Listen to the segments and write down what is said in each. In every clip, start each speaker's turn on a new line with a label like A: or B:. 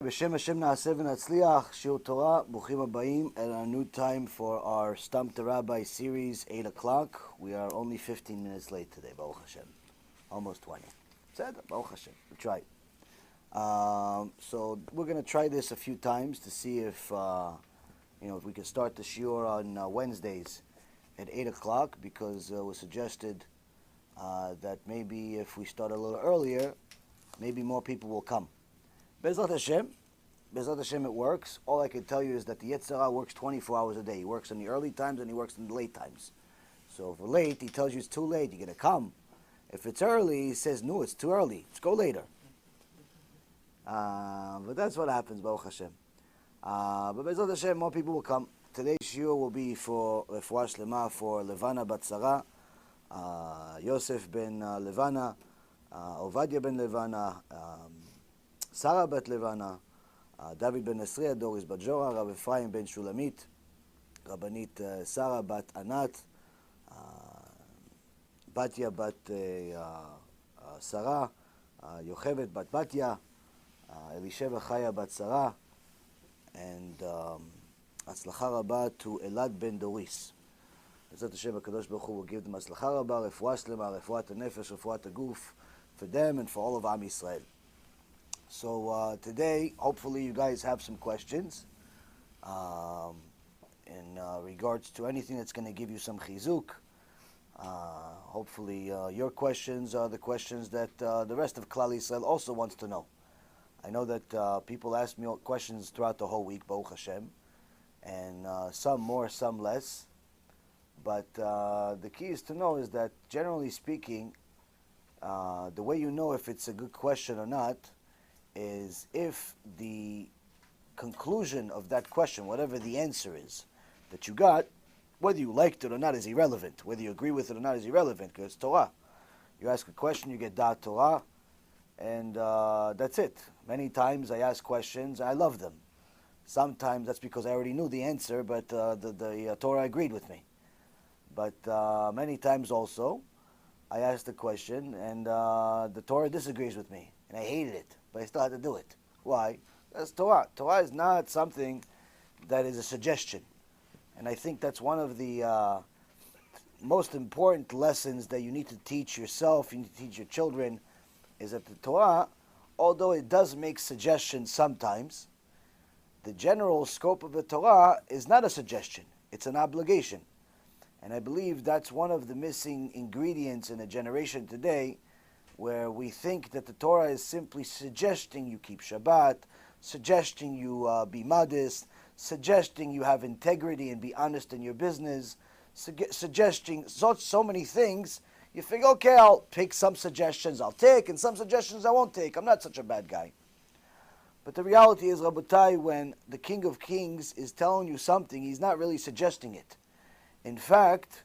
A: B'Shem Hashem Na'aseh V'Natzliach, Shiur Torah, Bruchim Habayim, and our new time for our Stump the Rabbi series, 8 o'clock. We are only 15 minutes late today, Baruch Hashem. Almost 20. Baruch Hashem. We tried. So we're going to try this a few times to see if, if we can start the Shiur on Wednesdays at 8 o'clock, because it was suggested that maybe if we start a little earlier, maybe more people will come. Bezrat Hashem, it works. All I can tell you is that the Yetzer Hara works 24 hours a day. He works in the early times and he works in the late times. So if we're late, he tells you it's too late, you're going to come. If it's early, he says, no, it's too early. Let's go later. But that's what happens, Baruch Hashem. But Bezrat Hashem, more people will come. Today's shiur will be for Refuah Shlema for Levana Bat Sarah, Yosef ben Levana, Ovadia ben Levana, Sarah bat Levana, David ben Esriya, Doris bat Jorah, Rav Ephraim ben Shulamit, Rabbanit Sarah bat Anat, Batya bat Sarah, Yochevet bat Batya, Elisheva Chaya bat Sarah, and Atzlacha Rabba to Elad ben Doris. Bezrat Hashem, HaKadosh Baruch Hu will give them Atzlacha Rabba, Refuah Shlema, Refuat HaNefesh, Refuat HaGuf, for them and for all of Am Yisrael. So today, hopefully you guys have some questions in regards to anything that's going to give you some chizuk. Hopefully your questions are the questions that the rest of Klal Yisrael also wants to know. I know that people ask me questions throughout the whole week, Baruch Hashem, and some more, some less. But the key is to know is that, generally speaking, the way you know if it's a good question or not is if the conclusion of that question, whatever the answer is that you got, whether you liked it or not is irrelevant. Whether you agree with it or not is irrelevant, because it's Torah. You ask a question, you get Da'at Torah, and that's it. Many times I ask questions, I love them. Sometimes that's because I already knew the answer, but the Torah agreed with me. But many times also, I asked the question, and the Torah disagrees with me, and I hated it, but I still had to do it. Why? That's Torah. Torah is not something that is a suggestion. And I think that's one of the most important lessons that you need to teach yourself, you need to teach your children, is that the Torah, although it does make suggestions sometimes, the general scope of the Torah is not a suggestion, it's an obligation. And I believe that's one of the missing ingredients in a generation today, where we think that the Torah is simply suggesting you keep Shabbat, suggesting you be modest, suggesting you have integrity and be honest in your business, suggesting so many things. You think, okay, I'll pick some suggestions I'll take, and some suggestions I won't take. I'm not such a bad guy. But the reality is, Rabotai, when the King of Kings is telling you something, he's not really suggesting it. In fact,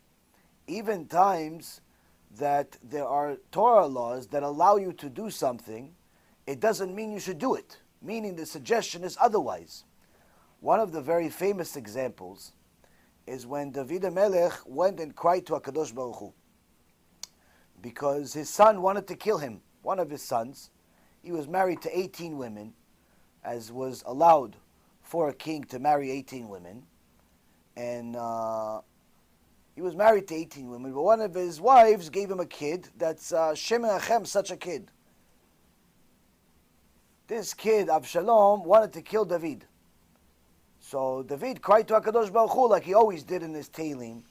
A: even times that there are Torah laws that allow you to do something, it doesn't mean you should do it, meaning the suggestion is otherwise. One of the very famous examples is when David HaMelech went and cried to HaKadosh Baruch Hu because his son wanted to kill him, one of his sons. He was married to 18 women, as was allowed for a king to marry 18 women, and he was married to 18 women, but one of his wives gave him a kid that's Shem Achem, such a kid. This kid, Avshalom, wanted to kill David. So David cried to HaKadosh Baruch Hu like he always did in his Tehillim,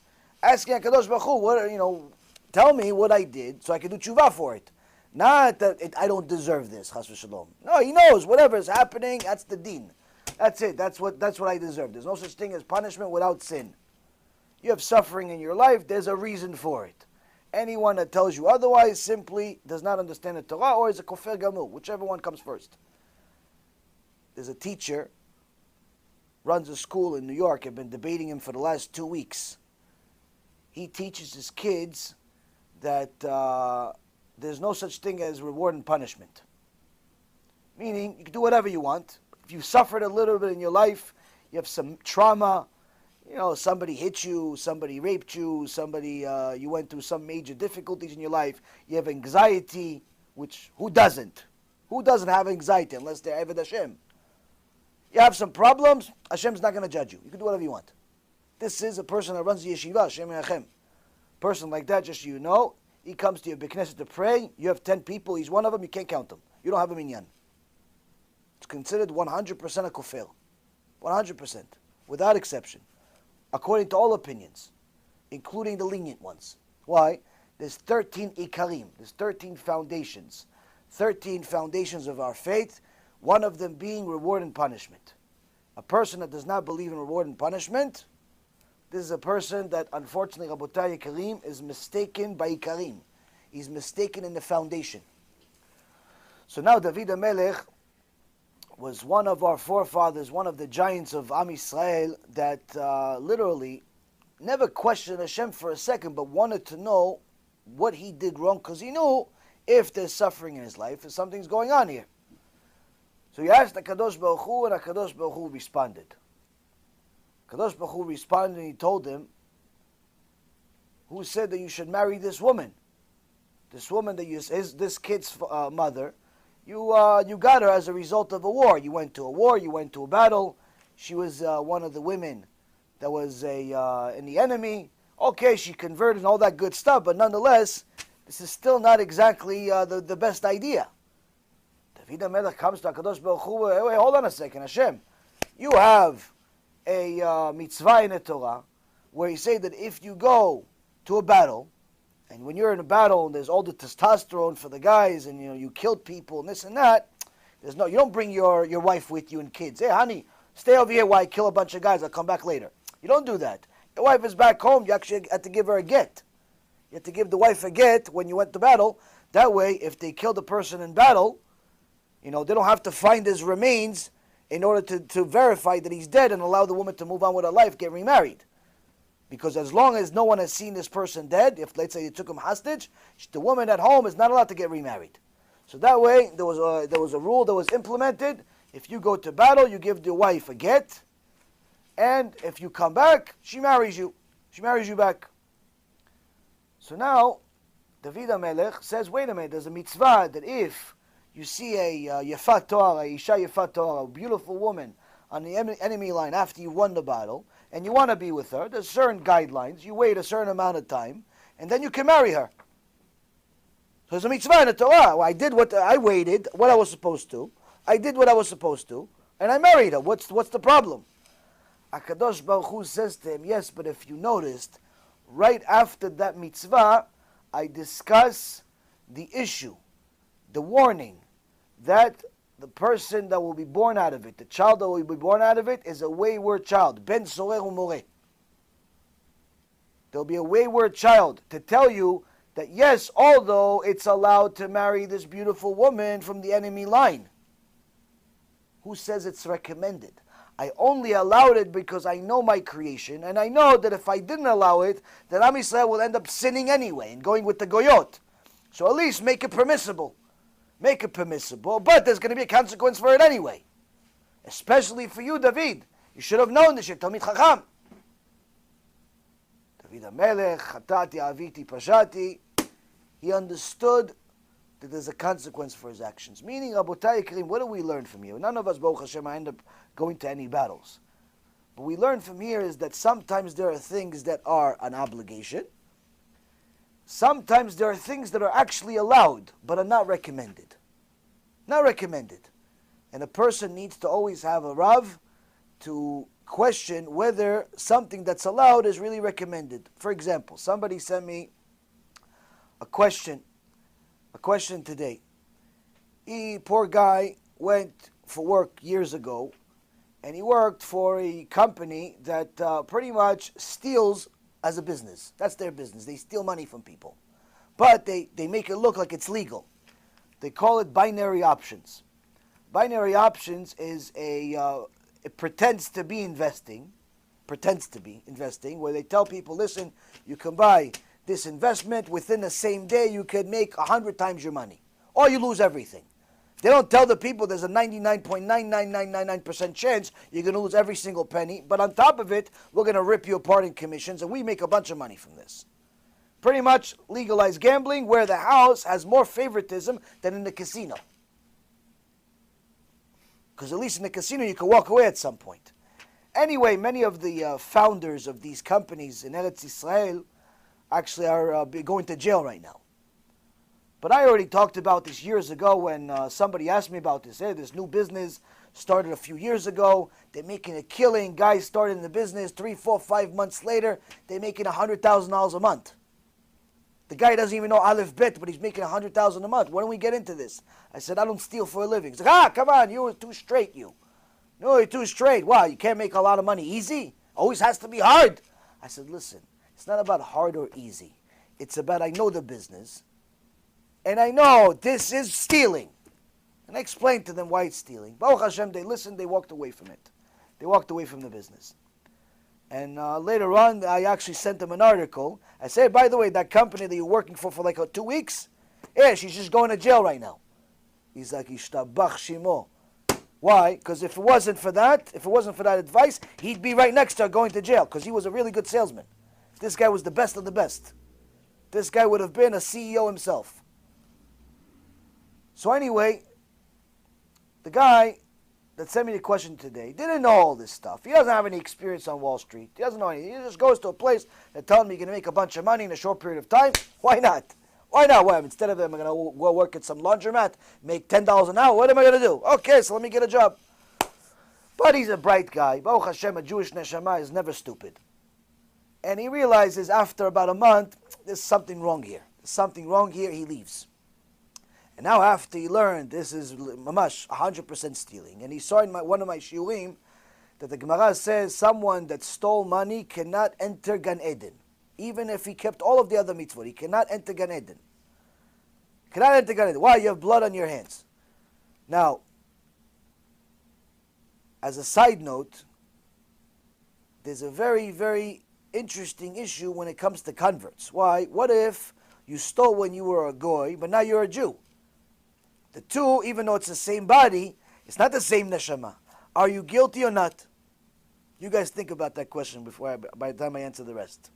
A: asking HaKadosh Baruch Hu, tell me what I did so I can do tshuva for it. Not that I don't deserve this, chas v'shalom. No, he knows whatever is happening, that's the din. That's it, that's what I deserve. There's no such thing as punishment without sin. You have suffering in your life, there's a reason for it. Anyone that tells you otherwise simply does not understand the Torah or is a kofer gamur, whichever one comes first. There's a teacher, runs a school in New York. I've been debating him for the last 2 weeks. He teaches his kids that there's no such thing as reward and punishment. Meaning, you can do whatever you want. If you suffered a little bit in your life, you have some trauma, somebody hit you, somebody raped you, you went through some major difficulties in your life, you have anxiety, which, who doesn't? Who doesn't have anxiety unless they're Eved Hashem? You have some problems, Hashem's not going to judge you. You can do whatever you want. This is a person that runs the yeshiva, Hashem Yachem. Person like that, just so you know, he comes to your B'Knesset to pray, you have 10 people, he's one of them, you can't count them. You don't have a minyan. It's considered 100% a kufir. 100%. Without exception. According to all opinions. Including the lenient ones. Why? There's 13 ikarim. There's 13 foundations. 13 foundations of our faith. One of them being reward and punishment. A person that does not believe in reward and punishment, this is a person that, unfortunately, Rabotai Karim, is mistaken by ikarim. He's mistaken in the foundation. So now David HaMelech was one of our forefathers, one of the giants of Am Yisrael that literally never questioned Hashem for a second, but wanted to know what he did wrong, because he knew if there's suffering in his life, if something's going on here. So he asked HaKadosh Baruch Hu, and HaKadosh Baruch Hu responded. HaKadosh Baruch Hu responded, and he told him, who said that you should marry this woman? This woman that is this kid's mother. You got her as a result of a war. You went to a war, you went to a battle. She was one of the women that was in the enemy. Okay, she converted and all that good stuff, but nonetheless, this is still not exactly the best idea. David HaMelech comes to HaKadosh Baruch Hu, wait, hold on a second, Hashem. You have a mitzvah in the Torah where you say that if you go to a battle, and when you're in a battle and there's all the testosterone for the guys, and you killed people and this and that, you don't bring your wife with you and kids. Hey, honey, stay over here while I kill a bunch of guys. I'll come back later. You don't do that. Your wife is back home. You actually have to give her a get. You have to give the wife a get when you went to battle. That way, if they killed a person in battle, they don't have to find his remains in order to verify that he's dead and allow the woman to move on with her life, get remarried. Because as long as no one has seen this person dead, if let's say you took him hostage, the woman at home is not allowed to get remarried. So that way, there was a rule that was implemented. If you go to battle, you give the wife a get, and if you come back, she marries you. She marries you back. So now, David HaMelech says, wait a minute, there's a mitzvah that if you see a Yefat Torah, a Isha Yefat Torah, a beautiful woman on the enemy line after you won the battle, and you want to be with her, there's certain guidelines. You wait a certain amount of time, and then you can marry her. So there's a mitzvah in the Torah. Well, I waited what I was supposed to. I did what I was supposed to, and I married her. What's the problem? HaKadosh Baruch Hu says to him, yes, but if you noticed, right after that mitzvah, I discuss the issue, the warning, that the person that will be born out of it, the child that will be born out of it, is a wayward child. Ben sorer umoreh. There'll be a wayward child to tell you that yes, although it's allowed to marry this beautiful woman from the enemy line. Who says it's recommended? I only allowed it because I know my creation, and I know that if I didn't allow it, then Am Yisrael will end up sinning anyway and going with the goyot. So at least make it permissible. Make it permissible, but there's going to be a consequence for it anyway. Especially for you, David. You should have known this. You're Talmid Chacham. David HaMelech, Chatati, Aviti, Pashati. He understood that there's a consequence for his actions. Meaning, Rabotai Karim, what do we learn from here? None of us, Baruch Hashem, end up going to any battles. But we learn from here is that sometimes there are things that are an obligation. Sometimes there are things that are actually allowed, but are not recommended. Not recommended. And a person needs to always have a Rav to question whether something that's allowed is really recommended. For example, somebody sent me a question today. He, poor guy, went for work years ago, and he worked for a company that pretty much steals as a business. That's their business. They steal money from people. But they make it look like it's legal. They call it binary options. Binary options is it pretends to be investing, where they tell people, listen, you can buy this investment, within the same day you could make 100 times your money. Or you lose everything. They don't tell the people there's a 99.99999% chance you're going to lose every single penny, but on top of it, we're going to rip you apart in commissions, and we make a bunch of money from this. Pretty much legalized gambling, where the house has more favoritism than in the casino. Because at least in the casino you can walk away at some point. Anyway, many of the founders of these companies in Eretz Israel actually are going to jail right now. But I already talked about this years ago when somebody asked me about this. Hey, this new business started a few years ago. They're making a killing. Guys started in the business 3, 4, 5 months later. They're making $100,000 a month. The guy doesn't even know Aleph Bet, but he's making $100,000 a month. When do we get into this? I said, I don't steal for a living. He's like, come on, you're too straight, you. No, you're too straight. Wow, you can't make a lot of money easy? Always has to be hard. I said, listen, it's not about hard or easy. It's about I know the business, and I know this is stealing. And I explained to them why it's stealing. Baruch Hashem, they listened, they walked away from it. They walked away from the business. And later on, I actually sent them an article. I said, by the way, that company that you're working for like 2 weeks, yeah, she's just going to jail right now. He's like, Ishtabach Shimo. Why? Because if it wasn't for that advice, he'd be right next to her going to jail, because he was a really good salesman. This guy was the best of the best. This guy would have been a CEO himself. So anyway, the guy that sent me the question today didn't know all this stuff. He doesn't have any experience on Wall Street. He doesn't know anything. He just goes to a place that tells him you're going to make a bunch of money in a short period of time. Why not? Why not? Well, instead of I'm going to go work at some laundromat, make $10 an hour, what am I going to do? Okay, so let me get a job. But he's a bright guy. Baruch Hashem, a Jewish neshama is never stupid. And he realizes after about a month, there's something wrong here. There's something wrong here, he leaves. And now after he learned this is mamash 100% stealing, and he saw in one of my shiurim that the Gemara says someone that stole money cannot enter Gan Eden. Even if he kept all of the other mitzvot, he cannot enter Gan Eden. Cannot enter Gan Eden. Why? You have blood on your hands. Now, as a side note, there's a very, very interesting issue when it comes to converts. Why? What if you stole when you were a goy, but now you're a Jew? The two, even though it's the same body, it's not the same neshama. Are you guilty or not? You guys think about that question by the time I answer the rest.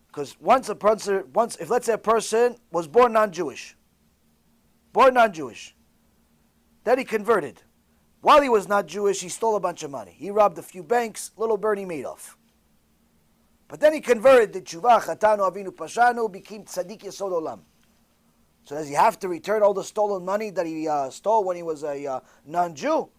A: Because if let's say a person was born non-Jewish, then he converted. While he was not Jewish, he stole a bunch of money. He robbed a few banks, little Bernie Madoff. But then he converted to Tshuva, Chatanu, Avinu, Pashanu, became Tzaddik Yesod Olam. So does he have to return all the stolen money that he stole when he was a non-Jew?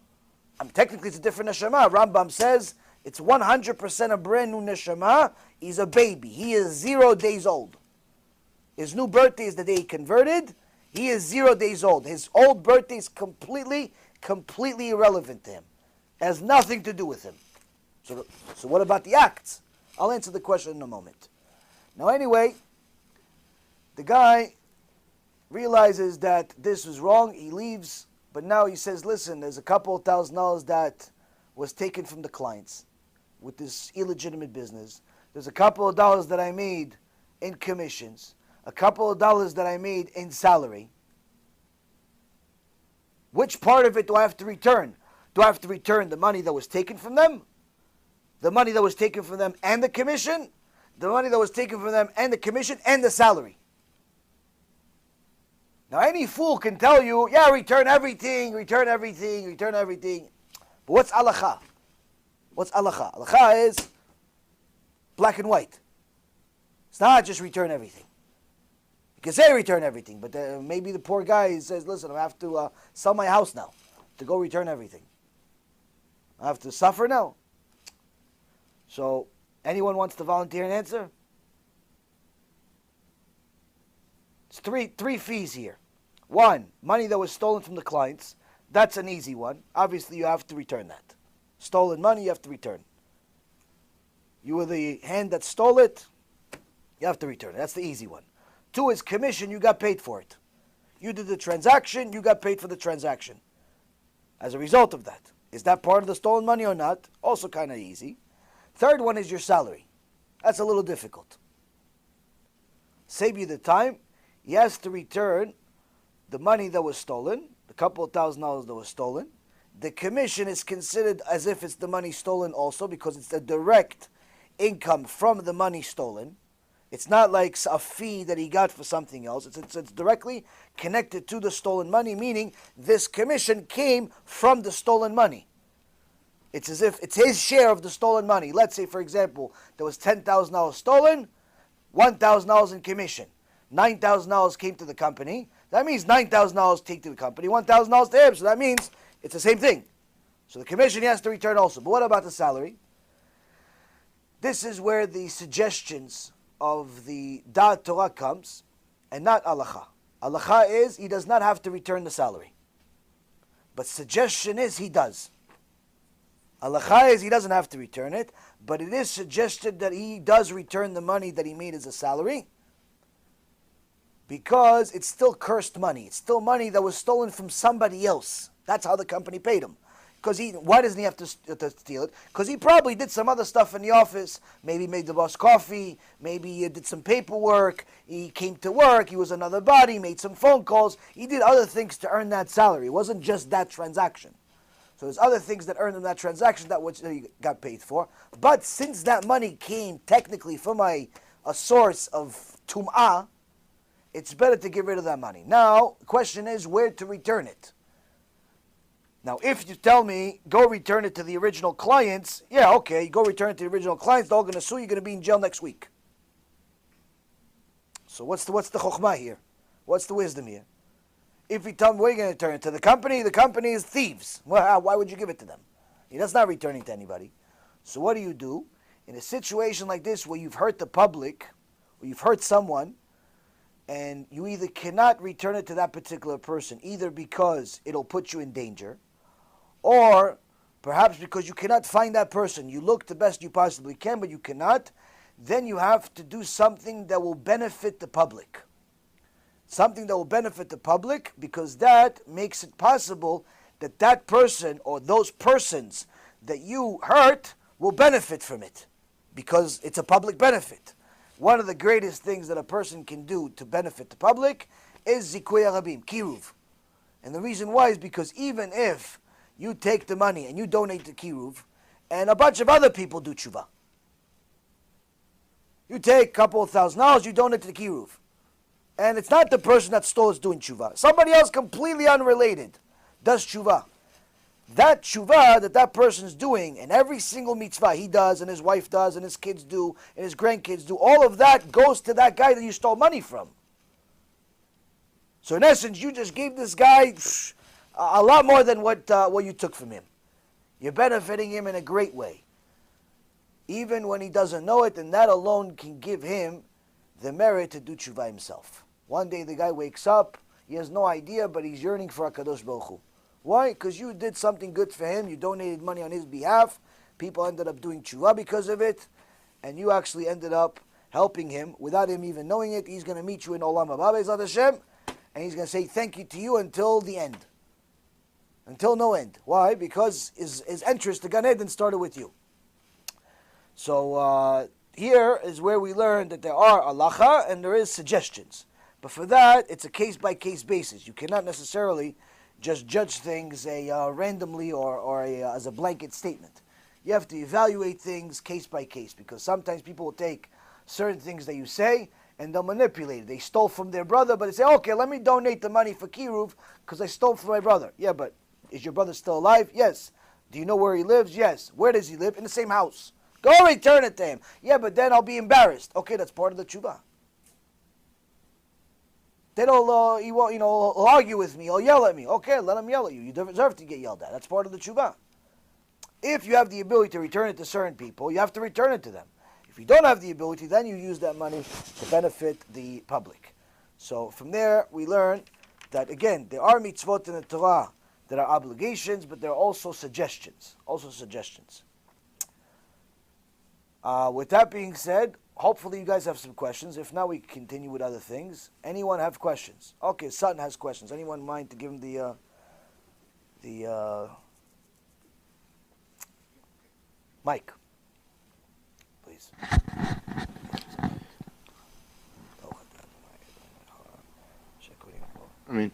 A: Technically it's a different neshama. Rambam says it's 100% a brand new neshama. He's a baby. He is 0 days old. His new birthday is the day he converted. He is 0 days old. His old birthday is completely irrelevant to him. It has nothing to do with him. So what about the acts? I'll answer the question in a moment. Now anyway, the guy realizes that this was wrong. He leaves, but now he says, listen, there's a couple of $1,000s that was taken from the clients with this illegitimate business. There's a couple of dollars that I made in commissions, a couple of dollars that I made in salary. Which part of it do I have to return? Do I have to return the money that was taken from them? The money that was taken from them and the commission? The money that was taken from them and the commission and the salary? Now any fool can tell you, yeah, return everything. But what's Halacha? What's Halacha? Halacha is black and white. It's not just return everything. You can say return everything, but maybe the poor guy says, listen, I have to sell my house now to go return everything. I have to suffer now. So, anyone wants to volunteer an answer? It's three fees here. One, money that was stolen from the clients. That's an easy one. Obviously, you have to return that. Stolen money, you have to return. You were the hand that stole it, you have to return it. That's the easy one. Two is commission, you got paid for it. You did the transaction, you got paid for the transaction. As a result of that. Is that part of the stolen money or not? Also kind of easy. Third one is your salary. That's a little difficult. Save you the time. He has to return the money that was stolen, the couple of $1,000s that was stolen. The commission is considered as if it's the money stolen also because it's the direct income from the money stolen. It's not like a fee that he got for something else. It's directly connected to the stolen money, meaning this commission came from the stolen money. It's as if it's his share of the stolen money. Let's say, for example, there was $10,000 stolen, $1,000 in commission. $9,000 came to the company. That means $9,000 take to the company, $1,000 to him. So that means it's the same thing. So the commission he has to return also. But what about the salary? This is where the suggestions of the Da'at Torah comes, and not Halacha. Halacha is he does not have to return the salary. But suggestion is he does. Halacha is he doesn't have to return it, but it is suggested that he does return the money that he made as a salary, because it's still cursed money. It's still money that was stolen from somebody else. That's how the company paid him. Why doesn't he have to steal it? Because he probably did some other stuff in the office. Maybe made the boss coffee. Maybe he did some paperwork. He came to work. He was another body. Made some phone calls. He did other things to earn that salary. It wasn't just that transaction. So there's other things that earned him that transaction that he got paid for. But since that money came technically from a source of tum'ah, it's better to get rid of that money. Now, the question is where to return it. Now, if you tell me, go return it to the original clients, yeah, okay, go return it to the original clients, they're all going to sue, you're going to be in jail next week. So what's the chokhmah here? What's the wisdom here? If you tell me, where are you going to return it to? The company is thieves. Well, why would you give it to them? That's not returning to anybody. So what do? In a situation like this where you've hurt the public, or you've hurt someone, and you either cannot return it to that particular person, either because it'll put you in danger, or perhaps because you cannot find that person. You look the best you possibly can, but you cannot. Then you have to do something that will benefit the public. Something that will benefit the public, because that makes it possible that that person or those persons that you hurt will benefit from it, because it's a public benefit. One of the greatest things that a person can do to benefit the public is zikuy harabim, kiruv. And the reason why is because even if you take the money and you donate to kiruv, and a bunch of other people do tshuva, you take a couple of $1,000, you donate to the kiruv, and it's not the person that stole is doing tshuva. Somebody else completely unrelated does tshuva. That tshuva that person's doing, and every single mitzvah he does, and his wife does, and his kids do, and his grandkids do, all of that goes to that guy that you stole money from. So in essence, you just gave this guy a lot more than what you took from him. You're benefiting him in a great way. Even when he doesn't know it, and that alone can give him the merit to do tshuva himself. One day the guy wakes up, he has no idea, but he's yearning for HaKadosh Baruch Hu. Why? Because you did something good for him, you donated money on his behalf, people ended up doing tshuva because of it, and you actually ended up helping him without him even knowing it. He's going to meet you in Olam Haba Be'ezrat Hashem, and he's going to say thank you to you until the end. Until no end. Why? Because his entrance to Gan Eden started with you. So here is where we learn that there are halacha and there is suggestions. But for that, it's a case-by-case basis. You cannot necessarily just judge things randomly or as a blanket statement. You have to evaluate things case by case, because sometimes people will take certain things that you say and they'll manipulate it. They stole from their brother, but they say, okay, let me donate the money for kiruv because I stole from my brother. Yeah, but is your brother still alive? Yes. Do you know where he lives? Yes. Where does he live? In the same house. Go return it to him. Yeah, but then I'll be embarrassed. Okay, that's part of the tshuva. Then he'll argue with me. He'll yell at me. Okay, let him yell at you. You deserve to get yelled at. That's part of the tshuva. If you have the ability to return it to certain people, you have to return it to them. If you don't have the ability, then you use that money to benefit the public. So from there, we learn that, again, there are mitzvot in the Torah that are obligations, but there are also suggestions. With that being said, hopefully you guys have some questions. If not, we continue with other things. Anyone have questions? Okay, Sutton has questions. Anyone mind to give him the mic, please?
B: I mean,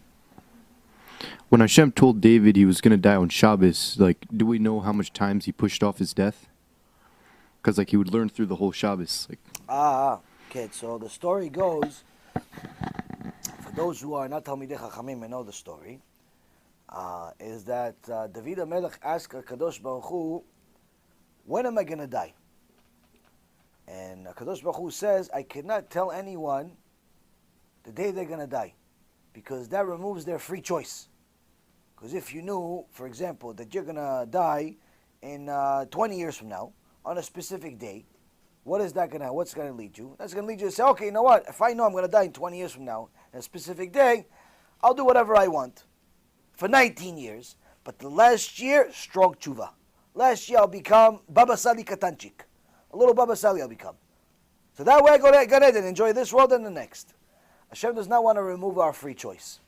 B: when Hashem told David he was going to die on Shabbos, do we know how much times he pushed off his death? Because, he would learn through the whole Shabbos.
A: Okay, so the story goes, for those who are not Talmidei Chachamim and know the story, is that David HaMelech asked Kadosh Baruch Hu, when am I going to die? And Kadosh Baruch Hu says, I cannot tell anyone the day they're going to die, because that removes their free choice. Because if you knew, for example, that you're going to die in 20 years from now, on a specific day, what's going to lead you? That's going to lead you to say, okay, you know what, if I know I'm going to die in 20 years from now, on a specific day, I'll do whatever I want for 19 years, but the last year, strong tshuva. Last year I'll become Baba Sali Katanchik. A little Baba Sali I'll become. So that way I go ahead and enjoy this world and the next. Hashem does not want to remove our free choice.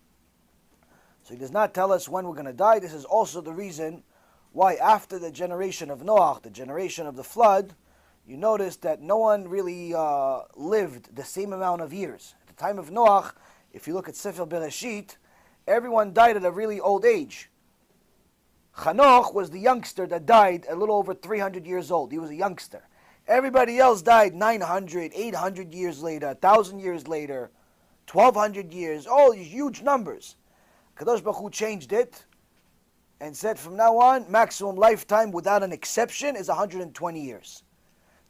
A: So He does not tell us when we're going to die. This is also the reason why after the generation of Noach, the generation of the flood, you notice that no one really lived the same amount of years. At the time of Noach, if you look at Sefer Bereshit, everyone died at a really old age. Chanoch was the youngster that died a little over 300 years old. He was a youngster. Everybody else died 900, 800 years later, 1,000 years later, 1,200 years, all these huge numbers. Kadosh Baruch Hu changed it and said from now on, maximum lifetime without an exception is 120 years.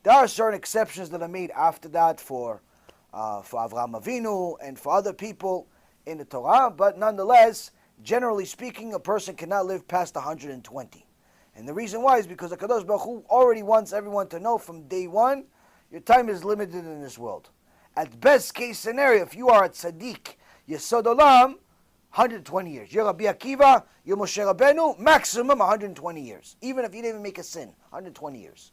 A: There are certain exceptions that are made after that for Avraham Avinu and for other people in the Torah, but nonetheless, generally speaking, a person cannot live past 120. And the reason why is because the Kadosh Baruch Hu already wants everyone to know from day one, your time is limited in this world. At best case scenario, if you are a tzaddik, Yesod Olam, 120 years. You're Rabbi Akiva, you're Moshe Rabbeinu, maximum 120 years. Even if you didn't even make a sin, 120 years.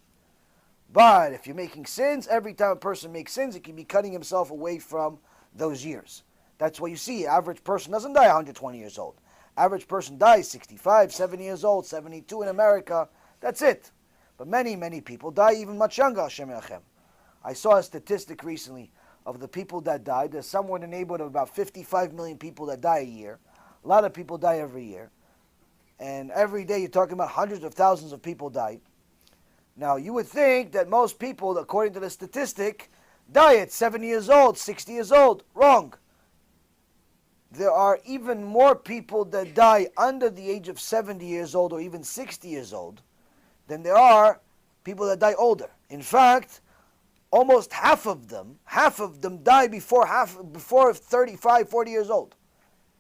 A: But if you're making sins, every time a person makes sins, he can be cutting himself away from those years. That's why you see, average person doesn't die 120 years old. Average person dies 65, 70 years old, 72 in America. That's it. But many, many people die even much younger, Hashem Yachem. I saw a statistic recently of the people that died. There's somewhere in the neighborhood of about 55 million people that die a year. A lot of people die every year. And every day you're talking about hundreds of thousands of people die. Now, you would think that most people, according to the statistic, die at 70 years old, 60 years old. Wrong. There are even more people that die under the age of 70 years old or even 60 years old than there are people that die older. In fact, almost half of them die before 35, 40 years old.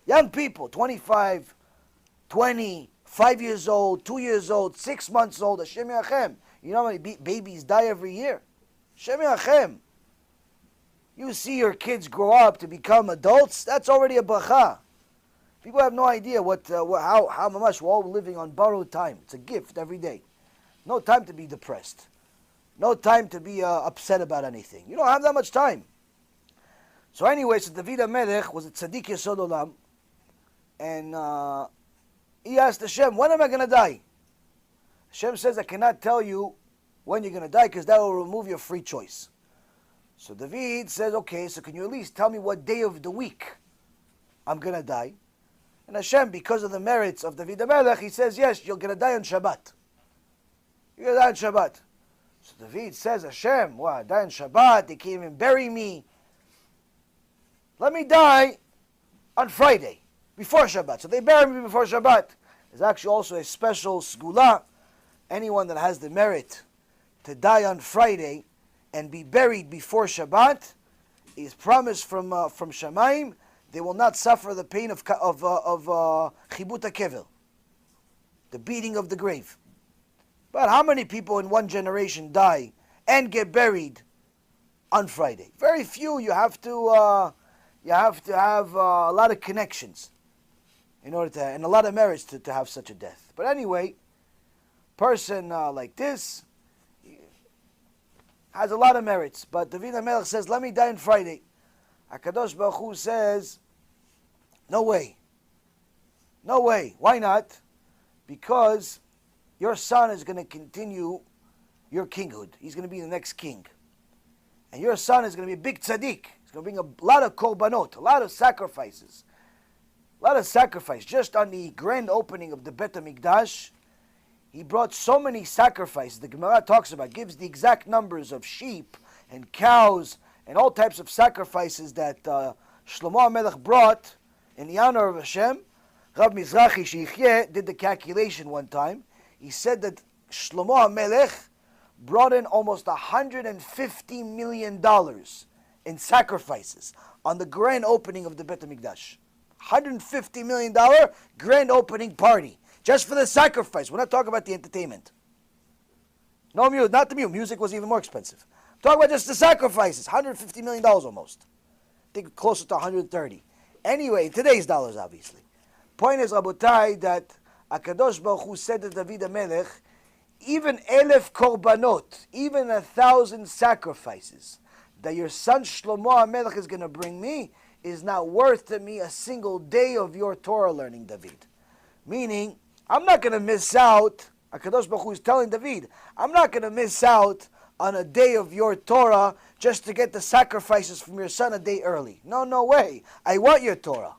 A: Young people, 25, 20, 5 years old, 2 years old, 6 months old, Hashem Yachem. You know how many babies die every year? Hashem Yachem. You see your kids grow up to become adults, that's already a bracha. People have no idea how much we're all living on borrowed time. It's a gift every day. No time to be depressed. No time to be upset about anything. You don't have that much time. So anyway, so David HaMelech was a tzaddik Yesod Olam, and he asked Hashem, when am I going to die? Hashem says, I cannot tell you when you're going to die because that will remove your free choice. So David says, okay, so can you at least tell me what day of the week I'm going to die? And Hashem, because of the merits of David HaMelech, he says, yes, you're going to die on Shabbat. You're going to die on Shabbat. So David says, Hashem, I die on Shabbat, they can't even bury me. Let me die on Friday, before Shabbat. So they bury me before Shabbat. There's actually also a special sgula. Anyone that has the merit to die on Friday and be buried before Shabbat is promised from Shamayim, they will not suffer the pain of chibut kever, the beating of the grave. But how many people in one generation die and get buried on Friday? Very few. You have to have a lot of connections in order to, and a lot of merits to have such a death. But anyway, person like this has a lot of merits. But David HaMelech says, let me die on Friday. HaKadosh Baruch Hu says, no way. No way. Why not? Because your son is going to continue your kinghood. He's going to be the next king. And your son is going to be a big tzaddik. He's going to bring a lot of korbanot, a lot of sacrifices. A lot of sacrifice. Just on the grand opening of the Bet HaMikdash, he brought so many sacrifices. The Gemara talks about, gives the exact numbers of sheep and cows and all types of sacrifices that Shlomo HaMelech brought in the honor of Hashem. Rav Mizrahi Sheikhye did the calculation one time. He said that Shlomo HaMelech brought in almost $150 million in sacrifices on the grand opening of the Beit HaMikdash. $150 million grand opening party just for the sacrifice. We're not talking about the entertainment. No music, not the music. Music was even more expensive. I'm talking about just the sacrifices. $150 million almost. I think closer to 130. Anyway, today's dollars, obviously. Point is, Rabotai, that HaKadosh Baruch Hu said to David HaMelech, even 1,000 korbanot, even 1,000 sacrifices that your son Shlomo HaMelech is going to bring me is not worth to me a single day of your Torah learning, David. Meaning, I'm not going to miss out. HaKadosh Baruch Hu is telling David, I'm not going to miss out on a day of your Torah just to get the sacrifices from your son a day early. No way. I want your Torah.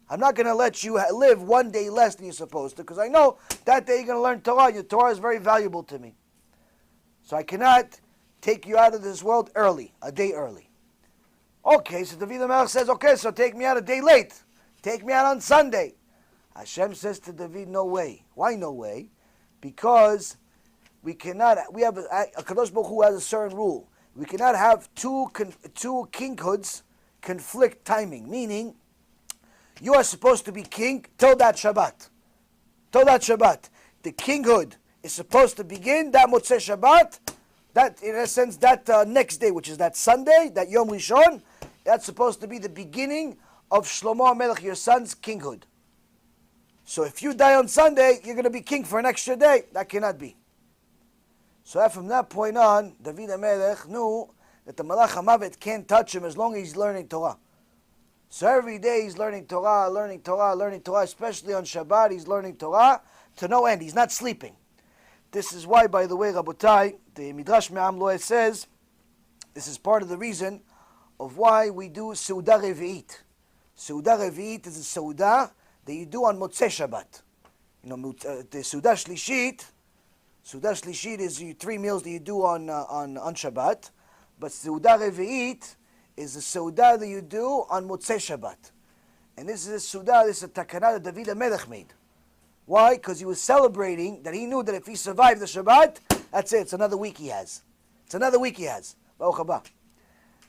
A: I'm not going to let you live one day less than you're supposed to, because I know that day you're going to learn Torah. Your Torah is very valuable to me. So I cannot take you out of this world early, a day early. Okay, so David HaMelech says, okay, so take me out a day late. Take me out on Sunday. Hashem says to David, no way. Why no way? Because we have a Kadosh Baruch Hu has a certain rule. We cannot have two kinghoods conflict timing, meaning you are supposed to be king till that Shabbat. Till that Shabbat. The kinghood is supposed to begin that Motzei Shabbat, that in a sense that next day, which is that Sunday, that Yom Rishon, that's supposed to be the beginning of Shlomo HaMelech, your son's kinghood. So if you die on Sunday, you're going to be king for an extra day. That cannot be. So from that point on, David HaMelech knew that the Malach HaMavet can't touch him as long as he's learning Torah. So every day he's learning Torah, especially on Shabbat, he's learning Torah to no end. He's not sleeping. This is why, by the way, Rabotai, the Midrash Me'am Loeh says, this is part of the reason of why we do Seudah Revi'it. Seudah Revi'it is a Seudah that you do on Motzei Shabbat. The Seudah Shlishit is 3 meals that you do on Shabbat, but Seudah Revi'it is a Seudah that you do on Motzei Shabbat. And this is a Seudah, this is a Takanah that David HaMelech made. Why? Because he was celebrating that he knew that if he survived the Shabbat, that's it. It's another week he has. Baruch haba.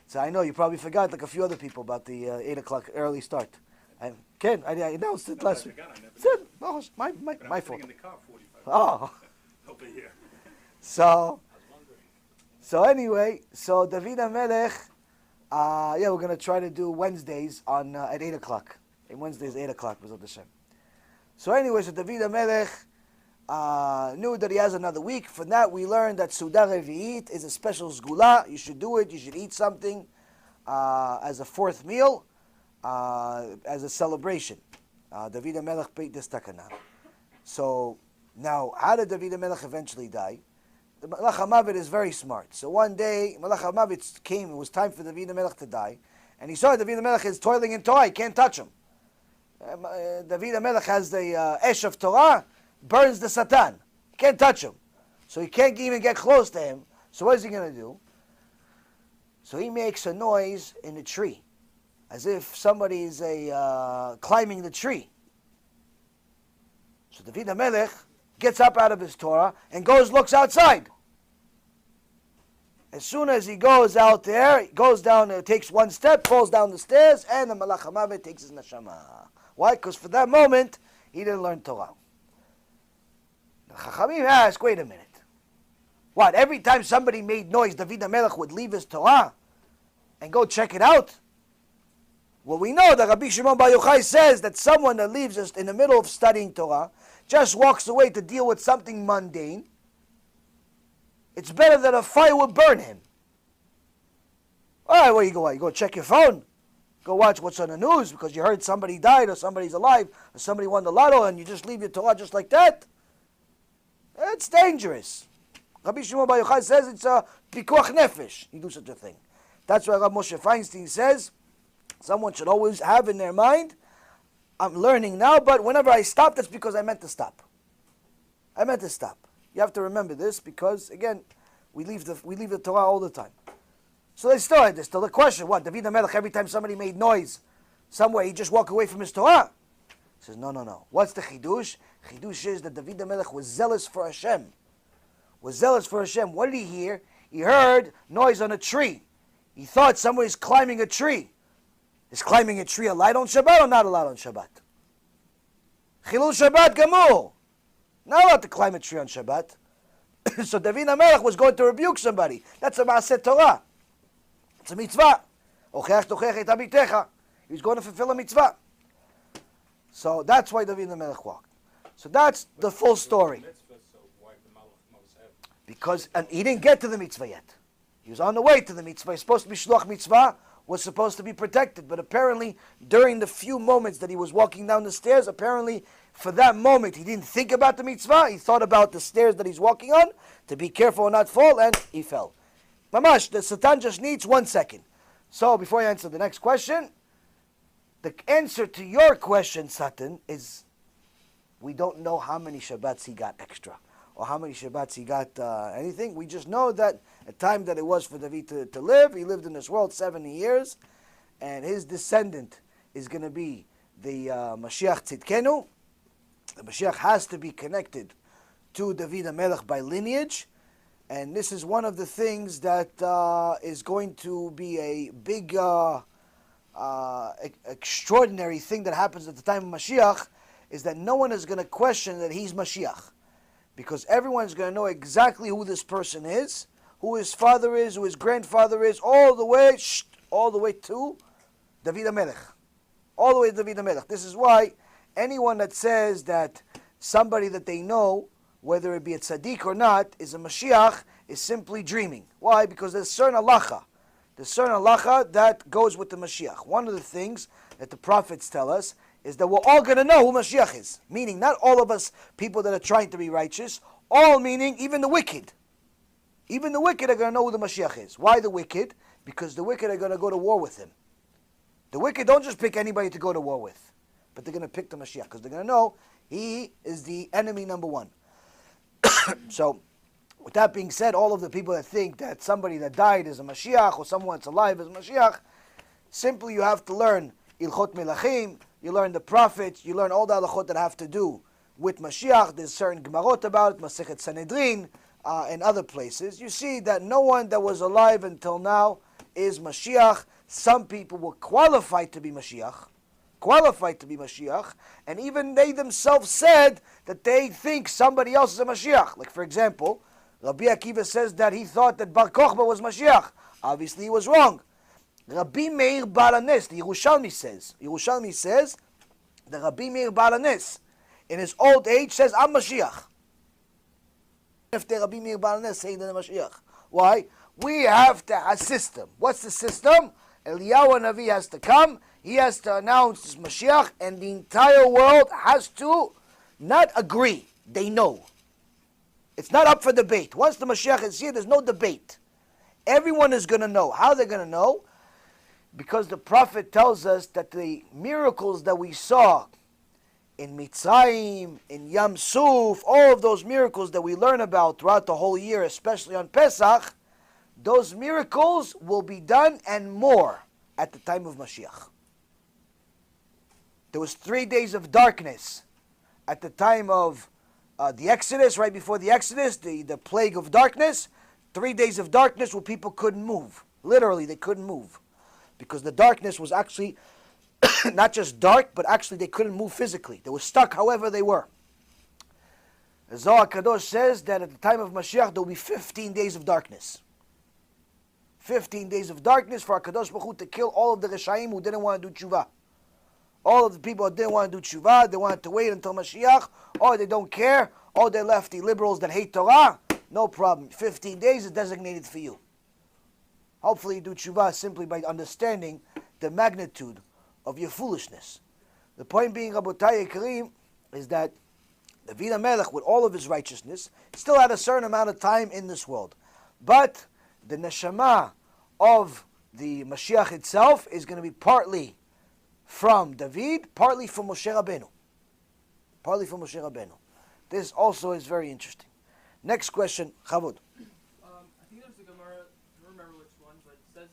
A: So I know you probably forgot, like a few other people, about the 8 o'clock early start. And Ken, I announced it last week. No, it's my fault.
C: In the car 45
A: Oh.
C: over here.
A: So anyway, David HaMelech, we're going to try to do Wednesdays on at 8 o'clock. And Wednesdays 8 o'clock, B'ezrat Hashem. So anyway, so David HaMelech knew that he has another week. From that, we learned that Seudah Revi'it is a special sgula. You should do it. You should eat something as a fourth meal, as a celebration. David HaMelech paid this takana. So now, how did David HaMelech eventually die? The Malach HaMavet is very smart. So one day, Malach HaMavet came. It was time for David HaMelech to die, and he saw David HaMelech is toiling in Torah. He can't touch him. David HaMelech has the Esh of Torah, burns the Satan. Can't touch him. So he can't even get close to him. So what is he going to do? So he makes a noise in the tree, as if somebody is climbing the tree. So David HaMelech gets up out of his Torah and looks outside. As soon as he goes out there, he goes down, takes one step, falls down the stairs, and the Malach HaMavet takes his neshama. Why? Because for that moment, he didn't learn Torah. The Chachamim ask, wait a minute. What, every time somebody made noise, David HaMelech would leave his Torah and go check it out? Well, we know that Rabbi Shimon Bar Yochai says that someone that leaves us in the middle of studying Torah, just walks away to deal with something mundane, it's better that a fire would burn him. All right, where you go? You go check your phone? Go watch what's on the news because you heard somebody died or somebody's alive or somebody won the lotto and you just leave your Torah just like that? It's dangerous. Rabbi Shimon Bar Yochai says it's a pikuach nefesh. You do such a thing. That's why Rav Moshe Feinstein says someone should always have in their mind, I'm learning now, but whenever I stop, that's because I meant to stop. I meant to stop. You have to remember this because, again, we leave the Torah all the time. So there's still a question. What, David HaMelech, every time somebody made noise somewhere, he just walk away from his Torah? He says, no. What's the Chidush? Chidush is that David HaMelech was zealous for Hashem. What did he hear? He heard noise on a tree. He thought somebody's climbing a tree. Is climbing a tree allowed on Shabbat or not allowed on Shabbat? Chilul Shabbat Gamur. Not allowed to climb a tree on Shabbat. So David HaMelech was going to rebuke somebody. That's a Maaseh Torah. It's a mitzvah. Ocheach tochech et abitecha. He was going to fulfill a mitzvah. So that's why David HaMelech walked. So that's the full story. Because and he didn't get to the mitzvah yet. He was on the way to the mitzvah. He's supposed to be shluch mitzvah, was supposed to be protected. But apparently, during the few moments that he was walking down the stairs, apparently, for that moment, he didn't think about the mitzvah. He thought about the stairs that he's walking on, to be careful and not fall, and he fell. Mamash, the Satan just needs 1 second. So, before I answer the next question, the answer to your question, Satan, is we don't know how many Shabbats he got extra, or how many Shabbats he got anything. We just know that the time that it was for David to live, he lived in this world 70 years, and his descendant is going to be the Mashiach Tzidkenu. The Mashiach has to be connected to David HaMelech by lineage, and this is one of the things that is going to be a big, extraordinary thing that happens at the time of Mashiach, is that no one is going to question that he's Mashiach. Because everyone's going to know exactly who this person is, who his father is, who his grandfather is, all the way to David HaMelech. All the way to David HaMelech. This is why anyone that says that somebody that they know, whether it be a tzaddik or not, is a Mashiach, is simply dreaming. Why? Because there's certain halacha. There's certain halacha that goes with the Mashiach. One of the things that the prophets tell us is that we're all going to know who Mashiach is. Meaning, not all of us people that are trying to be righteous, all meaning even the wicked. Even the wicked are going to know who the Mashiach is. Why the wicked? Because the wicked are going to go to war with him. The wicked don't just pick anybody to go to war with, but they're going to pick the Mashiach, because they're going to know he is the enemy number one. So, with that being said, all of the people that think that somebody that died is a Mashiach, or someone that's alive is a Mashiach, simply you have to learn Ilchot Melachim, you learn the prophets, you learn all the halachot that have to do with Mashiach. There's certain Gemarot about it, Masechet Sanhedrin, and other places. You see that no one that was alive until now is Mashiach. Some people were qualified to be Mashiach, and even they themselves said that they think somebody else is a Mashiach. Like, for example, Rabbi Akiva says that he thought that Bar Kochba was Mashiach. Obviously, he was wrong. Rabbi Meir Baal HaNes, the Yerushalmi says that Rabbi Meir Baal HaNes, in his old age, says, I'm Mashiach. If the Rabbi Meir Baal HaNes saying that I'm Mashiach. Why? We have to have a system. What's the system? Eliyahu Navi has to come, he has to announce his Mashiach, and the entire world has to not agree. They know. It's not up for debate. Once the Mashiach is here, there's no debate. Everyone is going to know. How they're going to know? Because the prophet tells us that the miracles that we saw in Mitzrayim, in Yam Suf, all of those miracles that we learn about throughout the whole year, especially on Pesach, those miracles will be done and more at the time of Mashiach. There was 3 days of darkness at the time of the Exodus, right before the Exodus, the plague of darkness. 3 days of darkness where people couldn't move. Literally, they couldn't move. Because the darkness was actually not just dark, but actually they couldn't move physically. They were stuck however they were. The Zohar Kadosh says that at the time of Mashiach there will be 15 days of darkness. 15 days of darkness for HaKadosh Baruch Hu to kill all of the Reshaim who didn't want to do tshuva. All of the people who didn't want to do tshuva, they wanted to wait until Mashiach, or they don't care, or they're lefty liberals that hate Torah. No problem. 15 days is designated for you. Hopefully you do tshuva simply by understanding the magnitude of your foolishness. The point being, Rabotai Kareem, is that David HaMelech, with all of his righteousness, still had a certain amount of time in this world. But the neshama of the Mashiach itself is going to be partly from David, partly from Moshe Rabbeinu. This also is very interesting. Next question, Chavod.
D: I think there's a Gemara, I don't remember which one, but it says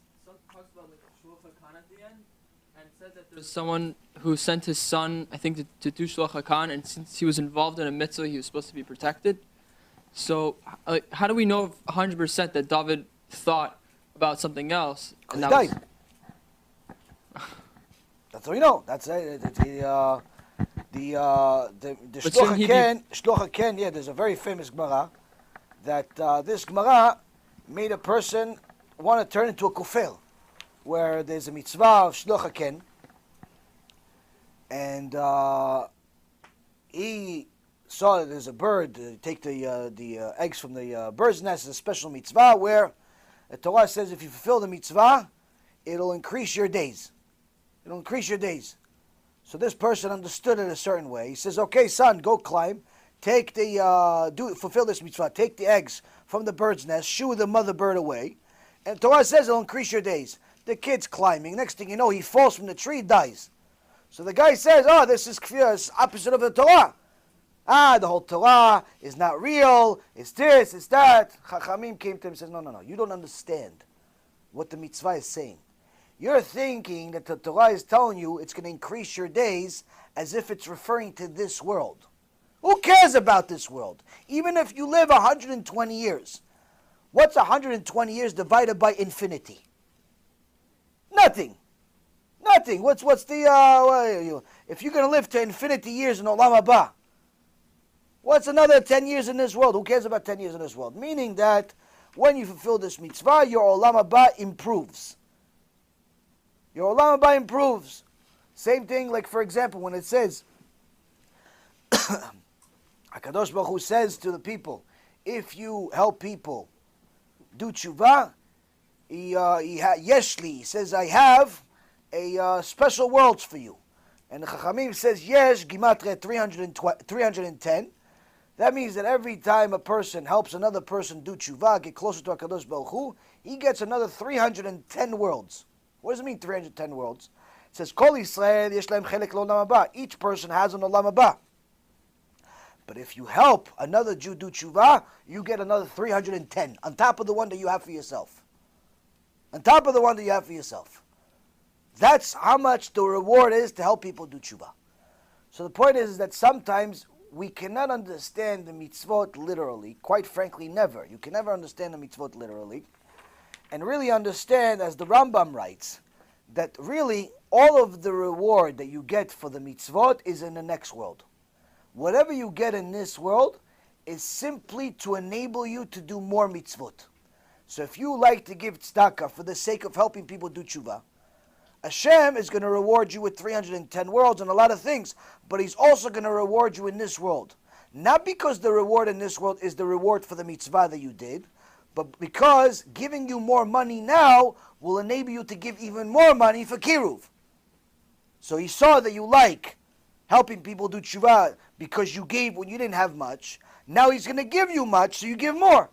D: at the end, and it said that there's someone who sent his son, I think, to do Shloch HaKan, and since he was involved in a mitzvah, he was supposed to be protected. So, how do we know 100% that David thought about something else?
A: Because he died. That's all we know. That's the Shloch HaKen. Yeah, there's a very famous Gemara that this Gemara made a person want to turn into a kufel, where there's a mitzvah of Shloch HaKen, and he saw that there's a bird, take the eggs from the bird's nest, is a special mitzvah where the Torah says if you fulfill the mitzvah, it'll increase your days. It'll increase your days. So this person understood it a certain way. He says, okay, son, go climb, take fulfill this mitzvah, take the eggs from the bird's nest, shoo the mother bird away, and the Torah says it'll increase your days. The kid's climbing. Next thing you know, he falls from the tree, dies. So the guy says, oh, this is kfir, it's opposite of the Torah. The whole Torah is not real, it's this, it's that. Chachamim came to him and says, no, you don't understand what the mitzvah is saying. You're thinking that the Torah is telling you it's going to increase your days as if it's referring to this world. Who cares about this world? Even if you live 120 years. What's 120 years divided by infinity? Nothing. What's the, if you're going to live to infinity years in Olam Haba, what's another 10 years in this world? Who cares about 10 years in this world? Meaning that when you fulfill this mitzvah, your Olam Haba improves. Your Olam Haba improves. Same thing, like for example, when it says, HaKadosh Baruch Hu says to the people, if you help people do tshuva, Yeshli, he says, I have a special worlds for you. And the Chachamim says, Yesh, Gimatria 310. That means that every time a person helps another person do tshuva, get closer to HaKadosh Baruch Hu, he gets another 310 worlds. What does it mean, 310 worlds? It says, Kol Yisrael yesh lahem chelek l'olam haba. Each person has an olam haba. But if you help another Jew do tshuva, you get another 310 on top of the one that you have for yourself. On top of the one that you have for yourself. That's how much the reward is to help people do tshuva. So the point is that sometimes we cannot understand the mitzvot literally. Quite frankly, never. You can never understand the mitzvot literally. And really understand, as the Rambam writes, that really all of the reward that you get for the mitzvot is in the next world. Whatever you get in this world is simply to enable you to do more mitzvot. So if you like to give tzedakah for the sake of helping people do tshuva, Hashem is going to reward you with 310 worlds and a lot of things, but He's also going to reward you in this world. Not because the reward in this world is the reward for the mitzvah that you did, but because giving you more money now will enable you to give even more money for kiruv. So He saw that you like helping people do tshuva because you gave when you didn't have much. Now He's going to give you much, so you give more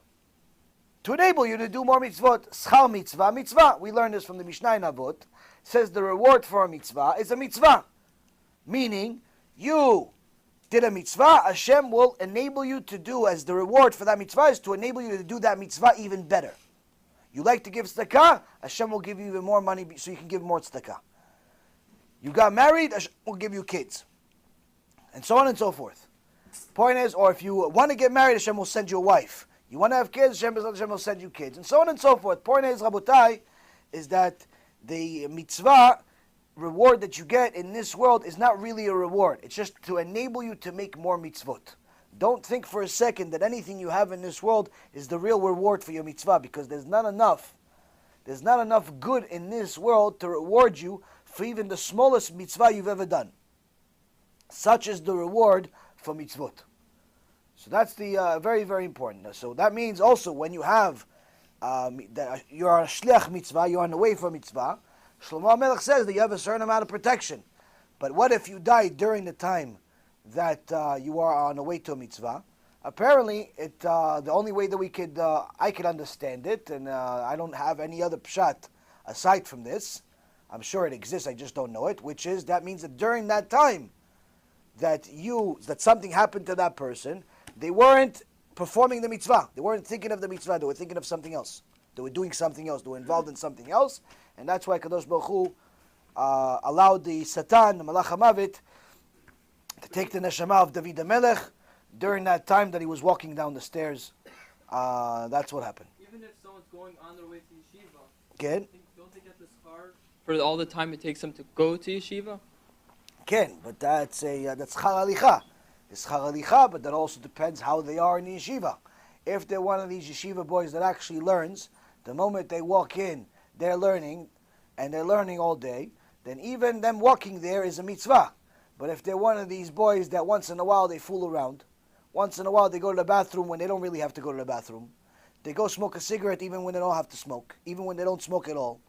A: to enable you to do more mitzvot. Schal mitzvah, mitzvah. We learned this from the Mishnah in Avot. It says the reward for a mitzvah is a mitzvah. Meaning, you did a mitzvah, Hashem will enable you to do, as the reward for that mitzvah is to enable you to do that mitzvah even better. You like to give tzedakah, Hashem will give you even more money so you can give more tzedakah. You got married, Hashem will give you kids. And so on and so forth. Point is, or if you want to get married, Hashem will send you a wife. You want to have kids, Hashem will send you kids. And so on and so forth. Point is, Rabotai, is that the mitzvah reward that you get in this world is not really a reward. It's just to enable you to make more mitzvot. Don't think for a second that anything you have in this world is the real reward for your mitzvah, because there's not enough good in this world to reward you for even the smallest mitzvah you've ever done. Such is the reward for mitzvot. So that's the very, very important. So that means also when you have that you're a shliach mitzvah, you're on the way for mitzvah, Shlomo HaMelech says that you have a certain amount of protection. But what if you die during the time that you are on the way to a mitzvah? Apparently, the only way that I could understand it, and I don't have any other pshat aside from this, I'm sure it exists, I just don't know it, which is, that means that during that time that something happened to that person, they weren't performing the mitzvah. They weren't thinking of the mitzvah, they were thinking of something else. They were doing something else, they were involved in something else, and that's why Kadosh Baruch Hu allowed the Satan, the Malach HaMavet, to take the neshama of David HaMelech during that time that he was walking down the stairs. That's what happened.
D: Even if someone's going on their way to yeshiva,
A: Ken?
D: don't they get this schar for all the time it takes them to go to yeshiva?
A: Ken, but that's schar halicha. It's schar halicha, but that also depends how they are in the yeshiva. If they're one of these yeshiva boys that actually learns, the moment they walk in, they're learning, and they're learning all day, then even them walking there is a mitzvah. But if they're one of these boys that once in a while they fool around, once in a while they go to the bathroom when they don't really have to go to the bathroom, they go smoke a cigarette even when they don't have to smoke, even when they don't smoke at all,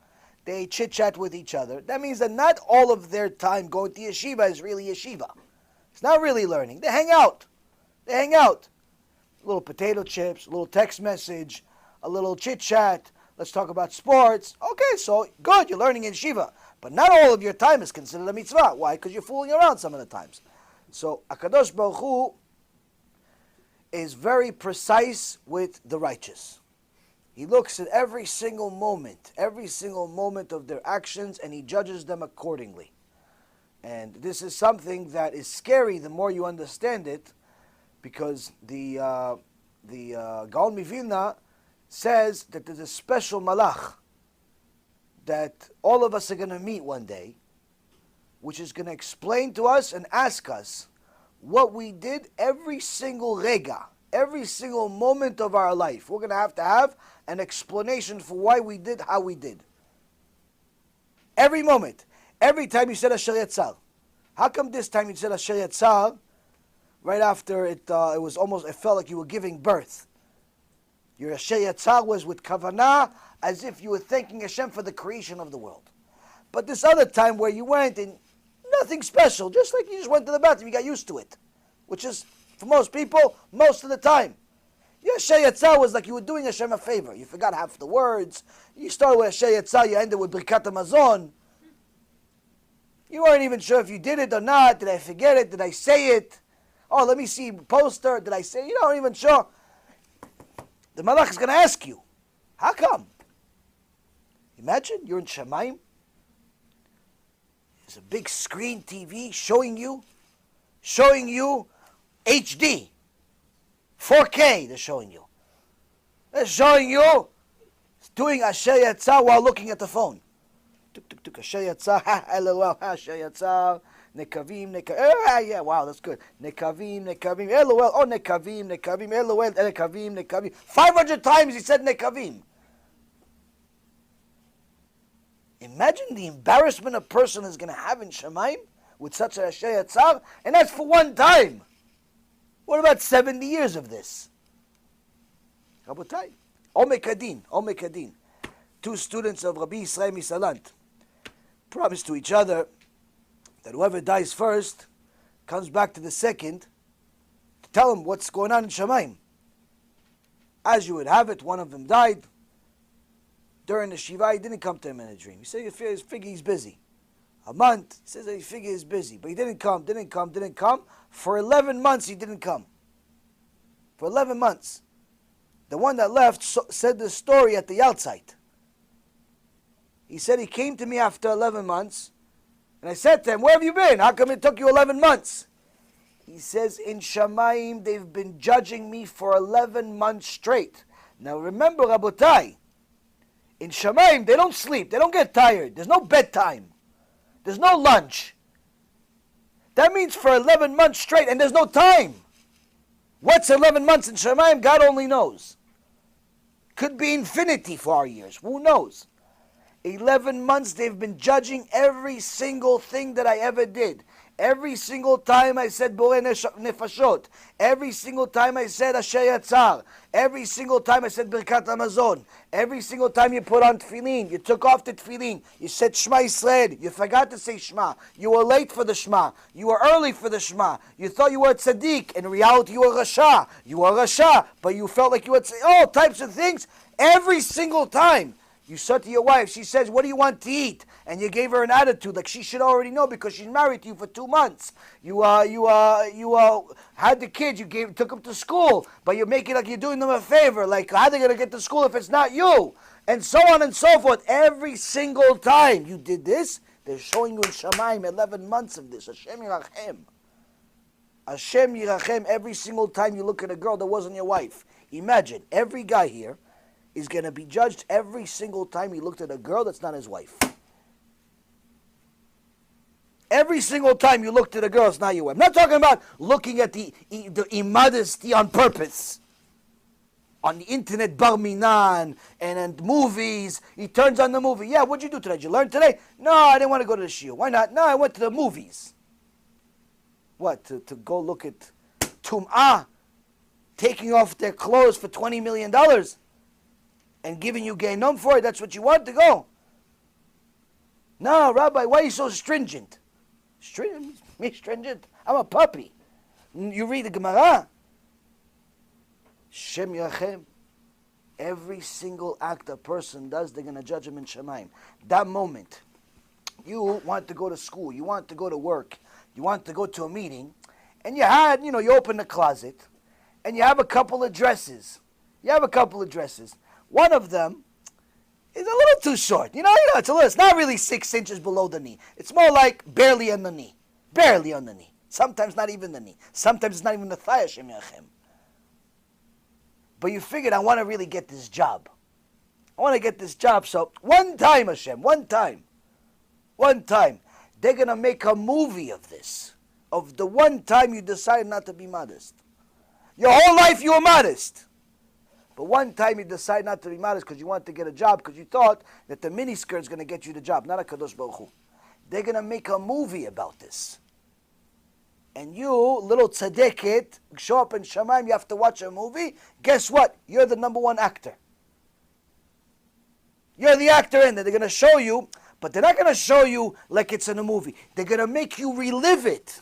A: they chit-chat with each other, that means that not all of their time going to yeshiva is really yeshiva. It's not really learning. They hang out. They hang out. A little potato chips, a little text message, a little chit-chat, let's talk about sports. Okay, so good, you're learning in yeshiva. But not all of your time is considered a mitzvah. Why? Because you're fooling around some of the times. So HaKadosh Baruch Hu is very precise with the righteous. He looks at every single moment of their actions, and he judges them accordingly. And this is something that is scary the more you understand it, because the Gaon Mivilna says that there's a special malach that all of us are going to meet one day, which is going to explain to us and ask us what we did every single rega, every single moment of our life. We're going to have an explanation for why we did how we did. Every moment. Every time you said Asher Yatzar. How come this time you said Asher Yatzar right after it felt like you were giving birth? Your Asher Yatzar was with kavanah, as if you were thanking Hashem for the creation of the world. But this other time where you went and nothing special, just like you just went to the bathroom, you got used to it, which is, for most people, most of the time. Your Asher Yatzar was like you were doing Hashem a favor. You forgot half the words. You started with Asher Yatzar, you ended with Birkat HaMazon. You weren't even sure if you did it or not. Did I forget it? Did I say it? Oh, let me see poster. Did I say it? You don't even sure. The Malach is going to ask you, how come? Imagine you're in Shemaim. There's a big screen TV showing you HD, 4K. They're showing you. Doing Asher Yatzar while looking at the phone. Tuk tuk tuk. Asher Yatzar. LOL. Asher Yatzar. Nekavim. Yeah. Wow, that's good. Nekavim. LOL. Oh, Nekavim. LOL. Nekavim. 500 times he said Nekavim. Imagine the embarrassment a person is going to have in Shemaim with such a Asher Yatzar, and that's for one time. What about 70 years of this? Rabotai. Omekadin. Two students of Rabbi Yisrael Misalant promised to each other that whoever dies first comes back to the second to tell him what's going on in Shemaim. As you would have it, one of them died. During the Shiva, he didn't come to him in a dream. He said he figured he's busy. A month, he says that he figured he's busy. But he didn't come. For 11 months, he didn't come. For 11 months. The one that left said the story at the outside. He said he came to me after 11 months, and I said to him, where have you been? How come it took you 11 months? He says, in Shamayim, they've been judging me for 11 months straight. Now remember, Rabotai, in Shamayim, they don't sleep. They don't get tired. There's no bedtime. There's no lunch. That means for 11 months straight, and there's no time. What's 11 months in Shamayim? God only knows. Could be infinity for our years. Who knows? 11 months they've been judging every single thing that I ever did. Every single time I said Borei Nefashot. Every single time I said Asher Yatzar. Every single time I said Birkat HaMazon. Every single time you put on tefillin, you took off the tefillin, you said Shema Yisrael, you forgot to say Shema. You were late for the Shema. You were early for the Shema. You thought you were tzaddik. In reality, you were Rasha. You were Rasha, but you felt like you were all types of things. Every single time. You said to your wife, she says, what do you want to eat? And you gave her an attitude like she should already know because she's married to you for 2 months. You had the kids, took them to school, but you're making like you're doing them a favor. Like, how are they going to get to school if it's not you? And so on and so forth. Every single time you did this, They're showing you in Shamayim 11 months of this. Hashem Yirachem. Hashem Yirachem every single time you look at a girl that wasn't your wife. Imagine, every guy here is going to be judged every single time he looked at a girl that's not his wife. Every single time you looked at a girl, it's not your wife. I'm not talking about looking at the immodesty on purpose. On the internet, bar minan, and movies. He turns on the movie. Yeah, what'd you do today? Did you learn today? No, I didn't want to go to the shiur. Why not? No, I went to the movies. What, to go look at Tum'ah, taking off their clothes for $20 million and giving you Gehinom for it? That's what you want to go? No, Rabbi, why are you so stringent? Stringent? Me stringent? I'm a puppy. You read the Gemara. Shem Yachem. Every single act a person does, they're going to judge him in Shemaim. That moment, you want to go to school, you want to go to work, you want to go to a meeting, and you open the closet, and you have a couple of dresses. One of them is a little too short. It's not really 6 inches below the knee. It's more like barely on the knee. Barely on the knee. Sometimes not even the knee. Sometimes it's not even the thigh, Hashem Yachem. But you figured, I want to really get this job. So one time, Hashem, one time, they're going to make a movie of this. Of the one time you decided not to be modest. Your whole life you were modest. But one time you decide not to be modest because you want to get a job, because you thought that the miniskirt is going to get you the job, not a Kadosh Baruch Hu. They're going to make a movie about this. And you, little tzaddiket, show up in Shamayim, you have to watch a movie. Guess what? You're the number one actor. You're the actor in there. They're going to show you, but they're not going to show you like it's in a movie. They're going to make you relive it.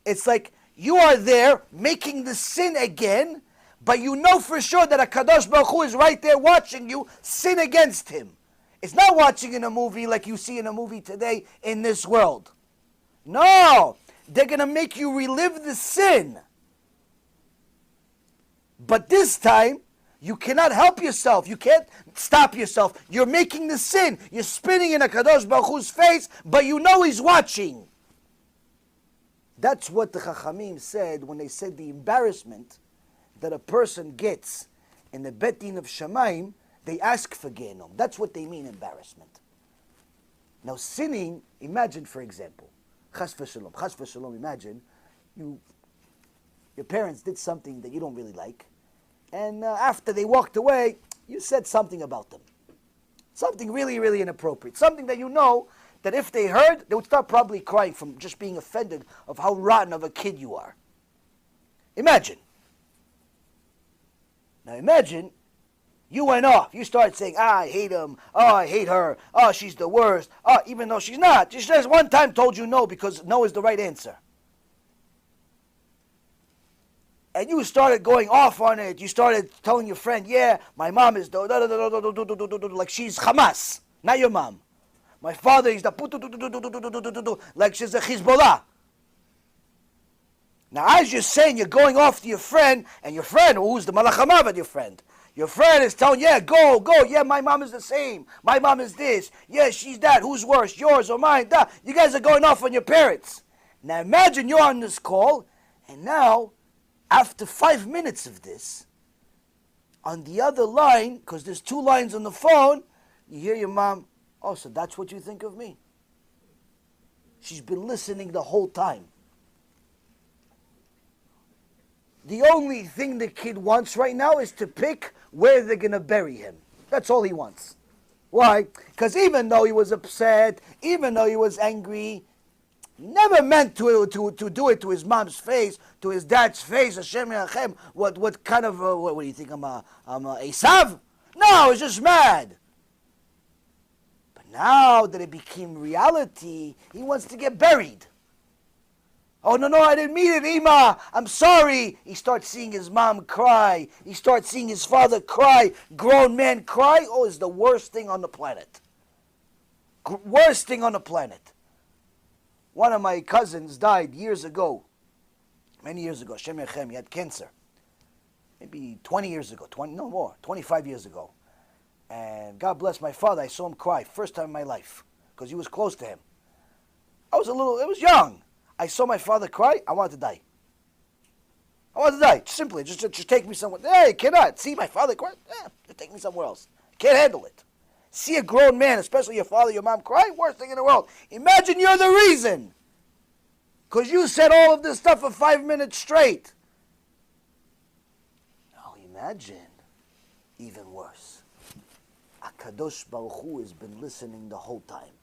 A: It's like you are there making the sin again, but you know for sure that a Kadosh Baruch Hu is right there watching you sin against him. It's not watching in a movie like you see in a movie today in this world. No! They're going to make you relive the sin. But this time, you cannot help yourself. You can't stop yourself. You're making the sin. You're spitting in a Kadosh Baruch Hu's face, but you know he's watching. That's what the Chachamim said when they said the embarrassment that a person gets in the Bet Din of Shamayim, they ask for Gehinom. That's what they mean, embarrassment. Now sinning, imagine for example, Chas v'shalom, imagine your parents did something that you don't really like, and after they walked away, you said something about them. Something really, really inappropriate. Something that you know that if they heard, they would start probably crying from just being offended of how rotten of a kid you are. Imagine. Now imagine you went off. You started saying, I hate him. Oh, I hate her. Oh, she's the worst. Oh, even though she's not. She just one time told you no because no is the right answer. And you started going off on it. You started telling your friend, yeah, my mom is like she's Hamas, not your mom. My father is the like she's a Hezbollah. Now, as you're saying, you're going off to your friend, and your friend, who's the Malach HaMavet, your friend is telling, yeah, go, yeah, my mom is the same, my mom is this, yeah, she's that, who's worse, yours or mine, that. You guys are going off on your parents. Now, imagine you're on this call, and now, after 5 minutes of this, on the other line, because there's 2 lines on the phone, you hear your mom, oh, so that's what you think of me? She's been listening the whole time. The only thing the kid wants right now is to pick where they're going to bury him. That's all he wants. Why? Because even though he was upset, even though he was angry, he never meant to do it to his mom's face, to his dad's face. Hashem Yachem. What kind of, what do you think, I'm a Esav? No, he's just mad. But now that it became reality, he wants to get buried. Oh, no, I didn't mean it, Ima. I'm sorry. He starts seeing his mom cry. He starts seeing his father cry. Grown men cry. Oh, it's the worst thing on the planet. Worst thing on the planet. One of my cousins died years ago. Many years ago. Shem Yechem, he had cancer. Maybe 20 years ago. 25 years ago. And God bless my father. I saw him cry. First time in my life. Because he was close to him. I was young. I saw my father cry. I wanted to die. I wanted to die. Simply, just take me somewhere. Hey, you cannot. See my father cry? Just take me somewhere else. Can't handle it. See a grown man, especially your father, your mom, cry? Worst thing in the world. Imagine you're the reason. Because you said all of this stuff for 5 minutes straight. Now imagine, even worse. HaKadosh Baruch Hu has been listening the whole time.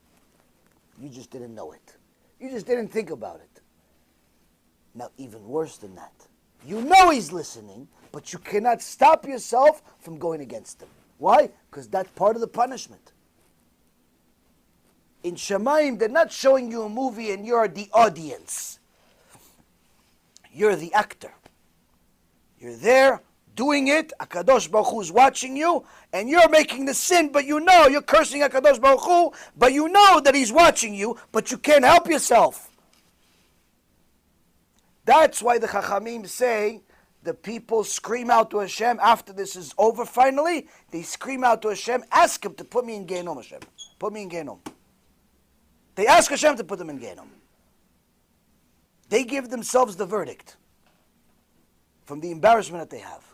A: You just didn't know it. You just didn't think about it. Now, even worse than that. You know he's listening, but you cannot stop yourself from going against him. Why? Because that's part of the punishment. In Shemaim, they're not showing you a movie and you're the audience. You're the actor. You're there doing it. HaKadosh Baruch Hu is watching you, and you're making the sin, but you know you're cursing HaKadosh Baruch Hu, but you know that he's watching you, but you can't help yourself. That's why the Chachamim say the people scream out to Hashem after this is over finally. They scream out to Hashem, ask him to put me in Gehenom, Hashem. Put me in Gehenom. They ask Hashem to put them in Gehenom. They give themselves the verdict from the embarrassment that they have.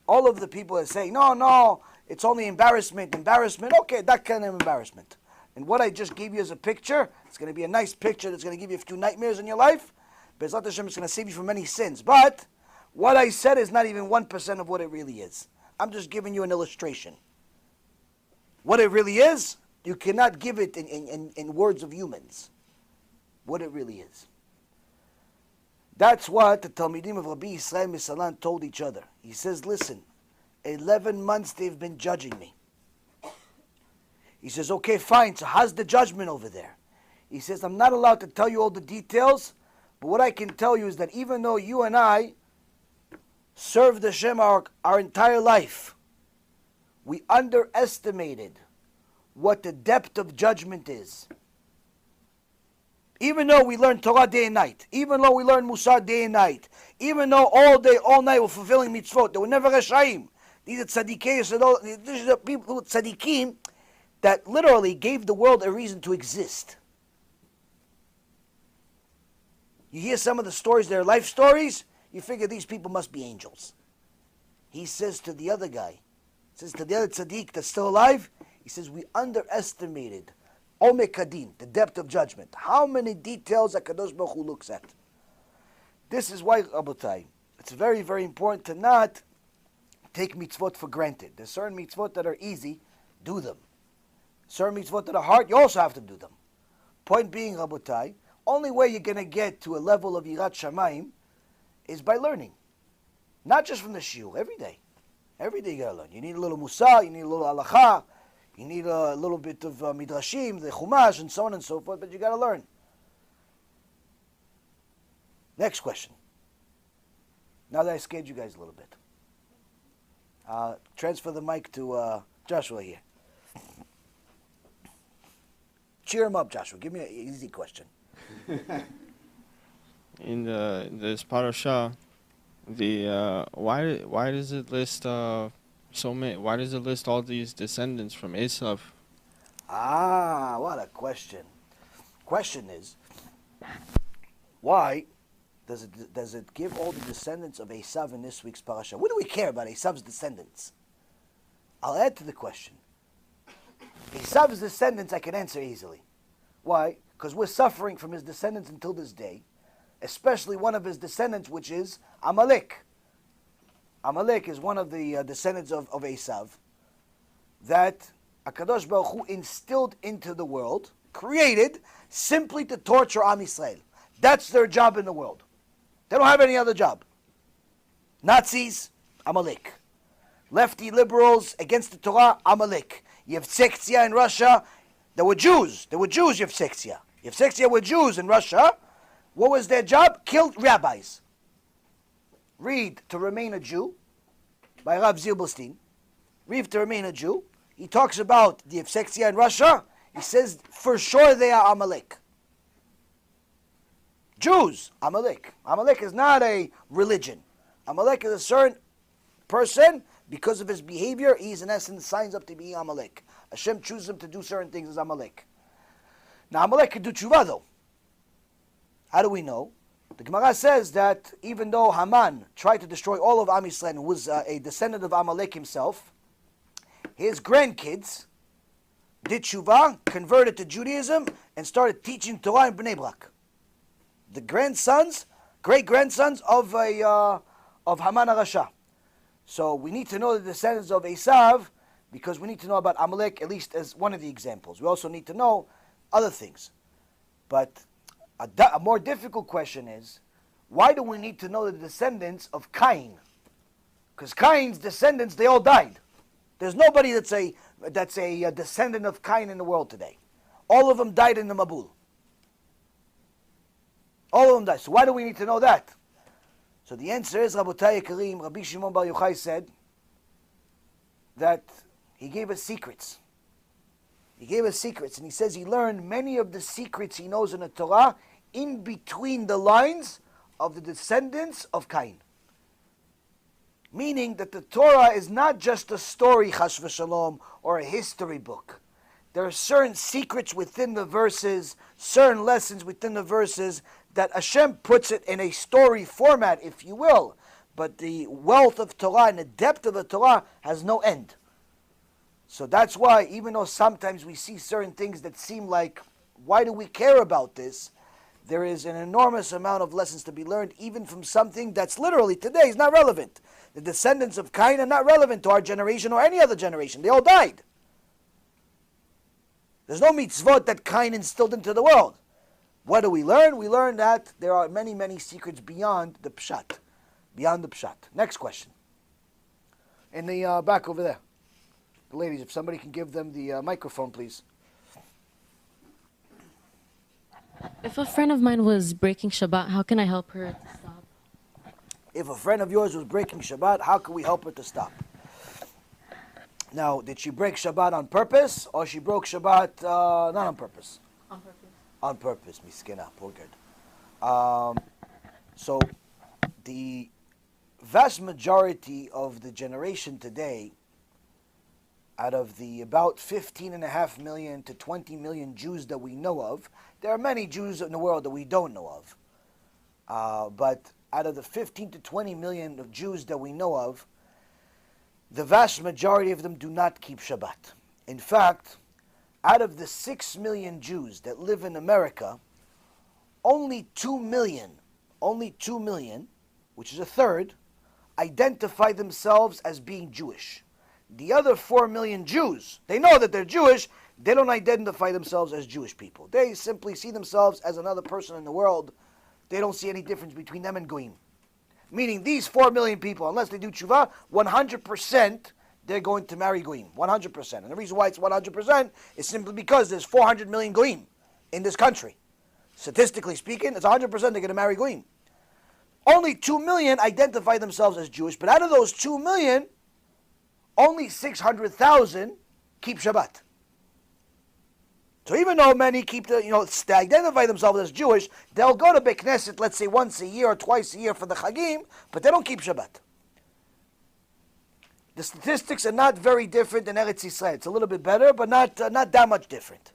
A: All of the people are saying, no, it's only embarrassment. Okay, that kind of embarrassment. And what I just gave you as a picture, it's going to be a nice picture that's going to give you a few nightmares in your life. Bezrat Hashem is going to save you from many sins. But what I said is not even 1% of what it really is. I'm just giving you an illustration. What it really is, you cannot give it in words of humans. What it really is. That's what the Talmidim of Rabbi Yisrael Misalan told each other. He says, listen, 11 months they've been judging me. He says, okay, fine, so how's the judgment over there? He says, I'm not allowed to tell you all the details, but what I can tell you is that even though you and I served Hashem our entire life, we underestimated what the depth of judgment is. Even though we learned Torah day and night, even though we learned Musar day and night, even though all day, all night we're fulfilling mitzvot, they were never Reshaim. These are tzaddikim, these are people, tzaddikim, that literally gave the world a reason to exist. You hear some of the stories, their life stories, you figure these people must be angels. He says to the other guy, says to the other tzaddik that's still alive, he says, we underestimated Omek Kadin, the depth of judgment. How many details HaKadosh Baruch Hu looks at. This is why, Rabotai, it's very, very important to not take mitzvot for granted. There's certain mitzvot that are easy, do them. Certain mitzvot that are hard, you also have to do them. Point being, Rabotai, only way you're going to get to a level of Yirat Shamayim is by learning. Not just from the shiur, every day. Every day you got to learn. You need a little Musar, you need a little Halacha, you need a little bit of Midrashim, the Chumash, and so on and so forth, but you got to learn. Next question. Now that I scared you guys a little bit. Transfer the mic to Joshua here. Cheer him up, Joshua. Give me an easy question.
E: In this parasha, why does it list so many? Why does it list all these descendants from Esav?
A: What a question. Question is, why does it give all the descendants of Esav in this week's parasha? What do we care about Esav's descendants? I'll add to the question. Esav's descendants I can answer easily. Why? Because we're suffering from his descendants until this day, especially one of his descendants, which is Amalek. Amalek is one of the descendants of Esav that HaKadosh Baruch Hu instilled into the world, created simply to torture Am Yisrael. That's their job in the world. They don't have any other job. Nazis, Amalek. Lefty liberals against the Torah, Amalek. Yevsektia in Russia, there were Jews. There were Jews, Yevsektia. Yevsektia were Jews in Russia. What was their job? Killed rabbis. Read To Remain a Jew by Rav Zilberstein. Read To Remain a Jew. He talks about the Yevsektia in Russia. He says, for sure they are Amalek. Jews, Amalek. Amalek is not a religion. Amalek is a certain person. Because of his behavior, he's in essence signs up to be Amalek. Hashem chooses him to do certain things as Amalek. Now Amalek could do tshuva though. How do we know? The Gemara says that even though Haman tried to destroy all of Am Yisrael and was a descendant of Amalek himself, his grandkids did tshuva, converted to Judaism, and started teaching Torah in Bnei Brak. The grandsons, great-grandsons of Haman HaRasha. So we need to know the descendants of Esav because we need to know about Amalek at least as one of the examples. We also need to know other things. But a more difficult question is, why do we need to know the descendants of Cain? Because Cain's descendants, they all died. There's nobody that's a descendant of Cain in the world today. All of them died in the Mabul. All of them died. So why do we need to know that? So the answer is, Rabotai Karim, Rabbi Shimon Bar Yochai said that he gave us secrets. He gave us secrets, and he says he learned many of the secrets he knows in the Torah in between the lines of the descendants of Cain. Meaning that the Torah is not just a story, chas v'shalom, or a history book. There are certain secrets within the verses, certain lessons within the verses, that Hashem puts it in a story format, if you will. But the wealth of Torah and the depth of the Torah has no end. So that's why, even though sometimes we see certain things that seem like, why do we care about this? There is an enormous amount of lessons to be learned, even from something that's literally today is not relevant. The descendants of Cain are not relevant to our generation or any other generation. They all died. There's no mitzvot that Cain instilled into the world. What do we learn? We learn that there are many, many secrets beyond the pshat. Beyond the pshat. Next question. In the back over there. The ladies, if somebody can give them the microphone, please.
F: If a friend of mine was breaking Shabbat, how can I help her to stop?
A: If a friend of yours was breaking Shabbat, how can we help her to stop? Now, did she break Shabbat on purpose, or she broke Shabbat not on purpose?
F: On purpose.
A: On purpose, miskina, poor good. So, the vast majority of the generation today, out of the about 15.5 million to 20 million Jews that we know of, there are many Jews in the world that we don't know of. But out of the 15 to 20 million of Jews that we know of, the vast majority of them do not keep Shabbat. In fact, out of the 6 million Jews that live in America, only 2 million, which is a third, identify themselves as being Jewish. The other 4 million Jews, they know that they're Jewish, they don't identify themselves as Jewish people. They simply see themselves as another person in the world. They don't see any difference between them and Goyim. Meaning these 4 million people, unless they do tshuva, 100% they're going to marry Goyim. 100%. And the reason why it's 100% is simply because there's 400 million Goyim in this country. Statistically speaking, it's 100% they're going to marry Goyim. Only 2 million identify themselves as Jewish, but out of those 2 million, only 600,000 keep Shabbat. So even though many keep they identify themselves as Jewish, they'll go to Beit Knesset, let's say once a year or twice a year for the Chagim, but they don't keep Shabbat. The statistics are not very different in Eretz Yisrael. It's a little bit better, but not that much different.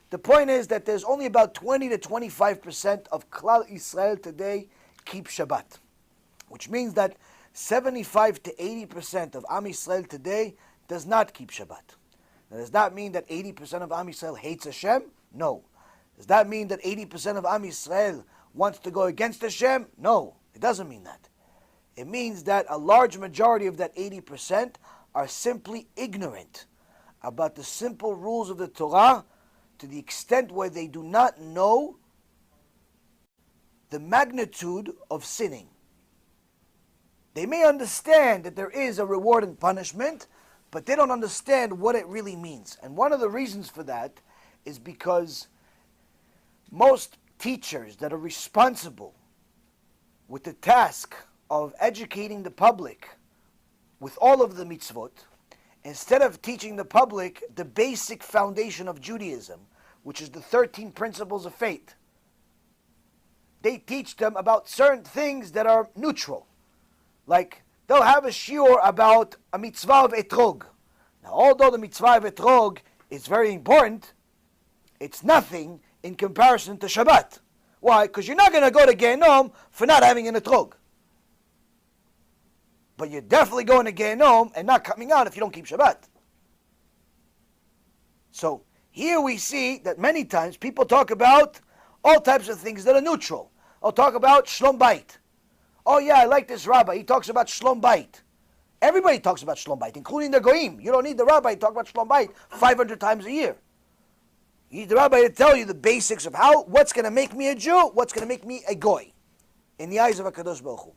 A: The point is that there's only about 20 to 25% of Klal Yisrael today keep Shabbat, which means that 75 to 80% of Am Yisrael today does not keep Shabbat. Now, does that mean that 80% of Am Yisrael hates Hashem? No. Does that mean that 80% of Am Yisrael wants to go against Hashem? No, it doesn't mean that. It means that a large majority of that 80% are simply ignorant about the simple rules of the Torah to the extent where they do not know the magnitude of sinning. They may understand that there is a reward and punishment, but they don't understand what it really means. And one of the reasons for that is because most teachers that are responsible with the task of educating the public with all of the mitzvot, instead of teaching the public the basic foundation of Judaism, which is the 13 principles of faith, they teach them about certain things that are neutral. Like, they'll have a shiur about a mitzvah of etrog. Now, although the mitzvah of etrog is very important, it's nothing in comparison to Shabbat. Why? Because you're not going to go to Gehenom for not having an etrog. But you're definitely going to Gehenom and not coming out if you don't keep Shabbat. So here we see that many times people talk about all types of things that are neutral. I'll talk about Shlom Bait. Oh yeah, I like this rabbi. He talks about Shlom Bait. Everybody talks about Shlom Bait, including the Goyim. You don't need the rabbi to talk about Shlom Bait 500 times a year. You need the rabbi to tell you the basics of what's going to make me a Jew, what's going to make me a Goy in the eyes of HaKadosh Baruch Hu.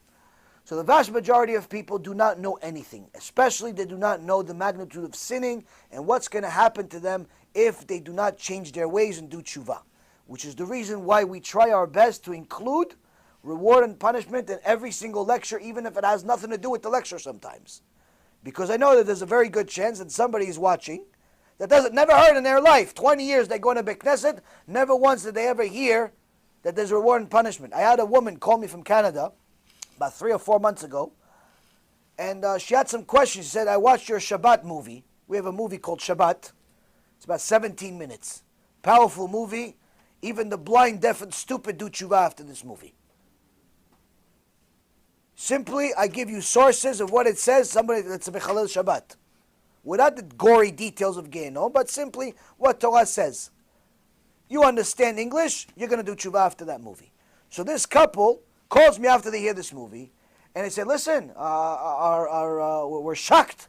A: So the vast majority of people do not know anything, especially they do not know the magnitude of sinning and what's going to happen to them if they do not change their ways and do tshuva, which is the reason why we try our best to include reward and punishment in every single lecture, even if it has nothing to do with the lecture sometimes. Because I know that there's a very good chance that somebody is watching that never heard in their life, 20 years they go into Beit Knesset, never once did they ever hear that there's reward and punishment. I had a woman call me from Canada about 3 or 4 months ago, and she had some questions. She said, I watched your Shabbat movie. We have a movie called Shabbat. It's about 17 minutes. Powerful movie. Even the blind, deaf, and stupid do tshuva after this movie. Simply, I give you sources of what it says, somebody that's a Mechalel Shabbat. Without the gory details of Gehenom, but simply what Torah says. You understand English, you're going to do tshuva after that movie. So this couple calls me after they hear this movie, and they said, listen, we're shocked.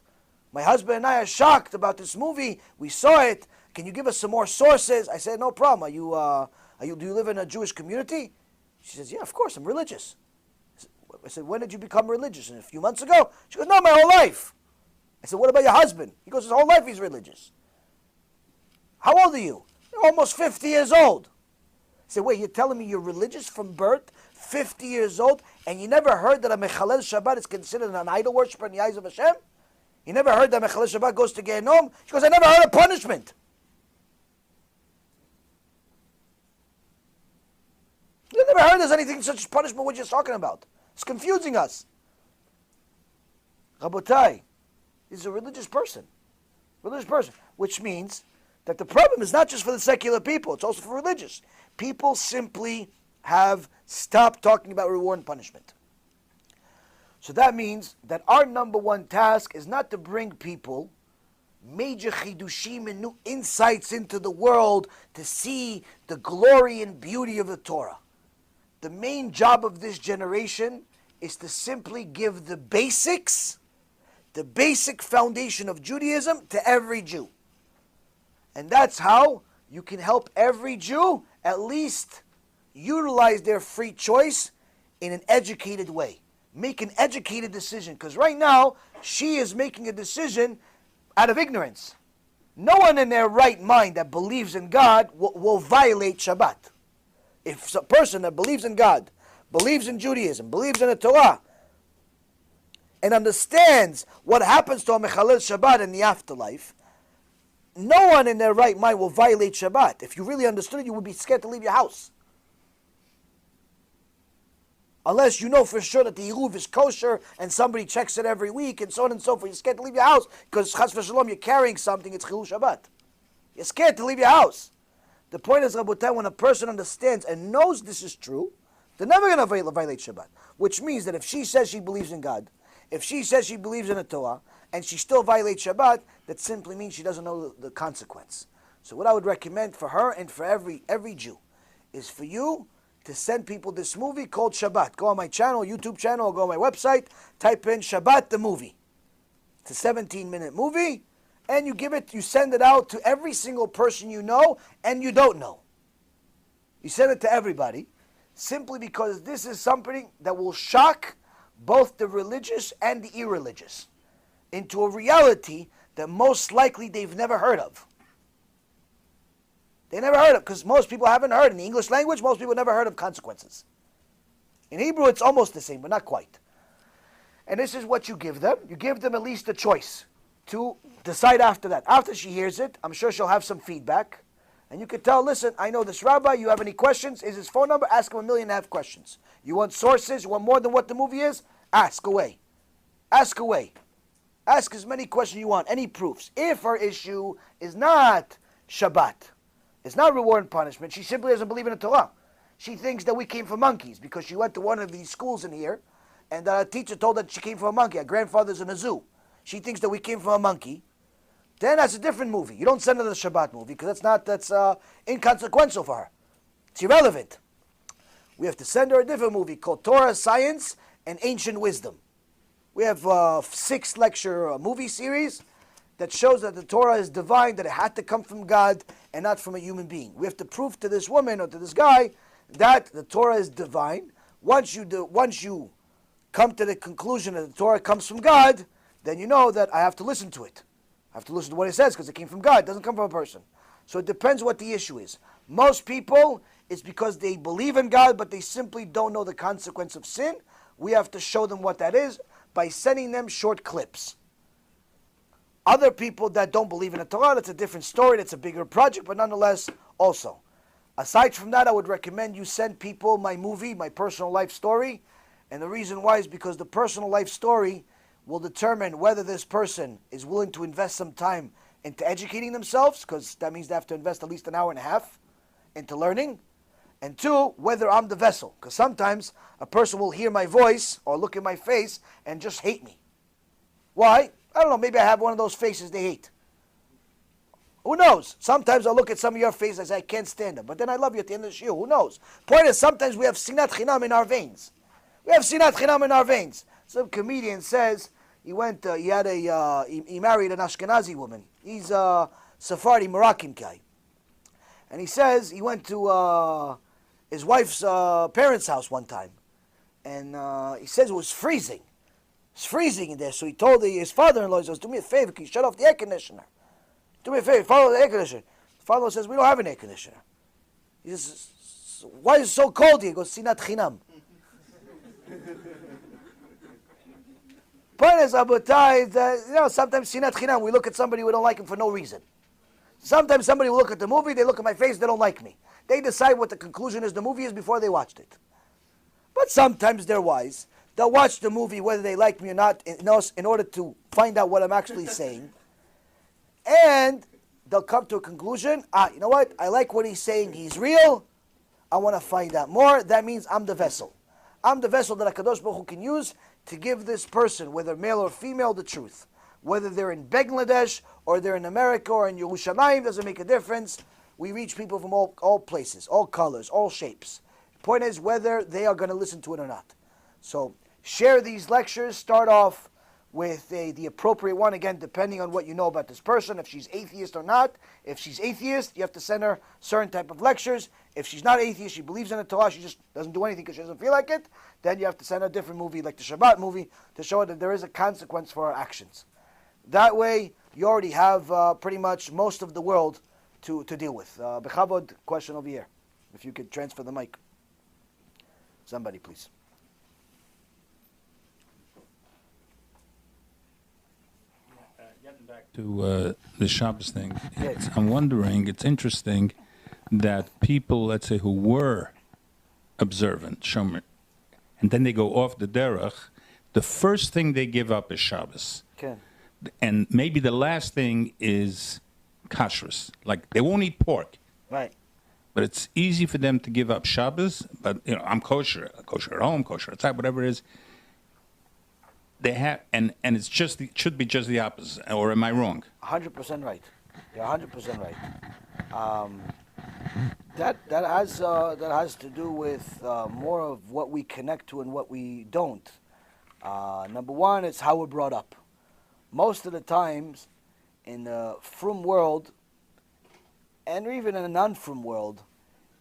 A: My husband and I are shocked about this movie. We saw it. Can you give us some more sources? I said, no problem. Do you live in a Jewish community? She says, yeah, of course, I'm religious. I said, when did you become religious? And a few months ago? She goes, no, my whole life. I said, what about your husband? He goes, his whole life he's religious. How old are you? You're almost 50 years old. I said, wait, you're telling me you're religious from birth, 50 years old, and you never heard that a Mechalel Shabbat is considered an idol worshiper in the eyes of Hashem? You never heard that Mechalel Shabbat goes to Gehenom? She goes, I never heard of punishment. You never heard there's anything such as punishment what you're talking about. It's confusing us. Rabotai, he's a religious person. Which means that the problem is not just for the secular people, it's also for religious. People simply have stopped talking about reward and punishment. So that means that our number one task is not to bring people major chidushim and new insights into the world to see the glory and beauty of the Torah. The main job of this generation is to simply give the basics, the basic foundation of Judaism to every Jew. And that's how you can help every Jew at least utilize their free choice in an educated way. Make an educated decision. Because right now, she is making a decision out of ignorance. No one in their right mind that believes in God will violate Shabbat. If a person that believes in God, believes in Judaism, believes in the Torah, and understands what happens to a Mechalel Shabbat in the afterlife, no one in their right mind will violate Shabbat. If you really understood it, you would be scared to leave your house. Unless you know for sure that the Eruv is kosher and somebody checks it every week and so on and so forth. You're scared to leave your house because Chas v'Shalom, you're carrying something, it's Chilul Shabbat. You're scared to leave your house. The point is, Rabotai, when a person understands and knows this is true, they're never going to violate Shabbat. Which means that if she says she believes in God, if she says she believes in the Torah, and she still violates Shabbat, that simply means she doesn't know the consequence. So what I would recommend for her and for every Jew is for you to send people this movie called Shabbat. Go on my channel, YouTube channel, or go on my website, type in Shabbat the movie. It's a 17-minute movie, and you send it out to every single person you know and you don't know. You send it to everybody, simply because this is something that will shock both the religious and the irreligious into a reality that most likely they've never heard of. They never heard of, because most people haven't heard. In the English language, most people never heard of consequences. In Hebrew, it's almost the same, but not quite. And this is what you give them. You give them at least a choice to decide after that. After she hears it, I'm sure she'll have some feedback. And you could tell, listen, I know this rabbi, you have any questions? Is his phone number? Ask him 1.5 million questions. You want sources? You want more than what the movie is? Ask away. Ask away. Ask as many questions you want, any proofs. If her issue is not Shabbat, it's not reward and punishment, she simply doesn't believe in the Torah. she thinks that we came from monkeys because she went to one of these schools in here, and a teacher told her that she came from a monkey. Her grandfather's in a zoo. She thinks that we came from a monkey. Then that's a different movie. You don't send her the Shabbat movie because that's inconsequential for her. It's irrelevant. We have to send her a different movie called Torah, Science, and Ancient Wisdom. We have a 6-lecture movie series that shows that the Torah is divine, that it had to come from God and not from a human being. We have to prove to this woman or to this guy that the Torah is divine. Once you come to the conclusion that the Torah comes from God, then you know that I have to listen to it. I have to listen to what it says because it came from God. It doesn't come from a person. So it depends what the issue is. Most people, it's because they believe in God, but they simply don't know the consequence of sin. We have to show them what that is by sending them short clips. Other people that don't believe in the Torah, that's a different story. That's a bigger project, but nonetheless, also. Aside from that, I would recommend you send people my movie, my personal life story. And the reason why is because the personal life story will determine whether this person is willing to invest some time into educating themselves, because that means they have to invest at least an hour and a half into learning. And 2, whether I'm the vessel. Because sometimes a person will hear my voice or look at my face and just hate me. Why? I don't know, maybe I have one of those faces they hate. Who knows? Sometimes I'll look at some of your faces and say, I can't stand them. But then I love you at the end of the shiur. Who knows? Point is, sometimes we have sinat chinam in our veins. We have sinat chinam in our veins. Some comedian says, he married an Ashkenazi woman. He's a Sephardi Moroccan guy. And he says he went to his wife's parents' house one time. And he says it was freezing. It's freezing in there. So he told his father-in-law, he says, do me a favor, can you shut off the air conditioner? Do me a favor, follow the air conditioner. The father-in-law says, we don't have an air conditioner. He says, why is it so cold here? He goes, sinat chinam. Point is, sometimes sinat chinam, we look at somebody, we don't like him for no reason. Sometimes somebody will look at the movie, they look at my face, they don't like me. They decide what the conclusion is the movie is before they watched it. But sometimes they're wise. They'll watch the movie whether they like me or not in order to find out what I'm actually saying. And they'll come to a conclusion, you know what? I like what he's saying. He's real. I want to find out more. That means I'm the vessel. I'm the vessel that HaKadosh Baruch Hu can use to give this person, whether male or female, the truth. Whether they're in Bangladesh or they're in America or in Yerushalayim, doesn't make a difference. We reach people from all places, all colors, all shapes. Point is whether they are going to listen to it or not. So share these lectures. Start off with the appropriate one, again, depending on what you know about this person, if she's atheist or not. If she's atheist, you have to send her certain type of lectures. If she's not atheist, she believes in the Torah, she just doesn't do anything because she doesn't feel like it, then you have to send her a different movie, like the Shabbat movie, to show her that there is a consequence for her actions. That way, you already have pretty much most of the world to deal with. Bechavod, question over here. If you could transfer the mic. Somebody, please.
G: Getting back to the Shabbos thing, I'm wondering, it's interesting that people, let's say, who were observant, Shomer, and then they go off the derech, the first thing they give up is Shabbos.
A: Okay.
G: And maybe the last thing is kashrus. Like, they won't eat pork.
A: Right.
G: But it's easy for them to give up Shabbos. But, I'm kosher at home, kosher outside, whatever it is. They have, and it should be just the opposite. Or am I wrong?
A: 100% right. You're 100% right. That has to do with more of what we connect to and what we don't. Number one, it's how we're brought up. Most of the times, in the frum world, and even in a non-frum world,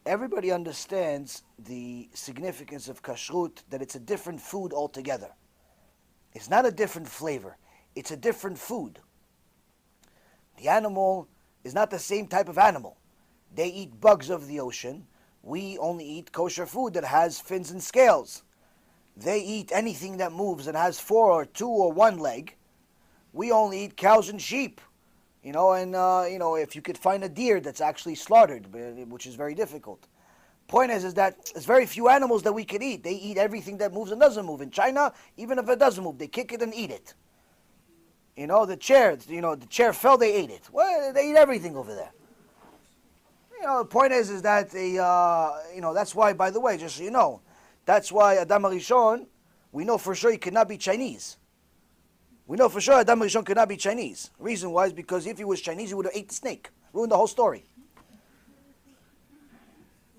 A: everybody understands the significance of kashrut, that it's a different food altogether. It's not a different flavor. It's a different food. The animal is not the same type of animal. They eat bugs of the ocean. We only eat kosher food that has fins and scales. They eat anything that moves and has 4 or 2 or 1 leg. We only eat cows and sheep. If you could find a deer that's actually slaughtered, which is very difficult. Point is that there's very few animals that we can eat. They eat everything that moves and doesn't move. In China, even if it doesn't move, they kick it and eat it. The chair fell, they ate it. Well, they eat everything over there. The point is that that's why, by the way, just so you know, that's why Adam HaRishon, we know for sure he could not be Chinese. We know for sure Adam HaRishon could not be Chinese. Reason why is because if he was Chinese, he would have ate the snake. Ruined the whole story.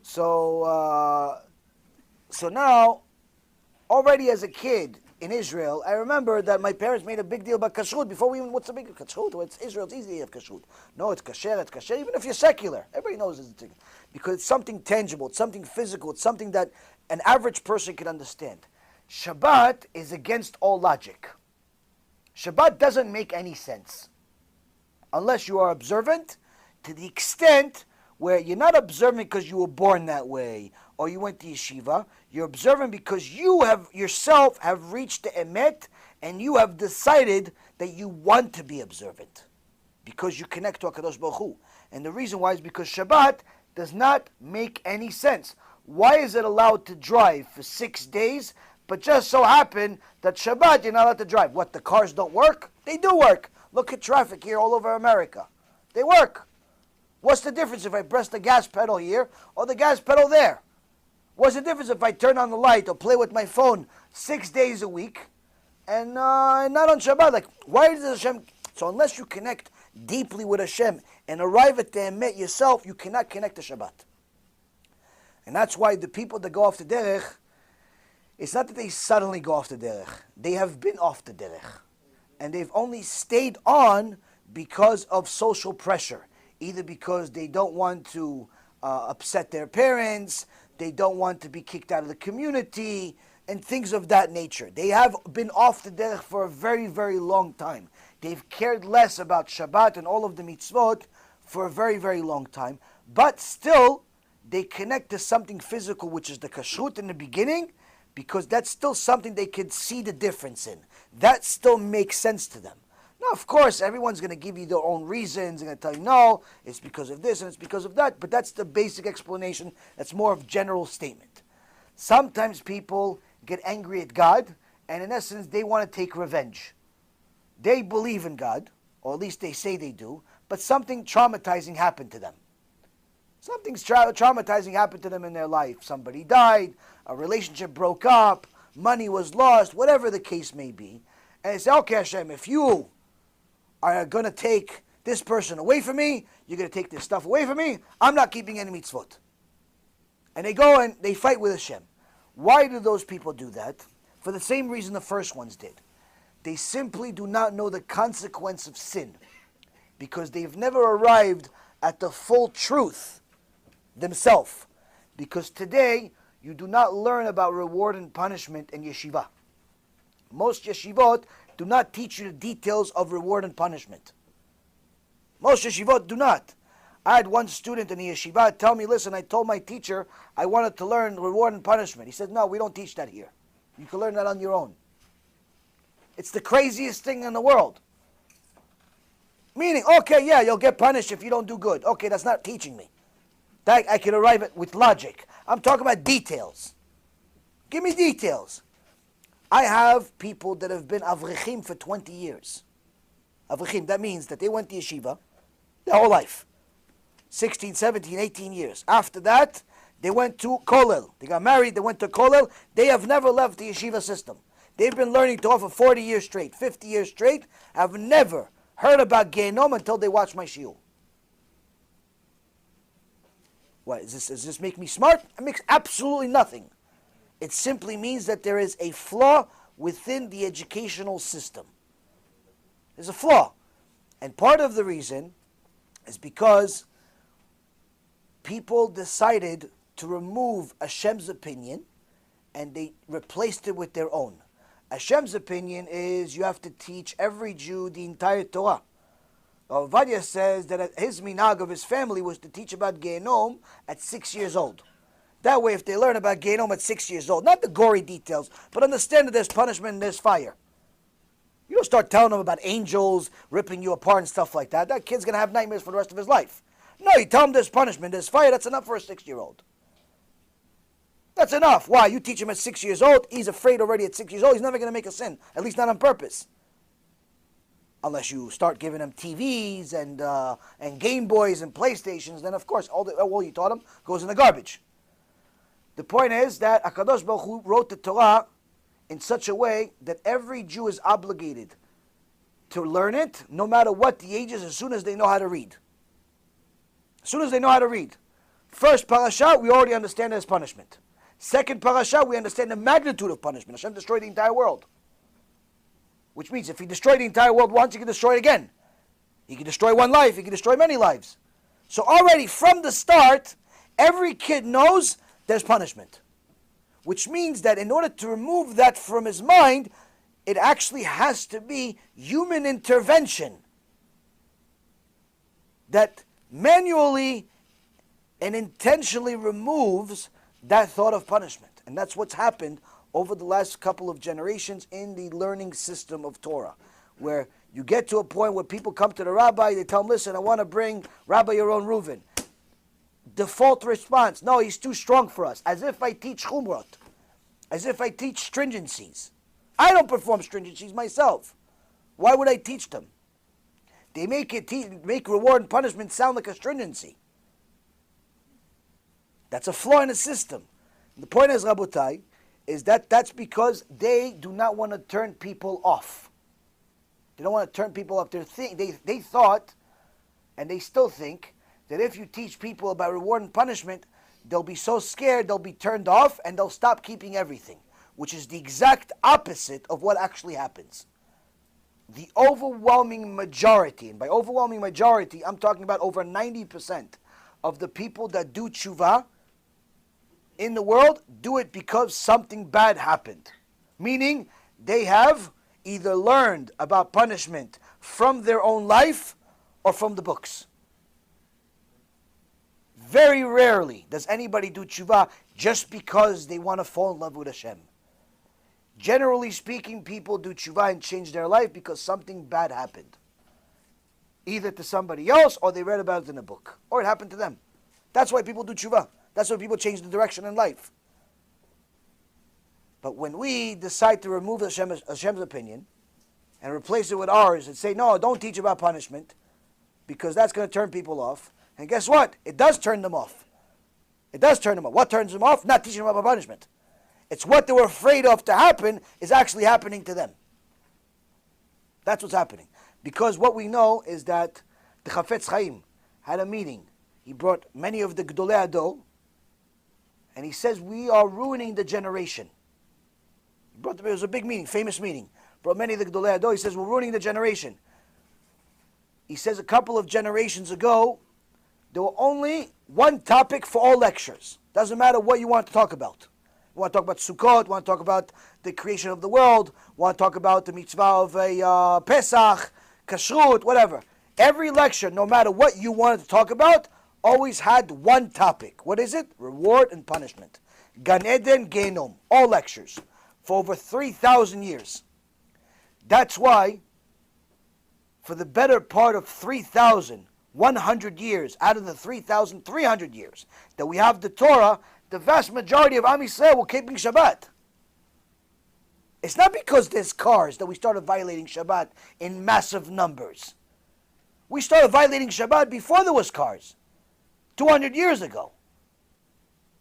A: So now, already as a kid in Israel, I remember that my parents made a big deal about kashrut before we even, what's the big kashrut? Well, it's Israel, it's easy to have kashrut. No, it's kasher, even if you're secular. Everybody knows it's a thing. Because it's something tangible, it's something physical, it's something that an average person can understand. Shabbat is against all logic. Shabbat doesn't make any sense. Unless you are observant, to the extent where you're not observant because you were born that way, or you went to yeshiva. You're observant because you have yourself have reached the emet, and you have decided that you want to be observant because you connect to HaKadosh Baruch Hu. And the reason why is because Shabbat does not make any sense. Why is it allowed to drive for 6 days, but just so happen that Shabbat you're not allowed to drive? What, the cars don't work? They do work. Look at traffic here all over America. They work. What's the difference if I press the gas pedal here or the gas pedal there? What's the difference if I turn on the light or play with my phone 6 days a week and not on Shabbat? Like, why does Hashem... So unless you connect deeply with Hashem and arrive at the emet yourself, you cannot connect to Shabbat. And that's why the people that go off the derech, it's not that they suddenly go off the derech. They have been off the derech. And they've only stayed on because of social pressure. Either because they don't want to upset their parents, they don't want to be kicked out of the community, and things of that nature. They have been off the derech for a very, very long time. They've cared less about Shabbat and all of the mitzvot for a very, very long time. But still, they connect to something physical, which is the kashrut in the beginning, because that's still something they can see the difference in. That still makes sense to them. Now, of course, everyone's going to give you their own reasons. They're going to tell you, no, it's because of this and it's because of that. But that's the basic explanation. That's more of general statement. Sometimes people get angry at God, and in essence, they want to take revenge. They believe in God, or at least they say they do, but something traumatizing happened to them. Something traumatizing happened to them in their life. Somebody died, a relationship broke up, money was lost, whatever the case may be. And they say, okay, Hashem, if you are going to take this person away from me, you're going to take this stuff away from me, I'm not keeping any mitzvot. And they go and they fight with Hashem. Why do those people do that? For the same reason the first ones did. They simply do not know the consequence of sin, because they've never arrived at the full truth themselves. Because today, you do not learn about reward and punishment in yeshiva. Most yeshivot do not teach you the details of reward and punishment. Most yeshivot do not. I had one student in the yeshiva tell me, listen, I told my teacher I wanted to learn reward and punishment. He said, no, we don't teach that here. You can learn that on your own. It's the craziest thing in the world. Meaning, okay, yeah, you'll get punished if you don't do good. Okay, that's not teaching me. That I can arrive at with logic. I'm talking about details. Give me details. I have people that have been avrichim for 20 years. Avrichim, that means that they went to yeshiva their whole life. 16, 17, 18 years. After that, they went to kollel. They got married, they went to kollel. They have never left the yeshiva system. They've been learning Torah for 40 years straight, 50 years straight. Have never heard about Gehenom until they watched my shiur. What, does this make me smart? It makes absolutely nothing. It simply means that there is a flaw within the educational system. There's a flaw. And part of the reason is because people decided to remove Hashem's opinion and they replaced it with their own. Hashem's opinion is you have to teach every Jew the entire Torah. Ovadia says that his minhag of his family was to teach about Gehenom at 6 years old. That way, if they learn about Gehenom at 6 years old, not the gory details, but understand that there's punishment and there's fire. You don't start telling them about angels ripping you apart and stuff like that. That kid's going to have nightmares for the rest of his life. No, you tell him there's punishment, there's fire, that's enough for a 6-year-old. That's enough. Why? You teach him at 6 years old, he's afraid already at 6 years old, he's never going to make a sin, at least not on purpose. Unless you start giving them TVs and Game Boys and PlayStations, then of course all you taught them goes in the garbage. The point is that HaKadosh Baruch Hu wrote the Torah in such a way that every Jew is obligated to learn it, no matter what the age is, as soon as they know how to read. As soon as they know how to read. First parasha, we already understand as punishment. Second parasha, we understand the magnitude of punishment. Hashem destroyed the entire world. Which means if he destroyed the entire world once, he can destroy it again. He can destroy one life, he can destroy many lives. So already from the start, every kid knows there's punishment. Which means that in order to remove that from his mind, it actually has to be human intervention that manually and intentionally removes that thought of punishment. And that's what's happened over the last couple of generations in the learning system of Torah, where you get to a point where people come to the rabbi, they tell him, listen, I want to bring Rabbi Yaron Reuven. Default response, no, he's too strong for us. As if I teach chumrot. As if I teach stringencies. I don't perform stringencies myself. Why would I teach them? They make reward and punishment sound like a stringency. That's a flaw in the system. The point is, Rabotai, is that that's because they do not want to turn people off. They don't want to turn people off. They thought, and they still think, that if you teach people about reward and punishment, they'll be so scared they'll be turned off and they'll stop keeping everything, which is the exact opposite of what actually happens. The overwhelming majority, and by overwhelming majority, I'm talking about over 90% of the people that do tshuva in the world do it because something bad happened. Meaning, they have either learned about punishment from their own life or from the books. Very rarely does anybody do tshuva just because they want to fall in love with Hashem. Generally speaking, people do tshuva and change their life because something bad happened. Either to somebody else or they read about it in a book. Or it happened to them. That's why people do tshuva. That's why people change the direction in life. But when we decide to remove Hashem's opinion and replace it with ours and say, no, don't teach about punishment because that's going to turn people off. And guess what? It does turn them off. It does turn them off. What turns them off? Not teaching them about punishment. It's what they were afraid of to happen is actually happening to them. That's what's happening. Because what we know is that the Chafetz Chaim had a meeting. He brought many of the Gdolei Hador, and he says, we are ruining the generation. It was a big meeting, famous meeting. Brought many of the Gdolei Hador. He says, we're ruining the generation. He says a couple of generations ago, there were only one topic for all lectures. Doesn't matter what you want to talk about. You want to talk about Sukkot, you want to talk about the creation of the world, you want to talk about the mitzvah of a Pesach, Kashrut, whatever. Every lecture, no matter what you wanted to talk about, always had one topic. What is it? Reward and punishment. Gan Eden, Genom. All lectures. For over 3,000 years. That's why, for the better part of 3,100 years, out of the 3,300 years that we have the Torah, the vast majority of Am Yisrael were keeping Shabbat. It's not because there's cars that we started violating Shabbat in massive numbers. We started violating Shabbat before there was cars. 200 years ago.